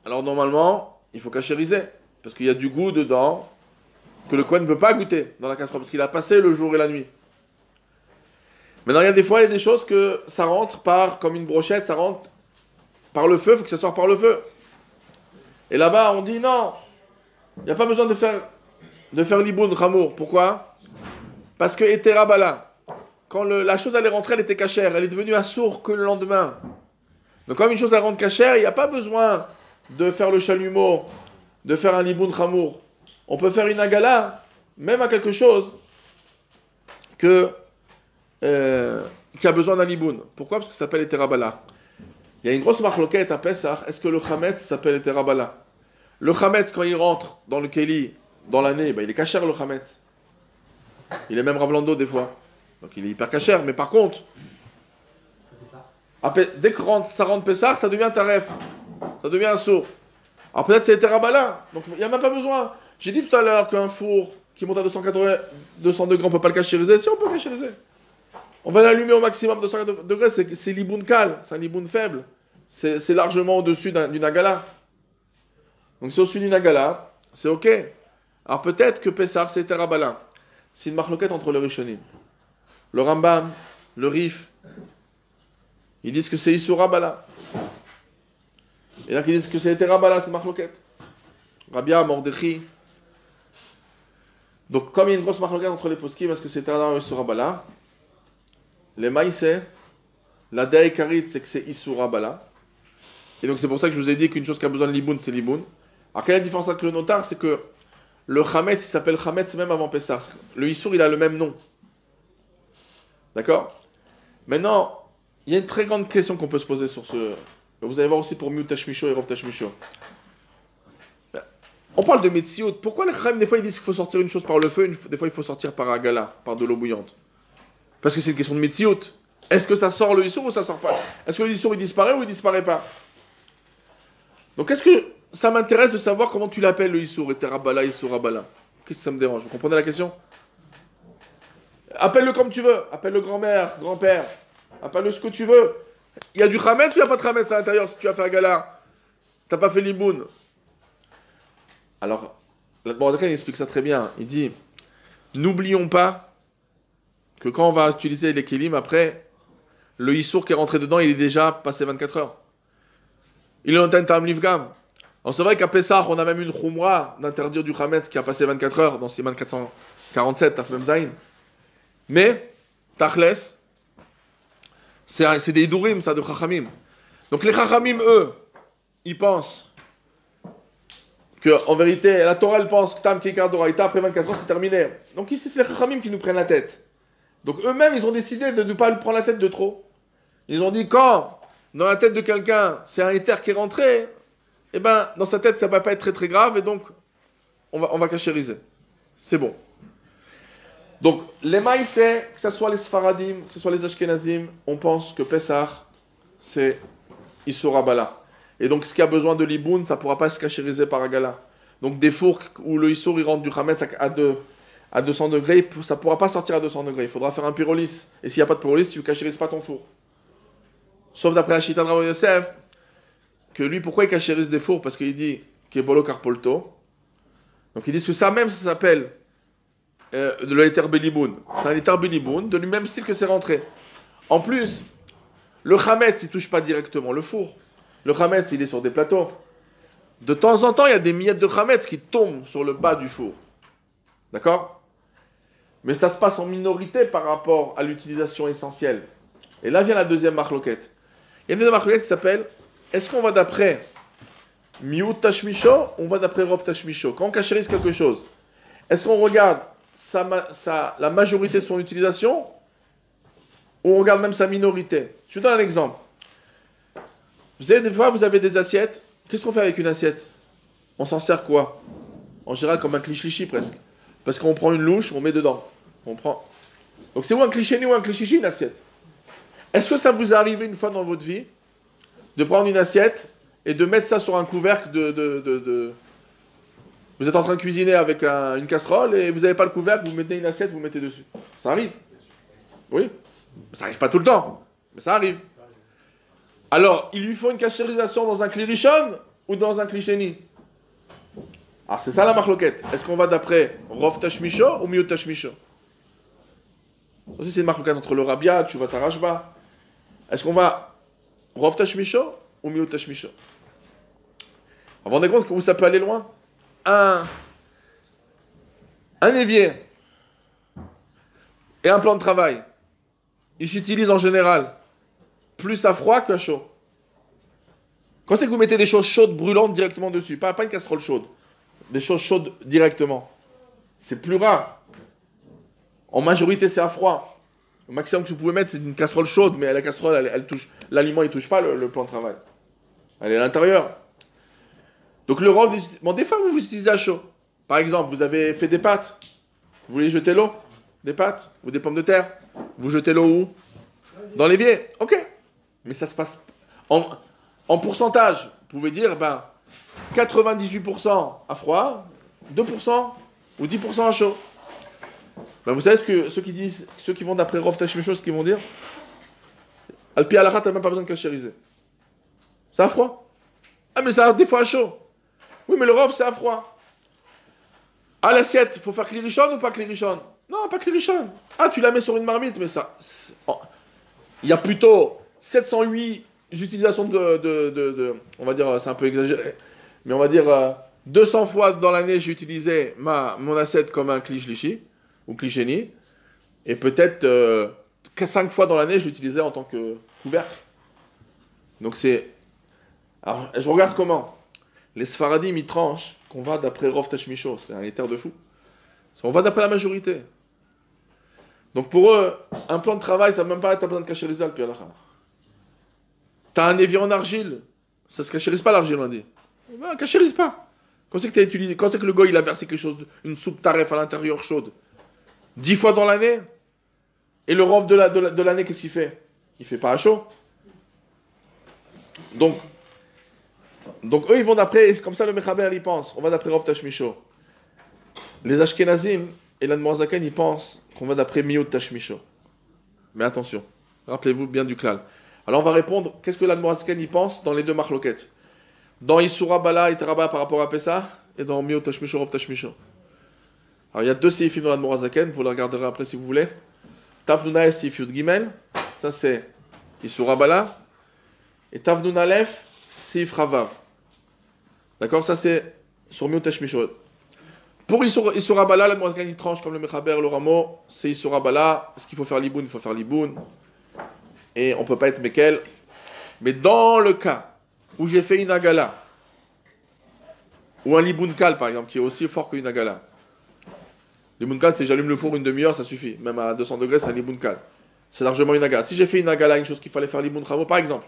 alors normalement, il faut cachériser, parce qu'il y a du goût dedans que le Kohen ne peut pas goûter dans la casserole, parce qu'il a passé le jour et la nuit. Maintenant, il y a des fois, il y a des choses que ça rentre comme une brochette, ça rentre par le feu, il faut que ça sorte par le feu. Et là-bas, on dit non, il n'y a pas besoin de faire l'iboun, ramour. Pourquoi? Parce que Eterabala, quand la chose allait rentrer, elle était cachère, elle est devenue assour que le lendemain. Donc, comme une chose elle rentre cachère, il n'y a pas besoin de faire le chalumeau, de faire un liboun ramour. On peut faire une agala, même à quelque chose qui a besoin d'un liboun. Pourquoi? Parce que ça s'appelle Eterabala. Il y a une grosse marloquette à Pessah. Est-ce que le chametz s'appelle Eterabala? Le chametz, quand il rentre dans le keli, dans l'année, il est cachère le chametz. Il est même ravlando des fois. Donc il est hyper cachère. Mais par contre, dès que ça rentre Pessah, ça devient taref. Ça devient un sourd. Alors peut-être c'est Eterabala. Donc il n'y a même pas besoin. J'ai dit tout à l'heure qu'un four qui monte à 200 degrés, on ne peut pas le cachériser. Si, on peut cachériser. On va l'allumer au maximum de 200 degrés, c'est l'iboun kal, c'est un iboun faible. C'est largement au-dessus d'une agala. Donc si au-dessus d'une agala, c'est ok. Alors peut-être que Pessar c'est Terabala. C'est une marloquette entre les Rishonim. Le Rambam, le Rif, ils disent que c'est Issourabala. Et là, ils disent que c'est Terabala, c'est marloquette. Rabia, Mordechi. Donc comme il y a une grosse marloquette entre les poskim, est-ce que c'est Terabala ou Issourabala? Les maïsé, la dei karit, c'est que c'est Issoura Bala. Et donc c'est pour ça que je vous ai dit qu'une chose qui a besoin de liboun, c'est liboun. Alors quelle est la différence avec le notar? C'est que le chametz, il s'appelle chametz même avant Pessah. Le Issour, il a le même nom. D'accord? Maintenant, il y a une très grande question qu'on peut se poser sur ce... Vous allez voir aussi pour Miut Tashmisho et Rov Tashmisho. On parle de Metsiout. Pourquoi les Chachamim, des fois, ils disent qu'il faut sortir une chose par le feu, des fois, il faut sortir par agala, par de l'eau bouillante? Parce que c'est une question de Metsiout. Est-ce que ça sort le Issour ou ça sort pas? Est-ce que le Issour il disparaît ou il disparaît pas? Donc est-ce que ça m'intéresse de savoir comment tu l'appelles le Issour, et Terabala, Issourabala? Qu'est-ce que ça me dérange? Vous comprenez la question? Appelle-le comme tu veux. Appelle-le grand-mère, grand-père. Appelle-le ce que tu veux. Il y a du Chametz ou il n'y a pas de Chametz à l'intérieur si tu as fait un gala? Tu n'as pas fait l'iboun. Alors, l'Admorazakan il explique ça très bien. Il dit, n'oublions pas que quand on va utiliser les kélim, après, le Issour qui est rentré dedans, il est déjà passé 24 heures. Il est en Tam Livgam. Alors c'est vrai qu'à Pessah, on a même une Khumra d'interdire du Chametz qui a passé 24 heures dans Siman 447, Tafmem Zain. Mais, Tachles, c'est des Idurim, ça, de Chachamim. Donc les Chachamim, eux, ils pensent que, en vérité, la Torah, elle pense que Tam Kikar Doraïta, après 24 heures, c'est terminé. Donc ici, c'est les Chachamim qui nous prennent la tête. Donc eux-mêmes, ils ont décidé de ne pas prendre la tête de trop. Ils ont dit, quand, dans la tête de quelqu'un, c'est un éther qui est rentré, eh ben, dans sa tête, ça ne va pas être très très grave, et donc, on va cachériser. C'est bon. Donc, les maïsés, que ce soit les Sfaradim, que ce soit les Ashkenazim, on pense que Pessah, c'est Issourabala. Et donc, ce qui a besoin de l'iboun, ça ne pourra pas se cachériser par Agala. Donc, des fours où le Issour, il rentre du Chametz à 200 degrés, ça ne pourra pas sortir à 200 degrés. Il faudra faire un pyrolyse. Et s'il n'y a pas de pyrolyse, tu ne cachérises pas ton four. Sauf d'après la Chita de Rabbi Yosef, que lui, pourquoi il cachérise des fours? Parce qu'il dit qu'il est bolo carpolto. Donc, il dit que ça même, ça s'appelle de l'éther Beliboun. C'est un éther Beliboun, de lui même style que c'est rentré. En plus, le Chametz, il ne touche pas directement le four. Le Chametz, il est sur des plateaux. De temps en temps, il y a des miettes de chametz qui tombent sur le bas du four. D'accord? Mais ça se passe en minorité par rapport à l'utilisation essentielle. Et là vient la deuxième marloquette. Il y a une deuxième marloquette qui s'appelle, est-ce qu'on va d'après Miut Tashmisho ou on va d'après Rov Tashmisho? Quand on cachérise quelque chose, est-ce qu'on regarde la majorité de son utilisation ou on regarde même sa minorité? Je vous donne un exemple. Vous savez, des fois, vous avez des assiettes. Qu'est-ce qu'on fait avec une assiette? On s'en sert quoi? En général, comme un cliché presque. Parce qu'on prend une louche, on met dedans. On prend. Donc c'est ou un cliché ou un cliché, une assiette. Est-ce que ça vous est arrivé une fois dans votre vie de prendre une assiette et de mettre ça sur un couvercle Vous êtes en train de cuisiner avec une casserole et vous n'avez pas le couvercle, vous mettez une assiette, vous mettez dessus. Ça arrive. Oui. Ça arrive pas tout le temps, mais ça arrive. Alors, il lui faut une cachérisation dans un klirishon ou dans un klisheni? Alors, c'est ça la marloquette. Est-ce qu'on va d'après Rov Tashmisho ou Miut Tashmisho? Aussi, c'est une marloquette entre le Rabia, Tshuvat Rashba. Est-ce qu'on va Rov Tashmisho ou Miut Tashmisho? Vous vous rendez compte où ça peut aller loin? Un évier et un plan de travail, ils s'utilisent en général plus à froid qu'à chaud. Quand c'est que vous mettez des choses chaudes, brûlantes directement dessus, pas une casserole chaude, des choses chaudes directement, c'est plus rare. En majorité, c'est à froid. Le maximum que vous pouvez mettre, c'est une casserole chaude, mais la casserole, elle touche, l'aliment, il touche pas le plan de travail. Elle est à l'intérieur. Donc le rov, bon, des fois vous utilisez à chaud. Par exemple, vous avez fait des pâtes. Vous voulez jeter l'eau? Des pâtes ou des pommes de terre? Vous jetez l'eau où? Dans l'évier. Ok. Mais ça se passe en pourcentage. Vous pouvez dire 98% à froid, 2% ou 10% à chaud. Vous savez ce que ceux qui vont d'après Rov Tashmisho, ce qu'ils vont dire? Alpi Alachat, t'as même pas besoin de cachériser. C'est à froid. Ah mais ça des fois à chaud. Oui, mais le rov, c'est à froid. Ah, l'assiette, il faut faire klirishon ou pas klirishon? Non, pas klirishon. Ah, tu la mets sur une marmite, mais ça... Il y a plutôt 708 utilisations on va dire, c'est un peu exagéré, mais on va dire 200 fois dans l'année, j'ai utilisé mon assiette comme un klishlishi, ou klisheni, et peut-être 5 fois dans l'année, je l'utilisais en tant que couvercle. Donc c'est... Alors, je regarde comment les Sfaradim, ils tranchent qu'on va d'après Rov Tashmisho. C'est un éther de fou. On va d'après la majorité. Donc pour eux, un plan de travail, ça ne va même pas être un plan de cachériser al pi halakha. T'as un évier en argile, ça ne se cachérise pas l'argile, on dit. Cachérise pas. Quand c'est que t'as utilisé, quand c'est que le gars il a versé quelque chose, une soupe taref à l'intérieur chaude, 10 fois dans l'année, et le Rov de l'année, qu'est-ce qu'il fait? Il fait pas à chaud. Donc eux, ils vont d'après, comme ça le Mechaber, il pense, on va d'après Rov Tashmisho. Les Ashkenazim et l'Admorazaken, ils pensent qu'on va d'après Miut Tashmisho. Mais attention, rappelez-vous bien du klal. Alors on va répondre, qu'est-ce que l'Admorazaken, il pense dans les deux marloquettes? Dans Isura Bala et Teraba par rapport à Pessah, et dans Miut Tashmisho, Rov Tashmisho. Alors il y a deux séifim dans l'Admorazaken, vous le regarderez après si vous voulez. Tavnuna et Seif Yud Gimel, ça c'est Isura Bala. Et Tavnun Aleph, Seif Ravav. D'accord? Ça c'est sur Miut Tashmisho. Pour Isura Bala, la Morazakan il tranche comme le Mechaber, le Ramo, c'est Isura Bala. Est-ce qu'il faut faire Liboun? Il faut faire Liboun. Et on ne peut pas être Mekel. Mais dans le cas où j'ai fait une Agala, ou un Liboun Kal par exemple, qui est aussi fort qu'une Agala. Liboun Kal, c'est j'allume le four une demi-heure, ça suffit. Même à 200 degrés, c'est un Liboun Kal. C'est largement une Agala. Si j'ai fait une Agala, une chose qu'il fallait faire Liboun Ramo, par exemple,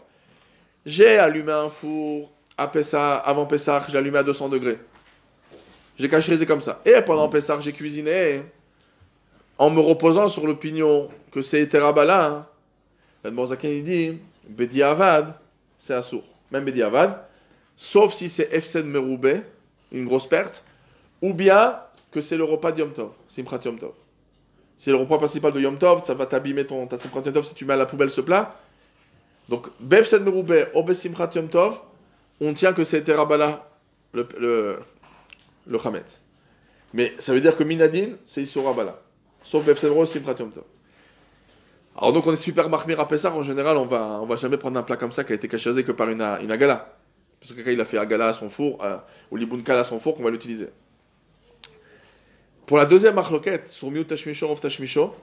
j'ai allumé un four à Pessah, avant Pessah, j'ai allumé à 200 degrés. J'ai cachérisé comme ça. Et pendant Pessah, j'ai cuisiné en me reposant sur l'opinion que c'est Terabala. Hein. L'Admorazaken il dit Bedi Avad, c'est assour. Même Bedi Avad, sauf si c'est Efsed Meroubé, une grosse perte, ou bien que c'est le repas de Yom Tov, Simchat Yom Tov. C'est le repas principal de Yom Tov, ça va t'abîmer ta Simchat Yom Tov si tu mets à la poubelle ce plat. Donc, Befsed Meroubé, Obe Simchat Yom Tov, on tient que c'est Terabala, le Chametz. Mais ça veut dire que Minadin, c'est Isura Bala. Sauf Befsed Meroubé, Simchat Yom Tov. Alors donc on est super marmir à Pessah, en général on va jamais prendre un plat comme ça qui a été cachérisé que par une agala. parce que quelqu'un il a fait agala à son four, ou liboun kal à son four, qu'on va l'utiliser. Pour la deuxième marloquette, sur miut tashmisho, rov tashmisho,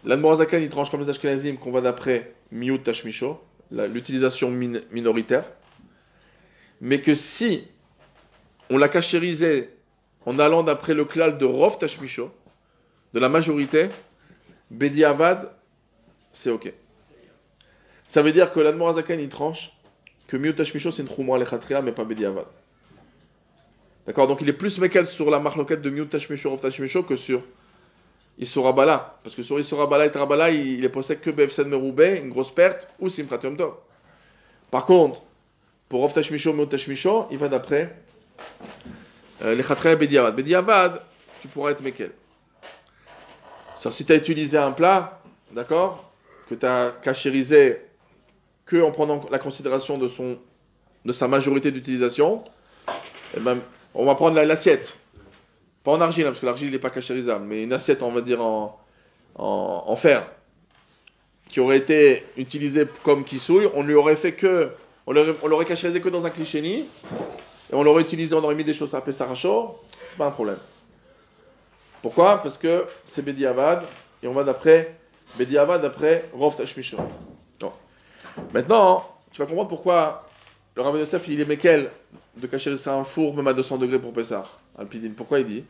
l'Admorazakan il tranche comme les Ashkenazim qu'on va d'après miut tashmisho, l'utilisation minoritaire, mais que si on l'a cachérisé en allant d'après le klal de rov tashmisho, de la majorité, bedi avad, c'est ok. Ça veut dire que l'Admorazakan il tranche que miut tashmisho c'est une chumra lechatria mais pas bedi avad. D'accord, donc il est plus mekel sur la marloquette de miut tashmisho, rov tashmisho que sur Issur Bala, parce que sur Issur Bala et Trabala, il est possède que Befsed Meroubé, une grosse perte, ou Simchat Yom Tov. Par contre, pour Rov Tashmisho, Meot Tashmisho, il va d'après les Chatrei Bediavad. Bediavad, tu pourras être Mekel. C'est-à-dire, si tu as utilisé un plat, d'accord, que tu as cachérisé que en prenant la considération de sa majorité d'utilisation, eh ben, on va prendre l'assiette. Pas en argile, parce que l'argile n'est pas cachérisable, mais une assiette, on va dire, en fer, qui aurait été utilisée comme kissouille, on lui aurait fait que, on l'aurait cachérisé que dans un clichéni, et on l'aurait utilisé, on aurait mis des choses à Pessah chaud, c'est pas un problème. Pourquoi? Parce que c'est Bedi Avad, et on va d'après Bedi Avad, d'après Rov Tashmisho. Maintenant, tu vas comprendre pourquoi le Rav Yosef, il est Mekel de cachériser un four même à 200 degrés pour Pessah. Alpidine. Pourquoi il dit?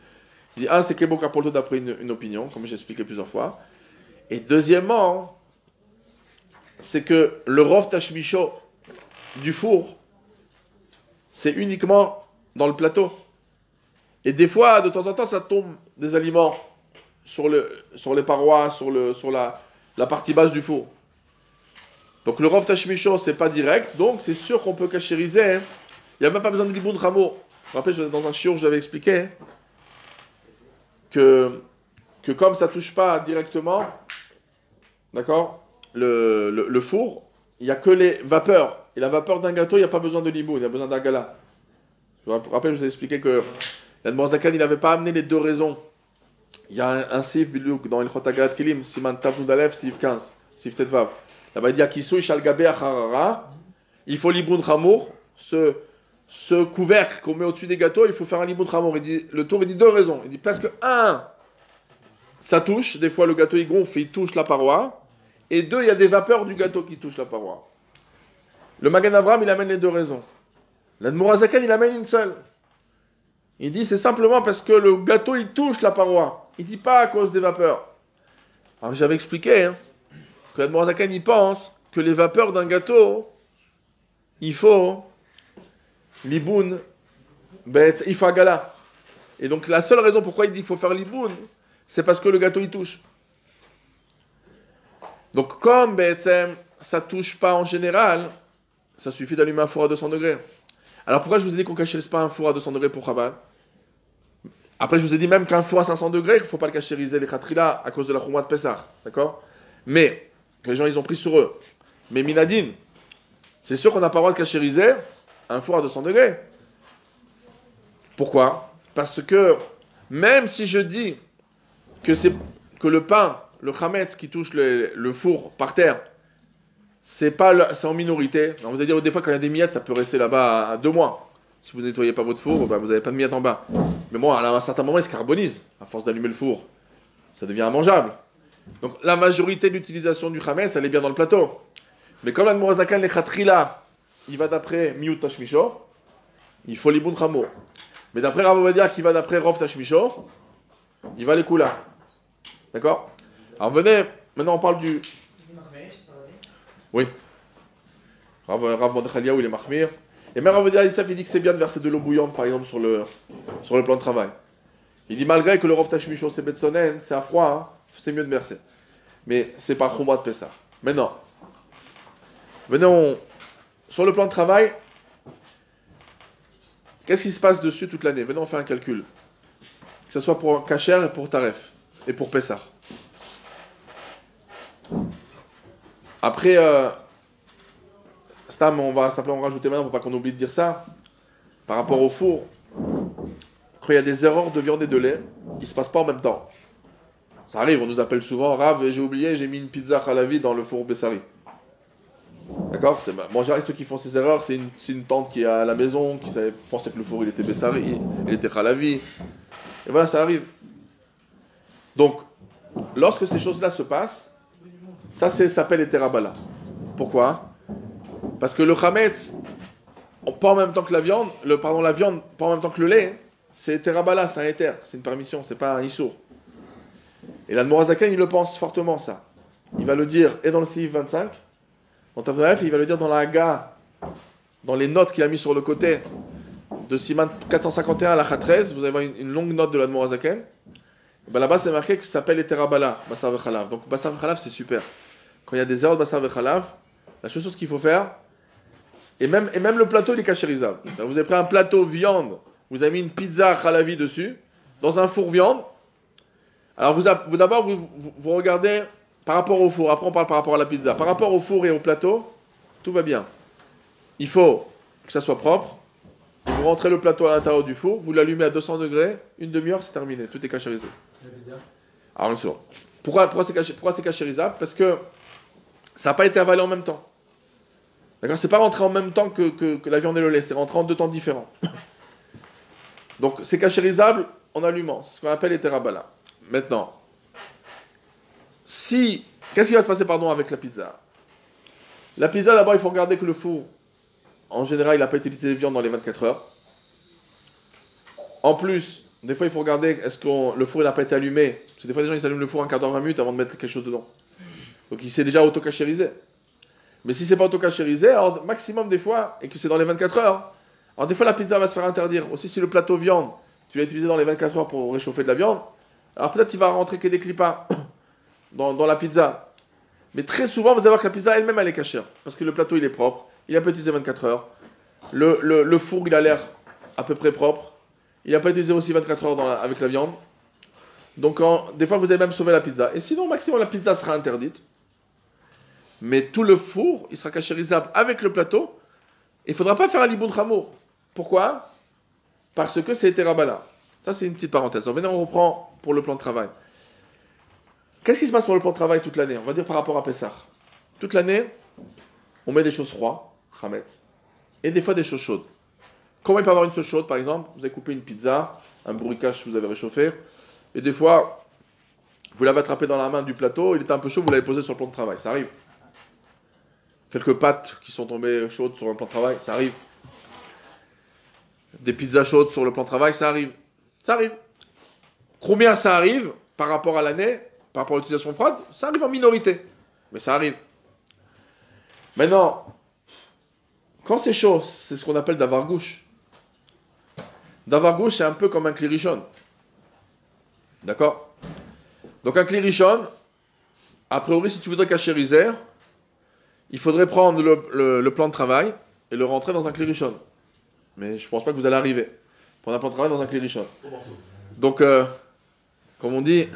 Il dit, un, c'est Kebo Kapolto d'après une opinion, comme j'ai expliqué plusieurs fois. Et deuxièmement, c'est que le Rov Tashmisho du four, c'est uniquement dans le plateau. Et des fois, de temps en temps, ça tombe des aliments sur les parois, sur la partie basse du four. Donc le Rov Tashmisho, c'est pas direct, donc c'est sûr qu'on peut cachériser. Hein. Il n'y a même pas besoin de liboun ramo. Vous vous rappelez, dans un shiur, je l'avais expliqué que comme ça touche pas directement, d'accord, le four, il n'y a que les vapeurs. Et la vapeur d'un gâteau, il n'y a pas besoin de liboun, il y a besoin d'un gala. Je vous rappelle, je vous ai expliqué que l'Admor Zakan, il n'avait pas amené les deux raisons. Il y a un sif bilouk dans Ilchot Agalat Kelim, Siman Tav Nudalev, sif 15, sif Tetvav. Là-bas, il dit Akisou Shalgabe Acharara, il faut liboun ramour, ce couvercle qu'on met au-dessus des gâteaux, il faut faire un liboun ramour. Il dit, le tour, il dit deux raisons. Il dit parce que, un, ça touche, des fois le gâteau il gonfle et il touche la paroi, et deux, il y a des vapeurs du gâteau qui touchent la paroi. Le Magan Avram, il amène les deux raisons. L'Admor Zakan, il amène une seule. Il dit c'est simplement parce que le gâteau il touche la paroi. Il dit pas à cause des vapeurs. Alors j'avais expliqué que l'Admor Zakan il pense que les vapeurs d'un gâteau, il faut liboun, il faut agala. Et donc la seule raison pourquoi il dit qu'il faut faire liboun, c'est parce que le gâteau il touche. Donc comme ça touche pas en général, ça suffit d'allumer un four à 200 degrés. Alors pourquoi je vous ai dit qu'on ne cachérise pas un four à 200 degrés pour Chabad? Après je vous ai dit même qu'un four à 500 degrés, il ne faut pas le cachériser les khatrila à cause de la chouma de Pessah. D'accord? Mais, que les gens ils ont pris sur eux. Mais Minadine, c'est sûr qu'on n'a pas le droit de cachériser un four à 200 degrés. Pourquoi? Parce que même si je dis que le pain, le chametz qui touche le four par terre, c'est en minorité. Alors vous allez dire des fois quand il y a des miettes, ça peut rester là-bas à 2 mois. Si vous ne nettoyez pas votre four, vous n'avez pas de miettes en bas. Mais bon, à un certain moment, il se carbonise. À force d'allumer le four, ça devient immangeable. Donc la majorité de l'utilisation du chametz, elle est bien dans le plateau. Mais comme l'Admor Zakan, les khatrila, il va d'après miut tashmisho, il faut liboun ramo. Mais d'après Rav Ovadia qui va d'après rov tashmisho, il va les kula. D'accord? Alors venez, maintenant on parle du... Oui. Rav Mordechai Eliyahu, il est mahmir. Et même Rav Ovadia Yosef, il dit que c'est bien de verser de l'eau bouillante, par exemple, sur le plan de travail. Il dit malgré que le rov tashmisho c'est betsonen, c'est à froid, hein, c'est mieux de verser. Mais c'est pas chumra de Pessah. Maintenant, venez, sur le plan de travail, qu'est-ce qui se passe dessus toute l'année? Venez, on fait un calcul. Que ce soit pour Kacher et pour Taref. Et pour Pessah. Après, Stam, on va simplement rajouter maintenant pour pas qu'on oublie de dire ça. Par rapport au four, quand il y a des erreurs de viande et de lait, qui ne se passent pas en même temps. Ça arrive, on nous appelle souvent Rav, j'ai oublié, j'ai mis une pizza halavi dans le four Bessari. D'accord? Bon, en général, ceux qui font ces erreurs, c'est une tante qui est à la maison, qui pensait que le four il était Bessari, il était Khalavi. Et voilà, ça arrive. Donc, lorsque ces choses-là se passent, ça s'appelle les terabala. Pourquoi? Parce que le chametz, pas en même temps que la viande, la viande, pas en même temps que le lait, c'est terabala, c'est un éther, c'est une permission, c'est pas un issour. Et l'Admorazaken, il le pense fortement, ça. Il va le dire, et dans le Sif 25, dans Tavreef, il va le dire dans la Haga, dans les notes qu'il a mis sur le côté de Siman 451 à la 13, vous avez une longue note de l'Admorazaken. Ben là-bas, c'est marqué que ça s'appelle les terabala, Bassar Vechalav. Donc, Bassar Vechalav, c'est super. Quand il y a des erreurs de Bassar Vechalav, la seule chose qu'il faut faire, et même le plateau, il est cachérisable. Vous avez pris un plateau viande, vous avez mis une pizza khalavi dessus, dans un four viande. Alors, d'abord, vous regardez par rapport au four. Après, on parle par rapport à la pizza. Par rapport au four et au plateau, tout va bien. Il faut que ça soit propre. Vous rentrez le plateau à l'intérieur du four, vous l'allumez à 200 degrés, une demi-heure, c'est terminé. Tout est cachérisé. Alors, bien sûr. Pourquoi c'est cachérisable? Parce que ça n'a pas été avalé en même temps. D'accord? C'est pas rentré en même temps que la viande et le lait, c'est rentré en 2 temps différents. Donc, c'est cachérisable en allumant. C'est ce qu'on appelle les terabala. Maintenant, qu'est-ce qui va se passer, avec la pizza? La pizza, d'abord, il faut regarder que le four, en général, il n'a pas été utilisé de viande dans les 24 heures. En plus, des fois, il faut regarder est-ce que le four n'a pas été allumé. Parce que des fois, les gens, ils allument le four un quart d'heure, 20 minutes avant de mettre quelque chose dedans. Donc, il s'est déjà auto-cachérisé. Mais si c'est pas auto-cachérisé, alors maximum des fois, et que c'est dans les 24 heures, alors des fois, la pizza va se faire interdire. Aussi, si le plateau viande, tu l'as utilisé dans les 24 heures pour réchauffer de la viande, alors peut-être il va rentrer que des clipas dans la pizza. Mais très souvent, vous allez voir que la pizza elle-même, elle est cachère. Parce que le plateau, il est propre. Il n'a pas utilisé 24 heures. Le four, il a l'air à peu près propre. Il n'a pas utilisé aussi 24 heures avec la viande. Donc, des fois, vous allez même sauver la pizza. Et sinon, au maximum, la pizza sera interdite. Mais tout le four, il sera cachérisable avec le plateau. Il ne faudra pas faire un liboun chamour. Pourquoi? Parce que c'est terabala. Ça, c'est une petite parenthèse. Alors, maintenant, on reprend pour le plan de travail. Qu'est-ce qui se passe sur le plan de travail toute l'année? On va dire par rapport à Pessah. Toute l'année, on met des choses froides, chametz, et des fois des choses chaudes. Comment il peut y avoir une chose chaude, par exemple? Vous avez coupé une pizza, un bourricache que vous avez réchauffé, et des fois, vous l'avez attrapé dans la main du plateau, il était un peu chaud, vous l'avez posé sur le plan de travail. Ça arrive. Quelques pâtes qui sont tombées chaudes sur le plan de travail, ça arrive. Des pizzas chaudes sur le plan de travail, ça arrive. Ça arrive. Combien ça arrive par rapport à l'année, par rapport à l'utilisation froide? Ça arrive en minorité. Mais ça arrive. Maintenant, quand c'est chaud, c'est ce qu'on appelle d'avar gauche. D'avar gauche, c'est un peu comme un clirichon. D'accord? Donc un clirichon, a priori, si tu voudrais cachériser, il faudrait prendre le plan de travail et le rentrer dans un clirichon. Mais je ne pense pas que vous allez arriver. Prendre un plan de travail dans un clirichon. Donc, comme on dit,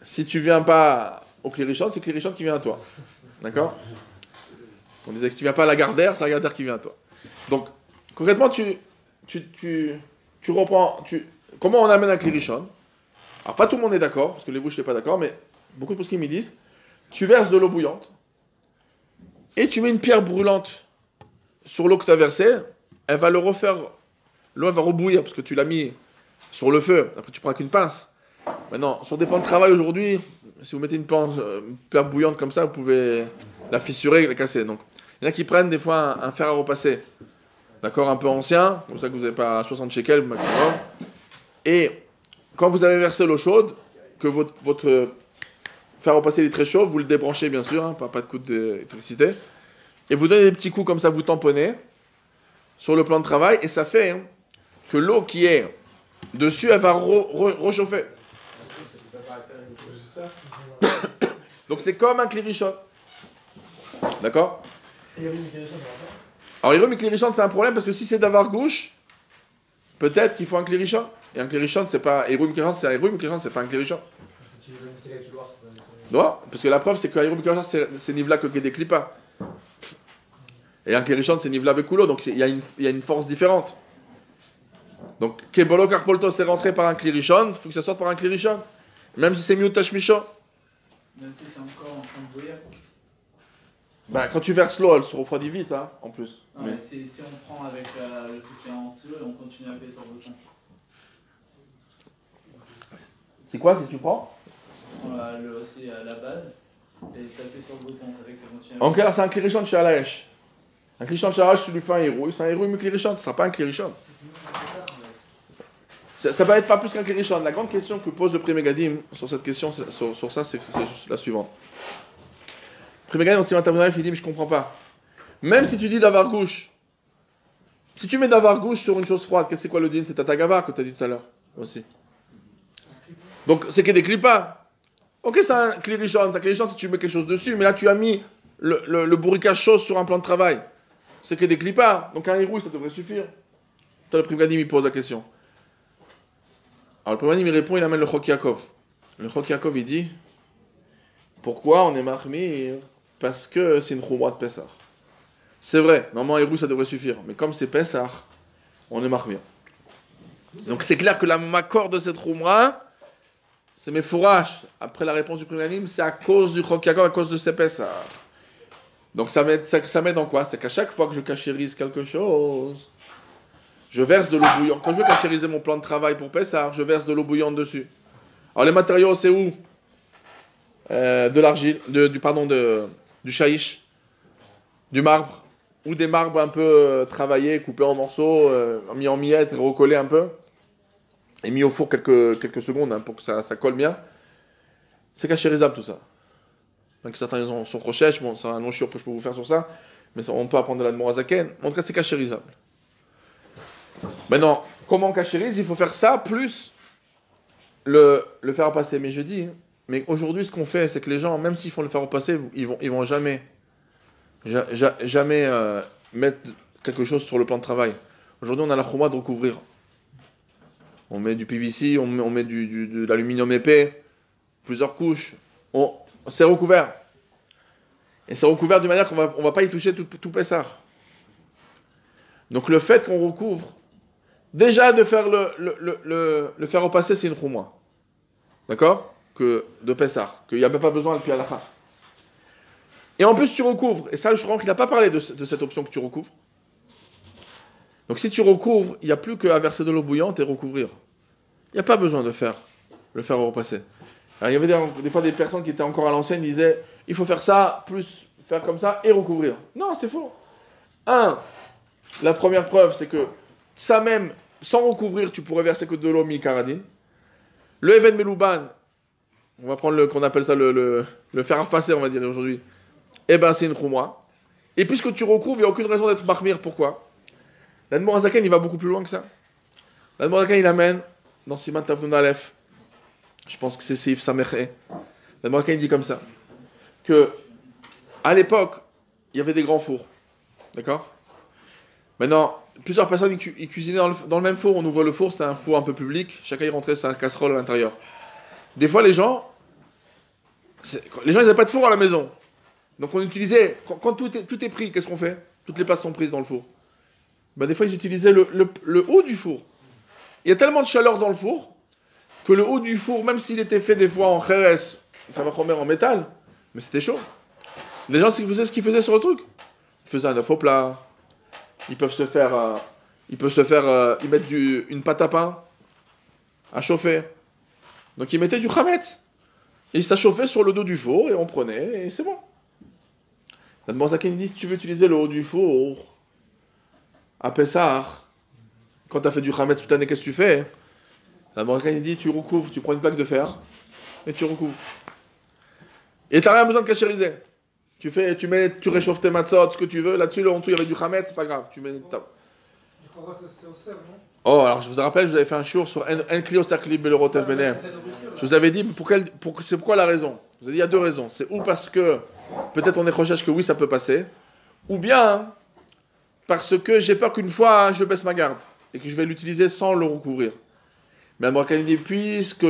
si tu viens pas au clirichon, c'est clirichon qui vient à toi. D'accord? On disait que si tu viens pas à la Gardère, c'est la Gardère qui vient à toi. Donc, concrètement, tu reprends. Comment on amène un clirichon? Alors, pas tout le monde est d'accord, parce que les bouches n'est pas d'accord, mais beaucoup de poskim me disent tu verses de l'eau bouillante et tu mets une pierre brûlante sur l'eau que tu as versée, elle va le refaire. L'eau va rebouillir parce que tu l'as mis sur le feu. Après, tu prends avec une pince. Maintenant, sur des plans de travail aujourd'hui, si vous mettez une pierre bouillante comme ça, vous pouvez la fissurer et la casser. Donc, il y en a qui prennent des fois un fer à repasser. D'accord, un peu ancien, comme ça que vous n'avez pas 60 shekels maximum. Et quand vous avez versé l'eau chaude, que votre fer à repasser est très chaud, vous le débranchez bien sûr, hein, pas de coup d'électricité. Et vous donnez des petits coups comme ça, vous tamponnez sur le plan de travail, et ça fait hein, que l'eau qui est dessus, elle va réchauffer. Donc c'est comme un clirichon. D'accord? Alors Hirom et clirichon, c'est un problème parce que si c'est d'avoir gauche, peut-être qu'il faut un clirichon. Et un clirichon, c'est pas. Hirom clirichon, c'est un Hirom clirichon, c'est pas un clirichon. Non, parce que la preuve, c'est que Hirom clirichon, c'est nivla que des clipas. Et un clirichon, c'est nivla avec coulo, donc il y a une force différente. Donc, Kebolo Karpolto, c'est rentré par un clirichon, il faut que ça sorte par un clirichon. Même si c'est mieux tachmichon. Même si c'est encore en train de bouillir. Bah, quand tu verses l'eau, elle se refroidit vite, hein, en plus. Non, mais si on prend avec le truc qui est en dessous et on continue à appuyer sur le bouton. C'est quoi si tu prends? On prend aussi la base et taper sur le bouton, ça fait que ça continue à Ok, alors c'est un klirishon chez Alaesh. Un klirishon chez Alaesh, tu lui fais un héros, c'est un héros mais klirishon, ce sera pas un klirishon. Ça va être pas plus qu'un klirishon. La grande question que pose le Pri Megadim sur cette question, sur ça, c'est juste la suivante. Le Pri Megadim, il dit, mais je comprends pas. Même si tu dis d'avar gauche, si tu mets d'avar gauche sur une chose froide, c'est quoi le din? C'est tatagava que tu as dit tout à l'heure aussi. Donc c'est qu'il y a des clipas. Ok, c'est un klirishon, si tu mets quelque chose dessus, mais là tu as mis le bourricage chaud sur un plan de travail. C'est qu'il y a des clipas. Donc un héros, ça devrait suffire. Le Pri Megadim, il pose la question. Alors le Pri Megadim, il répond, il amène le Chok Yaakov. Le Chok Yaakov, il dit, pourquoi on est mahmir? Parce que c'est une choumra de Pessah. C'est vrai, normalement, Héroux, ça devrait suffire. Mais comme c'est Pessah, on est mahmir. Donc c'est clair que la macor de cette choumra, c'est mes fourrages. Après la réponse du Pri Megadim, c'est à cause du Chok Yaakov, à cause de ces Pessah. Donc ça m'aide en quoi? C'est qu'à chaque fois que je cachérise quelque chose, je verse de l'eau bouillante. Quand je veux cachériser mon plan de travail pour Pessah, je verse de l'eau bouillante dessus. Alors les matériaux, c'est où? De l'argile, du chaïch, du marbre, ou des marbres un peu travaillés, coupés en morceaux, mis en miettes, recollés un peu, et mis au four quelques secondes hein, pour que ça colle bien. C'est cachérisable tout ça. Donc certains ils ont son rochèche, bon c'est un long chiot que je peux vous faire sur ça, mais ça, on peut apprendre de la Morazaken. En tout cas c'est cachérisable. Maintenant, comment on cachérise? Il faut faire ça plus le faire passer. Mais je dis, mais aujourd'hui ce qu'on fait, c'est que les gens, même s'ils font le faire passer, ils vont jamais mettre quelque chose sur le plan de travail. Aujourd'hui on a la chouma de recouvrir. On met du PVC, on met de l'aluminium épais, plusieurs couches. C'est recouvert. Et c'est recouvert d'une manière qu'on va pas y toucher tout Pessah. Donc le fait qu'on recouvre, déjà de faire le faire repasser, c'est une chouma. D'accord? De Pessah. Qu'il n'y a même pas besoin de pied à la fin. Et en plus tu recouvres. Et ça, le Shouchan, il n'a pas parlé de cette option que tu recouvres. Donc si tu recouvres, il n'y a plus qu'à verser de l'eau bouillante et recouvrir. Il n'y a pas besoin de le faire repasser. Alors, il y avait des fois des personnes qui étaient encore à l'ancienne, disaient, il faut faire ça, plus faire comme ça et recouvrir. Non, c'est faux. La première preuve, c'est que ça même, sans recouvrir, tu pourrais verser que de l'eau mi-karadine. Le Even Melouban, on va prendre qu'on appelle ça le faire repasser, on va dire aujourd'hui. Eh ben, c'est une chouma. Et puisque tu recouvres, il n'y a aucune raison d'être mahmir. Pourquoi? L'Admorazaken, il va beaucoup plus loin que ça. L'Admorazaken, il amène dans Siman Tavnun Aleph. Je pense que c'est Seif Sameché. L'Admorazaken, il dit comme ça. Que, à l'époque, il y avait des grands fours. D'accord? Maintenant, plusieurs personnes, ils cuisinaient dans le même four. On ouvre le four, c'était un four un peu public. Chacun y rentrait sa casserole à l'intérieur. Des fois, les gens, ils n'avaient pas de four à la maison. Donc on utilisait, quand tout est pris, qu'est-ce qu'on fait? Toutes les places sont prises dans le four. Ben, des fois, ils utilisaient le haut du four. Il y a tellement de chaleur dans le four que le haut du four, même s'il était fait des fois en kheres, en métal, mais c'était chaud. Les gens, ce qu'ils faisaient sur le truc, ils faisaient un œuf au plat. Ils mettent une pâte à pain à chauffer. Donc ils mettaient du chametz. Et ça chauffait sur le dos du four et on prenait et c'est bon. La Morazaken dit, si tu veux utiliser le haut du four à Pessah, quand tu as fait du chametz toute l'année, qu'est-ce que tu fais? La Morazaken dit, tu recouvres, tu prends une plaque de fer et tu recouvres. Et tu n'as rien besoin de cachériser. Tu réchauffes tes matzot, ce que tu veux. Là-dessus, en dessous, il y avait du chametz, c'est pas grave. Tu mets. Oh, alors je vous rappelle, je vous avais fait un shiur sur En Klio Sakli Belorotef Benem. Je vous avais dit, c'est pourquoi la raison? Je vous ai dit, il y a deux raisons. C'est ou parce que, peut-être on est recherche que oui, ça peut passer, ou bien parce que j'ai peur qu'une fois, je baisse ma garde et que je vais l'utiliser sans le recouvrir. Mais à moi, quand il dit, puisque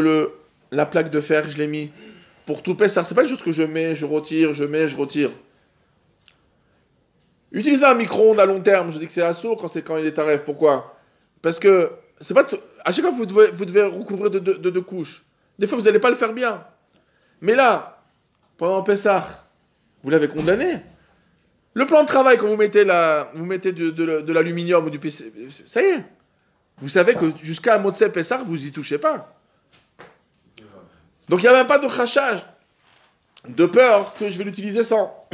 la plaque de fer, je l'ai mis pour tout Pessah, c'est pas une chose que je mets, je retire, je mets, je retire. Utilisez un micro-ondes à long terme, je dis que c'est assaut quand il est à rêve. Pourquoi? Parce que c'est pas à chaque fois vous devez recouvrir de deux couches. Des fois vous n'allez pas le faire bien. Mais là, pendant Pessah, vous l'avez condamné. Le plan de travail, quand vous mettez, de l'aluminium ou du PC, ça y est. Vous savez que jusqu'à Motsei Pessah, vous y touchez pas. Donc il n'y a même pas de crachage, de peur que je vais l'utiliser sans.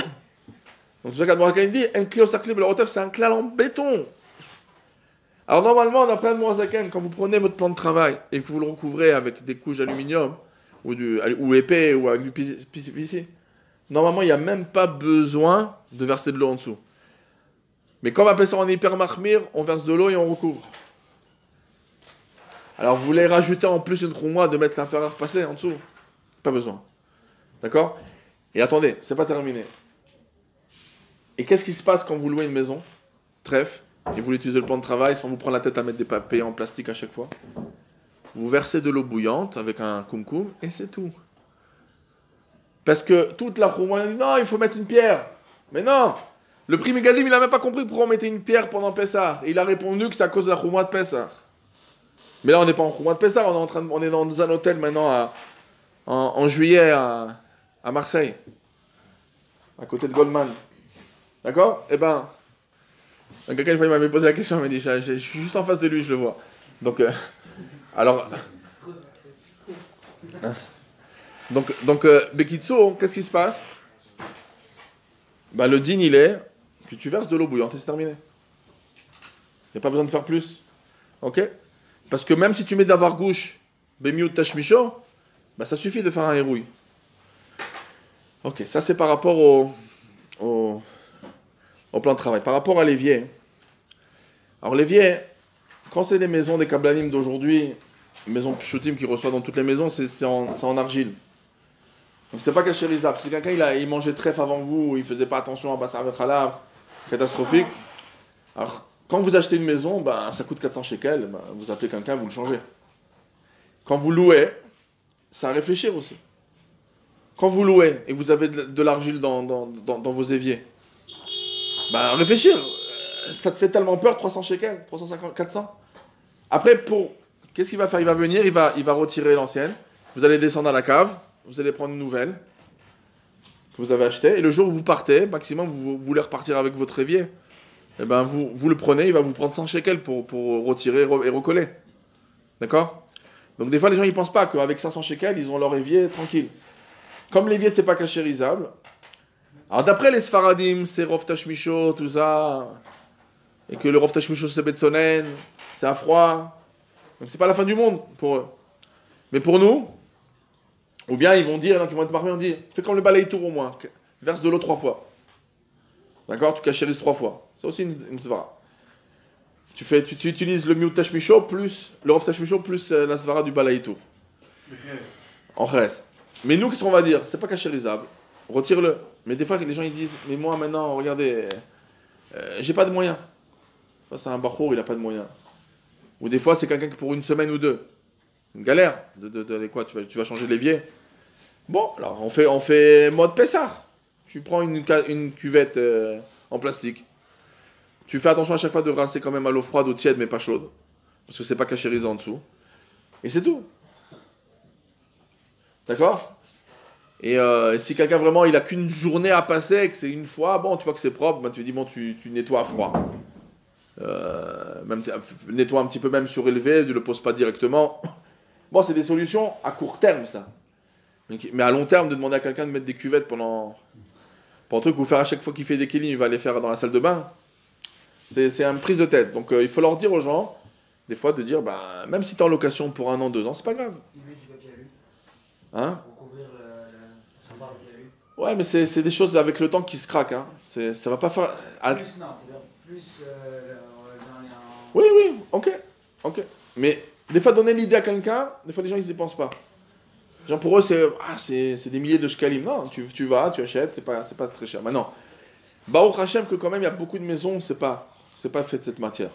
Donc c'est ça qu'Admorakan dit, un clé au cercle de c'est un clal en béton. Alors normalement, on a plein de moazaken, quand vous prenez votre plan de travail et que vous le recouvrez avec des couches d'aluminium, ou épais, ou avec du PVC, normalement, il n'y a même pas besoin de verser de l'eau en dessous. Mais comme on appelle ça en hyper mahmir, on verse de l'eau et on recouvre. Alors vous voulez rajouter en plus une roumoie de mettre l'inférieur passé en dessous? Pas besoin. D'accord? Et attendez, c'est pas terminé. Et qu'est-ce qui se passe quand vous louez une maison? Trèfle. Et vous utilisez le plan de travail sans vous prendre la tête à mettre des papiers en plastique à chaque fois. Vous versez de l'eau bouillante avec un kumkum et c'est tout. Parce que toute la roumoie dit non, il faut mettre une pierre. Mais non! Le prix Megadim, il n'a même pas compris pourquoi on mettait une pierre pendant Pessah. Il a répondu que c'est à cause de la roumoie de Pessah. Mais là, on n'est pas en roumoie de Pessah, on est dans un hôtel maintenant en juillet à Marseille. À côté de Goldman. D'accord? Eh ben, quelqu'un une fois il m'avait posé la question, il m'a dit, je suis juste en face de lui, je le vois. Donc, Bekitso, qu'est-ce qui se passe? Ben, le din, il est que tu verses de l'eau bouillante et c'est terminé. Il n'y a pas besoin de faire plus. Ok? Parce que même si tu mets d'avoir gauche, Bemiut Tashmisho, ben, ça suffit de faire un hérouille. Ok, ça c'est par rapport au plan de travail. Par rapport à l'évier. Alors l'évier, quand c'est les maisons des Kablanim d'aujourd'hui, maisons Pshutim qui reçoivent dans toutes les maisons, c'est en argile. Donc c'est pas cachérisable. Si quelqu'un il mangeait trèfle avant vous, il faisait pas attention à Bassar Khalav, catastrophique. Alors quand vous achetez une maison, ben, ça coûte 400 shekels, ben, vous appelez quelqu'un, vous le changez. Quand vous louez, c'est à réfléchir aussi. Quand vous louez et vous avez de l'argile dans vos éviers, ben réfléchir. Ça te fait tellement peur, 300 shekels, 350, 400. Après, qu'est-ce qu'il va faire? Il va venir, il va retirer l'ancienne. Vous allez descendre à la cave, vous allez prendre une nouvelle que vous avez achetée. Et le jour où vous partez, maximum, vous voulez repartir avec votre évier, et ben vous le prenez, il va vous prendre 100 shekels pour retirer et recoller. D'accord? Donc des fois, les gens ils pensent pas qu'avec 500 shekels, ils ont leur évier tranquille. Comme l'évier, c'est pas cachérisable. Alors d'après les Sfaradim, c'est Rov Tashmisho, tout ça, et que le Rov Tashmisho c'est Betsonen, c'est à froid. Donc c'est pas la fin du monde pour eux. Mais pour nous, ou bien ils vont dire, donc ils vont être marmés, on dit, fais comme le balai tour au moins, verse de l'eau 3 fois. D'accord? Tu cachérises 3 fois. C'est aussi une svara. Tu utilises le Miut Tashmisho plus le Rov Tashmisho plus la svara du balai tour. En reste. Mais nous, qu'est-ce qu'on va dire? C'est pas cachérisable. Retire-le. Mais des fois, les gens ils disent, mais moi maintenant, regardez, j'ai pas de moyens. Ça, c'est un barreau, il a pas de moyens. Ou des fois, c'est quelqu'un qui pour une semaine ou deux. Une galère. De quoi? Tu vas changer l'évier. Bon, alors on fait mode Pessah. Tu prends une cuvette en plastique. Tu fais attention à chaque fois de rincer quand même à l'eau froide, eau tiède, mais pas chaude. Parce que c'est pas cachérisé en dessous. Et c'est tout. D'accord? Et si quelqu'un vraiment il a qu'une journée à passer, que c'est une fois, bon tu vois que c'est propre, ben, tu dis bon tu nettoies à froid. Même nettoie un petit peu même surélevé, tu le poses pas directement. Bon c'est des solutions à court terme ça. Mais à long terme de demander à quelqu'un de mettre des cuvettes pendant un truc ou faire à chaque fois qu'il fait des kélim, il va les faire dans la salle de bain. C'est une prise de tête. Donc il faut leur dire aux gens, des fois de dire bah même si tu es en location pour 1 an, 2 ans, c'est pas grave. Il met du papier à lu. Hein? Pour couvrir son bar papier à lu. Ouais, mais c'est des choses avec le temps qui se craquent. Hein. Ça va pas faire. Plus, non, c'est-à-dire plus dans les. Oui, ok. Mais des fois, donner l'idée à quelqu'un, des fois, les gens, ils y pensent pas. Genre, pour eux, c'est des milliers de shkalim. Non, tu vas, tu achètes, c'est pas très cher. Maintenant, Baruch Hashem, que quand même, il y a beaucoup de maisons, c'est pas fait de cette matière.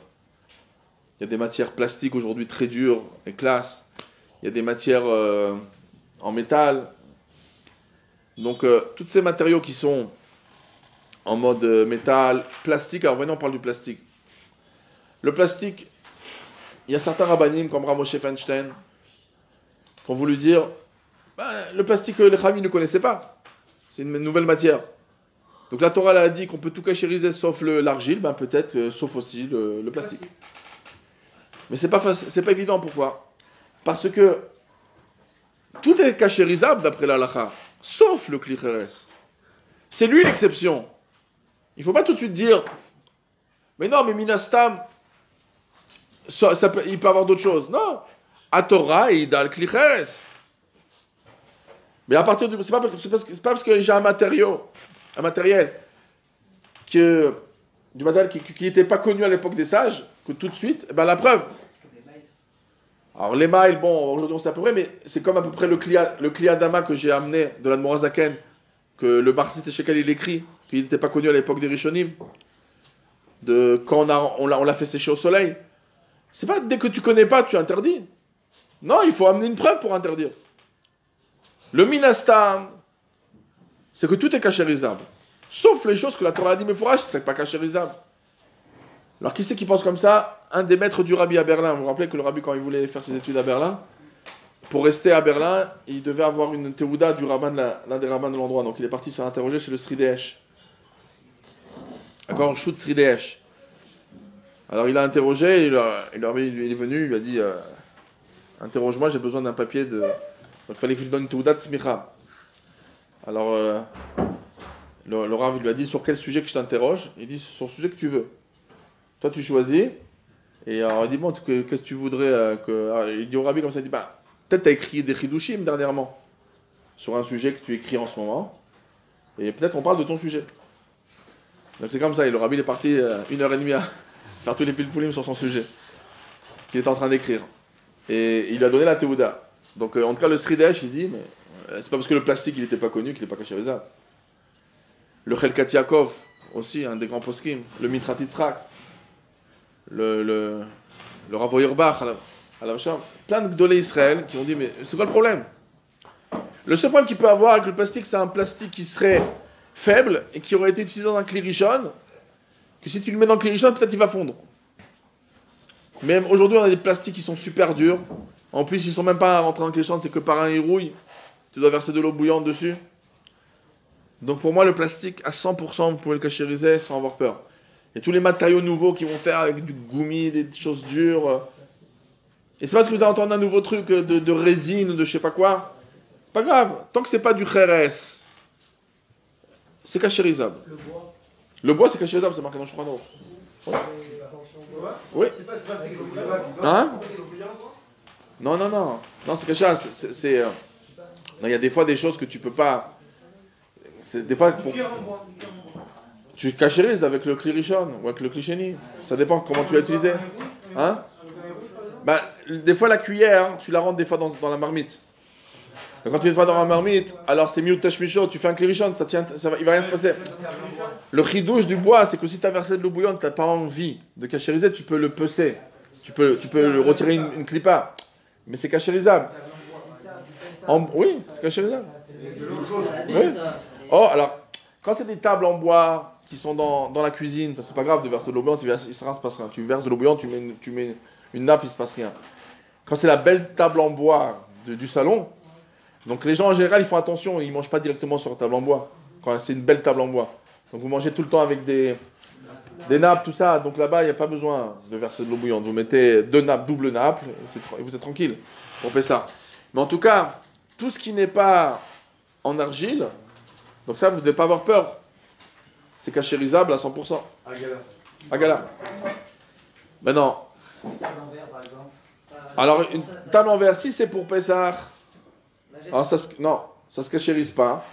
Il y a des matières plastiques aujourd'hui très dures et classes. Il y a des matières en métal. Donc, tous ces matériaux qui sont en mode métal, plastique. Alors, maintenant, on parle du plastique. Le plastique, il y a certains rabbanim comme Rav Moshe Feinstein qui ont voulu dire le plastique, les Chavis ne connaissaient pas. C'est une nouvelle matière. Donc la Torah elle a dit qu'on peut tout cachériser sauf l'argile, ben peut-être sauf aussi le plastique. Mais c'est pas évident, pourquoi? Parce que tout est cachérisable d'après la halakha, sauf le kli cheres. C'est lui l'exception. Il ne faut pas tout de suite dire, mais non, mais minastam, il peut avoir d'autres choses. Non, à Torah, il a le kli cheres. Mais à partir du, c'est pas parce que j'ai un matériel du matériel qui n'était pas connu à l'époque des sages, que tout de suite, ben la preuve. Alors les mails, bon, aujourd'hui on sait à peu près, mais c'est comme à peu près le Kli Adama que j'ai amené de l'Admorazaken, que le Marcit Shekel il écrit, qu'il n'était pas connu à l'époque des Rishonim, quand on l'a fait sécher au soleil. C'est pas dès que tu connais pas, tu interdis. Non, il faut amener une preuve pour interdire. Le Minastam, c'est que tout est cachérisable. Sauf les choses que la Torah a dit, mais fourrage, c'est pas cachérisable. Alors qui c'est qui pense comme ça? Un des maîtres du Rabbi à Berlin. Vous vous rappelez que le Rabbi, quand il voulait faire ses études à Berlin, pour rester à Berlin, il devait avoir une théouda du rabbin l'un des rabbins de l'endroit. Donc il est parti se faire interroger chez le Sridesh. D'accord, Shoot Sridesh. Alors il a interrogé, il est venu, il lui a dit interroge-moi, j'ai besoin d'un papier de. Donc il fallait qu'il lui donne une théouda de smicha. Alors le Rav lui a dit sur quel sujet que je t'interroge? Il dit sur le sujet que tu veux. Toi tu choisis. Et alors il dit bon, qu'est-ce que tu voudrais que. Alors, il dit au Rabbi comme ça, il dit bah peut-être tu as écrit des chidushim dernièrement sur un sujet que tu écris en ce moment. Et peut-être on parle de ton sujet. Donc c'est comme ça, et le Rabbi il est parti 1h30 à faire tous les pilpoulim sur son sujet qu'il était en train d'écrire. Et il lui a donné la théouda. Donc en tout cas le Sridesh il dit mais c'est pas parce que le plastique il n'était pas connu qu'il n'est pas cachérisable. Le Chelkat Yaakov aussi, un des grands poskim, le Mitrat Yitzhak, le Rav Auerbach, plein de gdolé Israël qui ont dit mais c'est quoi le problème? Le seul problème qu'il peut avoir avec le plastique, c'est un plastique qui serait faible et qui aurait été utilisé dans un klirichon, que si tu le mets dans le klirichon, peut-être il va fondre. Même aujourd'hui, on a des plastiques qui sont super durs. En plus, ils sont même pas rentrés dans le klirichon, c'est que par un rouille. Tu dois verser de l'eau bouillante dessus. Donc pour moi, le plastique, à 100%, vous pouvez le cachériser sans avoir peur. Et tous les matériaux nouveaux qu'ils vont faire avec du goumi, des choses dures. Et c'est parce que vous allez entendre un nouveau truc de résine ou de je sais pas quoi. Pas grave, tant que c'est pas du kheres, c'est cachérisable. Le bois c'est cachérisable, c'est marqué dans le Shulchan Aruch. Oui. Hein? Non, c'est cachérisable. Non, il y a des fois des choses que tu peux pas. Des fois, tu cachérises avec le klirichon ou avec le klisheni. Ça dépend comment tu l'as utilisé. Hein? Bah, des fois la cuillère, tu la rentres des fois dans la marmite. Et quand tu fais dans la marmite, alors c'est mieux tashmicho, tu fais un klirichon, il va rien se passer. Le chidouche du bois, c'est que si tu as versé de l'eau bouillante, tu n'as pas envie de cachériser, tu peux le peser. Tu peux le retirer une clipa. Mais c'est cachérisable. Oui, c'est cachérisable. Oui. Oh, alors, quand c'est des tables en bois qui sont dans la cuisine, c'est pas grave de verser de l'eau bouillante, il ne se passe rien. Tu verses de l'eau bouillante, tu mets une nappe, il ne se passe rien. Quand c'est la belle table en bois du salon, donc les gens en général ils font attention, ils ne mangent pas directement sur la table en bois, quand c'est une belle table en bois. Donc vous mangez tout le temps avec des nappes, tout ça, donc là-bas il n'y a pas besoin de verser de l'eau bouillante. Vous mettez 2 nappes, double nappe, et vous êtes tranquille pour faire ça. Mais en tout cas, tout ce qui n'est pas en argile, donc ça vous ne devez pas avoir peur. C'est cachérisable à 100%. Agala. Maintenant, alors une table en verre, si c'est pour Pessah, alors ça se cachérise pas.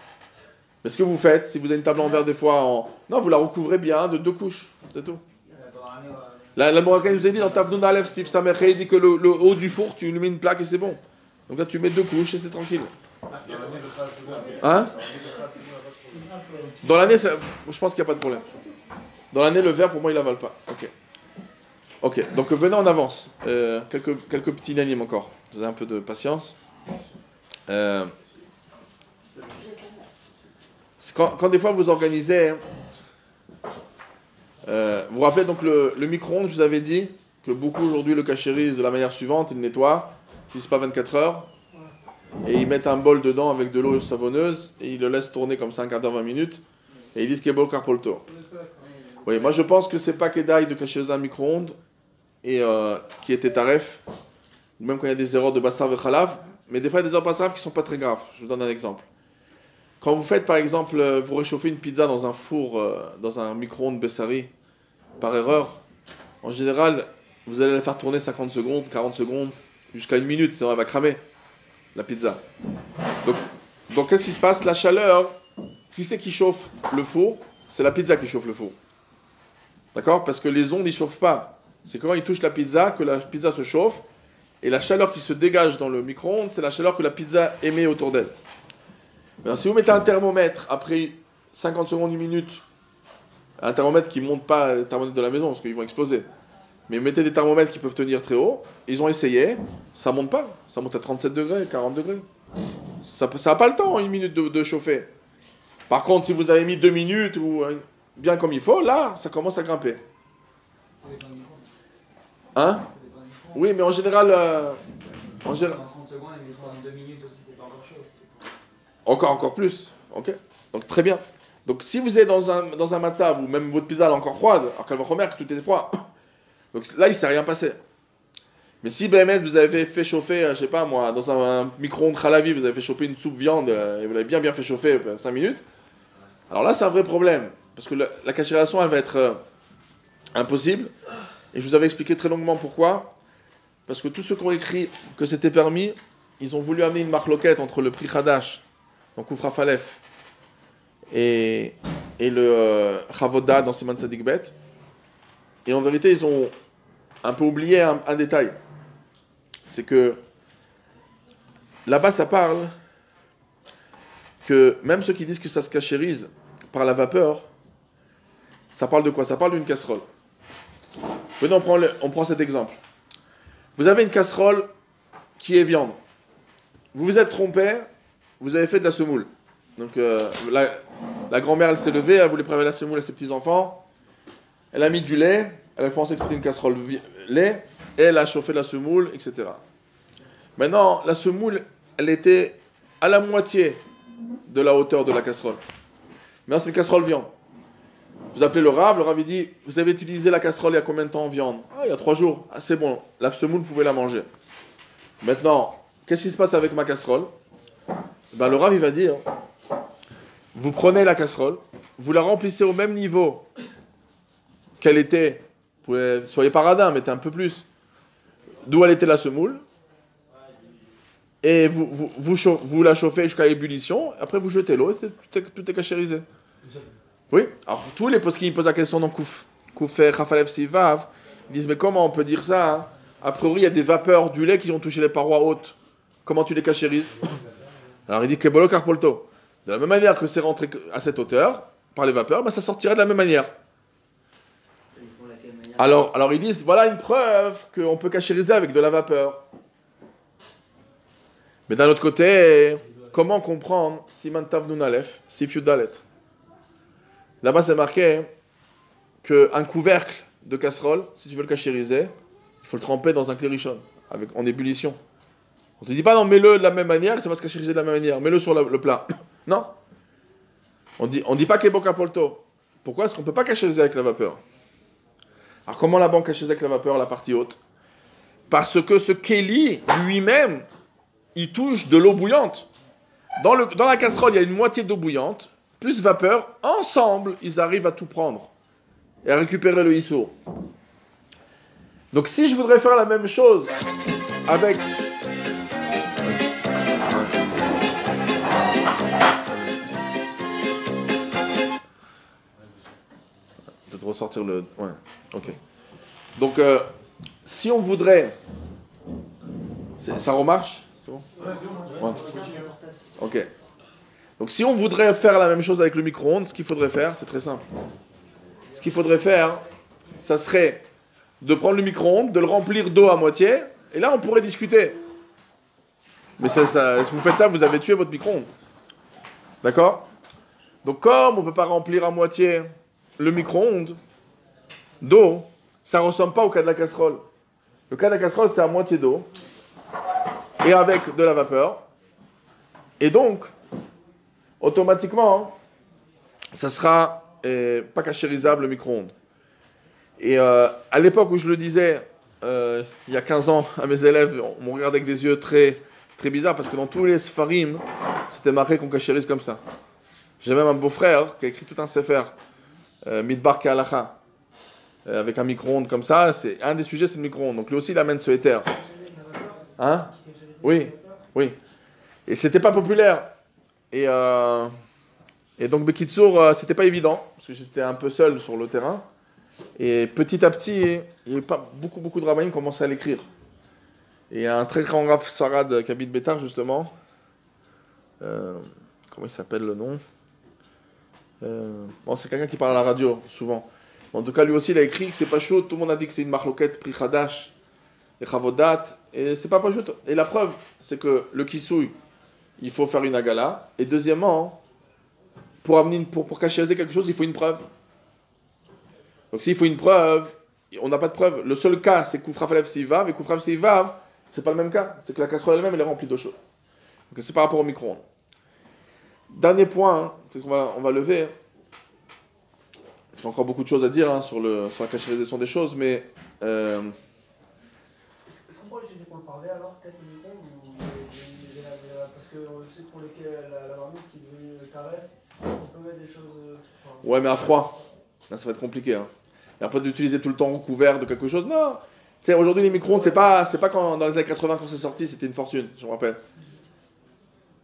Mais ce que vous faites, si vous avez une table en verre des fois, non, vous la recouvrez bien de 2 couches, c'est tout. La Morakan nous a dit dans Tavnoun Aleph, Steve Samerhe, il dit que le haut du four, tu lui mets une plaque et c'est bon. Donc là, tu mets 2 couches et c'est tranquille. Hein? Dans l'année, je pense qu'il n'y a pas de problème. Dans l'année, le verre, pour moi, il avale pas. Ok, donc venez en avance. Quelques petits nanimes encore. Vous avez un peu de patience. Quand des fois vous organisez, vous vous rappelez donc le micro-ondes, je vous avais dit que beaucoup aujourd'hui le cachérisent de la manière suivante, ils le nettoient, ils ne pas 24 heures, et ils mettent un bol dedans avec de l'eau savonneuse, et ils le laissent tourner comme ça un quart d'heure, 20 minutes, Et ils disent qu'il est Bolokar Polto. Oui, moi je pense que c'est pas Kedaï de cacher dans un micro-ondes et qui était taref, ou même quand il y a des erreurs de Bassar et Khalav, mais des fois il y a des erreurs de Bassar qui sont pas très graves. Je vous donne un exemple. Quand vous faites par exemple, vous réchauffez une pizza dans un four, dans un micro-ondes Bessari, par erreur, en général, vous allez la faire tourner 50 secondes, 40 secondes, jusqu'à une minute, sinon elle va cramer, la pizza. Donc qu'est-ce qui se passe? La chaleur, qui c'est qui chauffe le four? C'est la pizza qui chauffe le four. D'accord? Parce que les ondes, ils ne chauffent pas. C'est quand ils touchent la pizza que la pizza se chauffe, et la chaleur qui se dégage dans le micro-ondes, c'est la chaleur que la pizza émet autour d'elle. Maintenant, si vous mettez un thermomètre, après 50 secondes, une minute, un thermomètre qui ne monte pas le thermomètre de la maison, parce qu'ils vont exploser, mais mettez des thermomètres qui peuvent tenir très haut, ils ont essayé, ça ne monte pas, ça monte à 37 degrés, 40 degrés. Ça n'a pas le temps, une minute de chauffer. Par contre, si vous avez mis 2 minutes, ou bien comme il faut, là, ça commence à grimper. Ça dépend du micro. Hein? Ça dépend du micro. Oui, mais en général, En 30 secondes, et micro en 2 minutes aussi, c'est pas encore chaud. encore plus. Ok. Donc très bien. Donc si vous êtes dans un matzav où même votre pizza elle est encore froide, alors qu'elle va remettre que tout est froid, donc là il ne s'est rien passé. Mais si BMS vous avez fait chauffer, je sais pas moi, dans un micro-ondes Khalavi, vous avez fait chauffer une soupe viande et vous l'avez bien fait chauffer 5 minutes, alors là c'est un vrai problème. Parce que la cachération elle va être impossible. Et je vous avais expliqué très longuement pourquoi. Parce que tous ceux qui ont écrit que c'était permis, ils ont voulu amener une marloquette entre le prix Hadash, donc Oufra Falef, et le Chavoda dans Siman Tzadik Bet. Et en vérité, ils ont un peu oublié un détail. C'est que là-bas, ça parle que même ceux qui disent que ça se cachérise par la vapeur, ça parle de quoi? Ça parle d'une casserole. Venez, on prend cet exemple. Vous avez une casserole qui est viande. Vous vous êtes trompé, vous avez fait de la semoule. Donc la grand-mère, elle s'est levée, elle voulait préparer la semoule à ses petits-enfants. Elle a mis du lait, elle pensait que c'était une casserole lait, et elle a chauffé la semoule, etc. Maintenant, la semoule, elle était à la moitié de la hauteur de la casserole. Maintenant, c'est une casserole viande. Vous appelez le Rav il dit, vous avez utilisé la casserole il y a combien de temps en viande? Ah, il y a 3 jours. Ah, c'est bon, la semoule, vous pouvez la manger. Maintenant, qu'est-ce qui se passe avec ma casserole? Ben, le Rav, il va dire, vous prenez la casserole, vous la remplissez au même niveau qu'elle était, soyez pas radin, mettez un peu plus, d'où elle était la semoule, et vous la chauffez jusqu'à ébullition, après vous jetez l'eau, et tout est cachérisé. Oui, alors tous les postes qui posent la question dans Kouf Khafalev Sivav, ils disent mais comment on peut dire ça hein? A priori il y a des vapeurs du lait qui ont touché les parois hautes, comment tu les cachérises? Alors il dit que Bolokar Polto, de la même manière que c'est rentré à cette hauteur, par les vapeurs, ben ça sortirait de la même manière. Alors ils disent voilà une preuve qu'on peut cachériser avec de la vapeur. Mais d'un autre côté, comment comprendre Siman Tav Nun Aleph, Sif Yud Dalet? Là-bas, c'est marqué qu'un couvercle de casserole, si tu veux le cachériser, il faut le tremper dans un clérichon, en ébullition. On ne te dit pas, non, mets-le de la même manière, ça va se cachériser de la même manière. Mets-le sur le plat. Non. On dit pas qu'Eboka Polto. Pourquoi est-ce qu'on ne peut pas cachériser avec la vapeur? Alors, comment la banque cachérise avec la vapeur, la partie haute? Parce que ce Kéli, lui-même, il touche de l'eau bouillante. Dans la casserole, il y a une moitié d'eau bouillante, plus vapeur, ensemble, ils arrivent à tout prendre et à récupérer le issour. Donc si je voudrais faire la même chose avec... Peut-être ressortir le... Ouais, ok. Donc, si on voudrait... Ça remarche? C'est bon? Ouais. Ok. Donc si on voudrait faire la même chose avec le micro-ondes, ce qu'il faudrait faire, c'est très simple. Ce qu'il faudrait faire, ça serait de prendre le micro-ondes, de le remplir d'eau à moitié, et là on pourrait discuter. Mais si vous faites ça, vous avez tué votre micro-ondes. D'accord? Donc comme on ne peut pas remplir à moitié le micro-ondes d'eau, ça ne ressemble pas au cas de la casserole. Le cas de la casserole, c'est à moitié d'eau, et avec de la vapeur. Et donc, automatiquement, ça sera pas cachérisable le micro-ondes. Et à l'époque où je le disais, il y a 15 ans, à mes élèves, on me regardait avec des yeux très, très bizarres parce que dans tous les sfarim, c'était marqué qu'on cachérise comme ça. J'ai même un beau-frère qui a écrit tout un sefer, Midbar Ke'alacha, avec un micro-ondes comme ça. C'est, un des sujets, c'est le micro-ondes. Donc lui aussi, il amène ce éther. Hein? Oui, oui. Et c'était pas populaire. Et donc, Bekitsour, c'était pas évident, parce que j'étais un peu seul sur le terrain. Et petit à petit, il y a eu pas beaucoup de rabbins qui commençaient à l'écrire. Et il y a un très grand rabbin Sfarad qui habite Bétar, justement. Comment il s'appelle le nom? Bon, c'est quelqu'un qui parle à la radio, souvent. En tout cas, lui aussi, il a écrit que c'est pas chaud. Tout le monde a dit que c'est une marloquette, Pri Khadash, et Chavodat. Et c'est pas chaud. Et la preuve, c'est que le kisouille, il faut faire une agala. Et deuxièmement, pour cachériser quelque chose, il faut une preuve. Donc s'il faut une preuve, on n'a pas de preuve. Le seul cas, c'est Koufraf Alev Sivav. Et Koufraf Sivav, c'est pas le même cas. C'est que la casserole elle-même, elle est remplie d'eau chaude. Donc c'est par rapport au micro-ondes. Dernier point, hein, c'est qu'on on va lever. Il y a encore beaucoup de choses à dire sur la cachérisation des choses, mais... Est-ce qu'on pourrait l'utiliser pour le parler alors, peut-être le micro-ondes parce que je sais que pour la marmite qui est devenue taref, on peut mettre des choses... Ouais, mais à froid. Là, ça va être compliqué. Hein. Et après, d'utiliser tout le temps recouvert de quelque chose. Non. Tu sais, aujourd'hui, les micro-ondes, c'est pas quand, dans les années 80, quand c'est sorti, c'était une fortune, je me rappelle.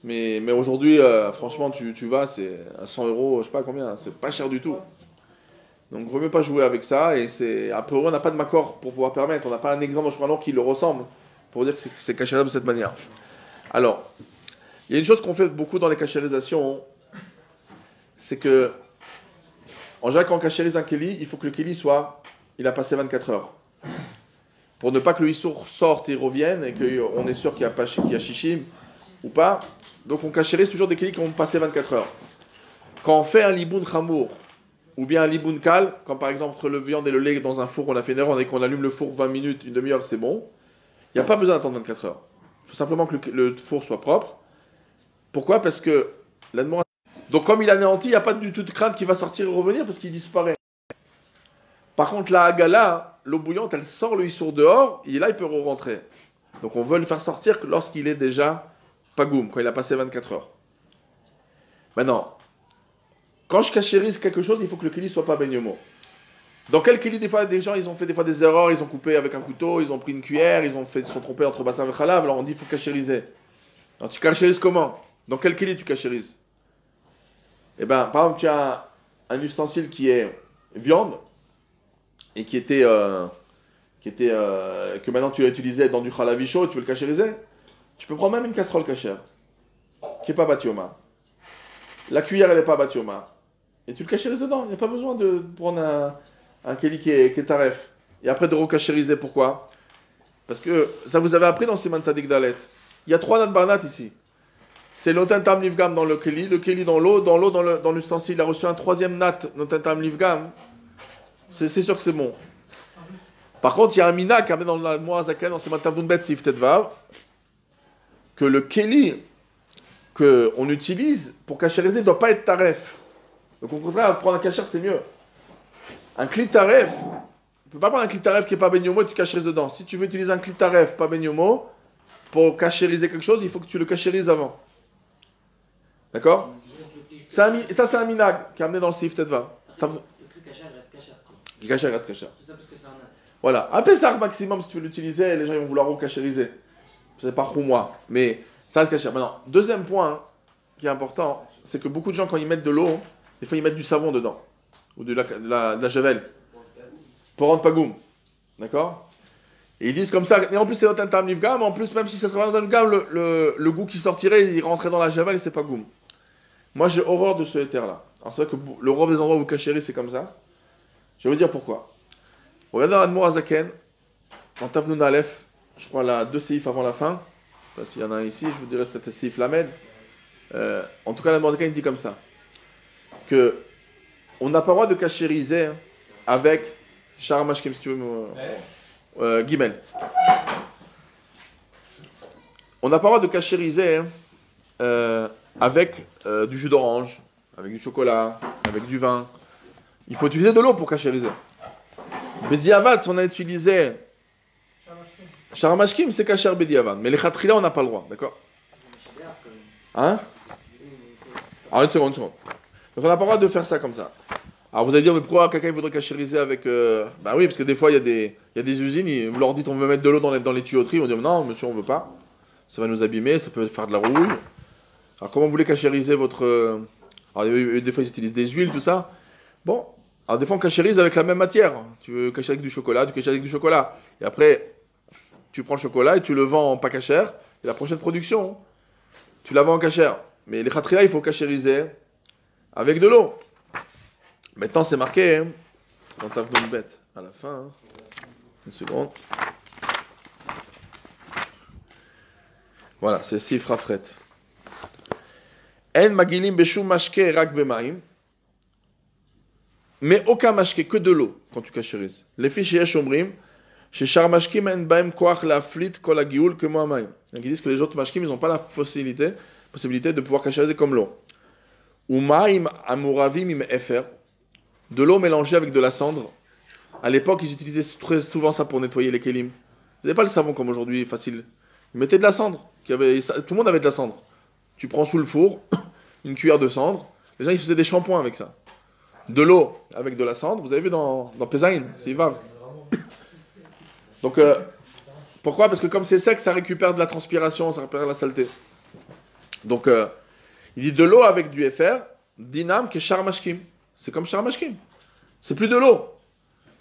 Mais aujourd'hui, franchement, tu vas, c'est à 100 €, je sais pas combien, c'est pas cher du tout. Donc, il ne vaut mieux pas jouer avec ça. Et à peu près, on n'a pas de macor pour pouvoir permettre. On n'a pas un exemple de Shulchan qui le ressemble pour dire que c'est cachérisable de cette manière. Alors, il y a une chose qu'on fait beaucoup dans les cachérisations, c'est que en général, quand on cachérise un kéli, il faut que le kéli il a passé 24 heures. Pour ne pas que le issour sorte et revienne, et qu'on est sûr qu'il y a shishim ou pas. Donc on cachérise toujours des kélis qui ont passé 24 heures. Quand on fait un liboun chamour, ou bien un liboun kal, quand par exemple entre le viande et le lait dans un four, on a fait une erreur, et qu'on allume le four 20 minutes, une demi-heure, c'est bon. Il n'y a pas besoin d'attendre 24 heures. Il faut simplement que le four soit propre. Pourquoi? Parce que l'admon. Donc comme il a anéanti, il n'y a pas du tout de crainte qu'il va sortir et revenir parce qu'il disparaît. Par contre, la hagala, l'eau bouillante, elle sort le issour dehors, et là il peut rentrer. Donc on veut le faire sortir lorsqu'il est déjà pagoum, quand il a passé 24 heures. Maintenant, quand je cachérise quelque chose, il faut que le kéli soit pas beignomo. Dans quel kéli, des fois, des gens, ils ont fait des fois des erreurs, ils ont coupé avec un couteau, ils ont pris une cuillère, ils se sont trompés entre bassin et khalav, alors on dit il faut cachériser. Alors tu cachérises comment? Dans quel kéli tu cachérises? Eh bien, par exemple, tu as un ustensile qui est viande et que maintenant tu l'as utilisé dans du khalavi chaud, tu veux le cachériser. Tu peux prendre même une casserole cachère qui n'est pas batioma. La cuillère, elle n'est pas batioma. Et tu le cachérises dedans. Il n'y a pas besoin de prendre un kéli qui est taref. Et après de recachériser. Pourquoi? Parce que ça vous avez appris dans Siman Sadik Dalet. Il y a 3 nattes barnat ici. C'est l'oten tam livgam dans le kéli dans l'eau, dans l'ustensile. Il a reçu un 3e nat, l'oten tam livgam. C'est sûr que c'est bon. Par contre, il y a un mina qui a dans la Moazaken, dans Siman Tavun Bet Sif Tetvav, que le kéli qu'on utilise pour cachériser ne doit pas être taref. Donc au contraire, prendre un cachère, c'est mieux. Un kli taref, tu ne peux pas prendre un kli taref qui n'est pas benyomo et tu cachérises dedans. Si tu veux utiliser un kli taref, pas benyomo, pour cachériser quelque chose, il faut que tu le cachérises avant. D'accord? Ça, c'est un minag qui est amené dans le Sif Tetva. Le truc cachère reste cachère. Qui cachère reste cachère. Tout ça parce que c'est un âne. Voilà. Un Pessah maximum, si tu veux l'utiliser, les gens ils vont vouloir recachériser. C'est pas moi, mais ça reste cachère. Maintenant, deuxième point qui est important, c'est que beaucoup de gens, quand ils mettent de l'eau, des fois ils mettent du savon dedans, ou de la javel, pour rendre pagoum. D'accord? Et ils disent comme ça, et en plus c'est notre tam livgam, en plus même si ça serait pas notre livgam, le goût qui sortirait, il rentrait dans la javel et c'est pas goum. Moi j'ai horreur de ce éther-là. Alors c'est vrai que le roi des endroits où vous cachérez, c'est comme ça. Je vais vous dire pourquoi. Regardez dans l'Admour Azaken, dans Tavnoun Aleph, je crois la 2 séifs avant la fin, parce qu'il y en a un ici, je vous dirais peut-être séif Lamed. En tout cas l'Admour Azaken dit comme ça, que on n'a pas le droit de cachériser avec Sharamashkim, si tu veux, Gimel. On n'a pas le droit de cachériser avec du jus d'orange, avec du chocolat, avec du vin. Il faut utiliser de l'eau pour cachériser. Bediavad, si on a utilisé Sharamashkim, c'est kacher Bediavad. Mais les khatrila, on n'a pas le droit, d'accord? Hein? Alors, une seconde. Donc, on n'a pas le droit de faire ça comme ça. Alors, vous allez dire, mais pourquoi quelqu'un voudrait cachériser avec. Bah oui, parce que des fois, il y a des usines, vous leur dites, on veut mettre de l'eau dans les tuyauteries, ils vont dire, non, monsieur, on veut pas. Ça va nous abîmer, ça peut faire de la rouille. Alors, comment vous voulez cachériser votre. Alors, des fois, ils utilisent des huiles, tout ça. Bon, alors des fois, on cachérise avec la même matière. Tu veux cachériser avec du chocolat, tu cachérises avec du chocolat. Et après, tu prends le chocolat et tu le vends en pas cachère. Et la prochaine production, tu la vends en cachère. Mais les khatrila, il faut cachériser avec de l'eau. Maintenant, c'est marqué hein, dans ta bête à la fin. Hein. Une seconde. Voilà, c'est Sifra Fret. En magilim beshum mashke rak bemaim. Mais aucun mashke, que de l'eau, quand tu cachérises. Les fiches yesh omrim, chez char mashkim en baim koach la flit kol agioul que moamaim. Donc ils disent que les autres mashkim, ils n'ont pas la possibilité de pouvoir cachériser comme l'eau. Ou maim amuravim im efer. De l'eau mélangée avec de la cendre. À l'époque, ils utilisaient très souvent ça pour nettoyer les kelim. Vous n'avez pas le savon comme aujourd'hui, facile. Ils mettaient de la cendre. Tout le monde avait de la cendre. Tu prends sous le four, une cuillère de cendre. Les gens, ils faisaient des shampoings avec ça. De l'eau avec de la cendre. Vous avez vu dans Pézaïn, c'est Ivav. Donc, pourquoi? Parce que comme c'est sec, ça récupère de la transpiration, ça récupère de la saleté. Donc, il dit de l'eau avec du FR, dinam que charmashkim. C'est comme charmashkim. C'est plus de l'eau.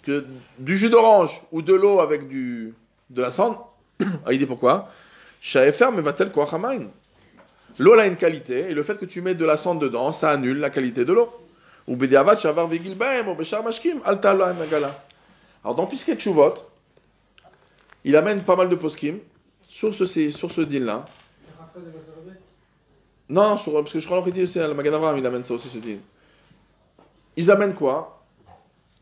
Que du jus d'orange ou de l'eau avec de la cendre. Ah, il dit pourquoi? Sha'efer mevatel koach hamayim. L'eau a une qualité, et le fait que tu mets de la cendre dedans, ça annule la qualité de l'eau. Ou bediavad shavar vegil baem, ou beshar mashkim, alta lo nagala. Alors dans Pisket Chuvot, il amène pas mal de poskim sur ce deal-là. Non, parce que je crois qu'il dit c'est le Magen Avraham, il amène ça aussi, ce deal. Ils amènent quoi?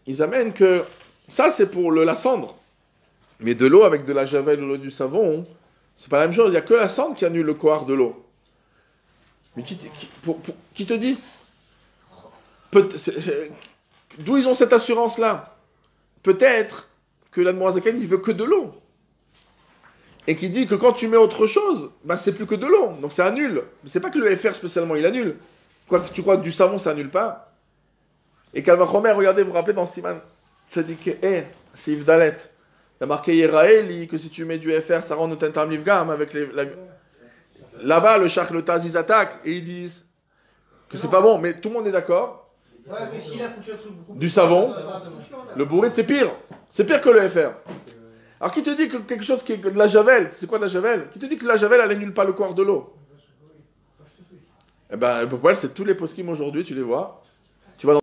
Ils amènent que ça c'est pour la cendre. Mais de l'eau avec de la javel ou l'eau du savon, c'est pas la même chose. Il n'y a que la cendre qui annule le koar de l'eau. Mais qui te dit? D'où ils ont cette assurance-là? Peut-être que l'Admorazaken il veut que de l'eau. Et qui dit que quand tu mets autre chose, bah c'est plus que de l'eau. Donc ça annule. Mais c'est pas que le FR spécialement il annule. Quoi que tu crois que du savon ça annule pas. Et Calvin Romer, regardez, vous vous rappelez dans Siman, ça dit que c'est Yvdalet. Il y a marqué Yeraeli que si tu mets du FR ça rend notre Tentam Livgam avec là-bas le Shach le Taz ils attaquent et ils disent que c'est pas bon. Mais tout le monde est d'accord. Ouais, mais s'il a foutu un truc beaucoup Du savon, le bourride c'est pire. C'est pire que le FR. Alors qui te dit que quelque chose qui est de la javel, c'est quoi de la javel? Qui te dit que la javel elle annule pas le corps de l'eau? Eh ben le problème c'est tous les poskim aujourd'hui, tu les vois. Tu vas dans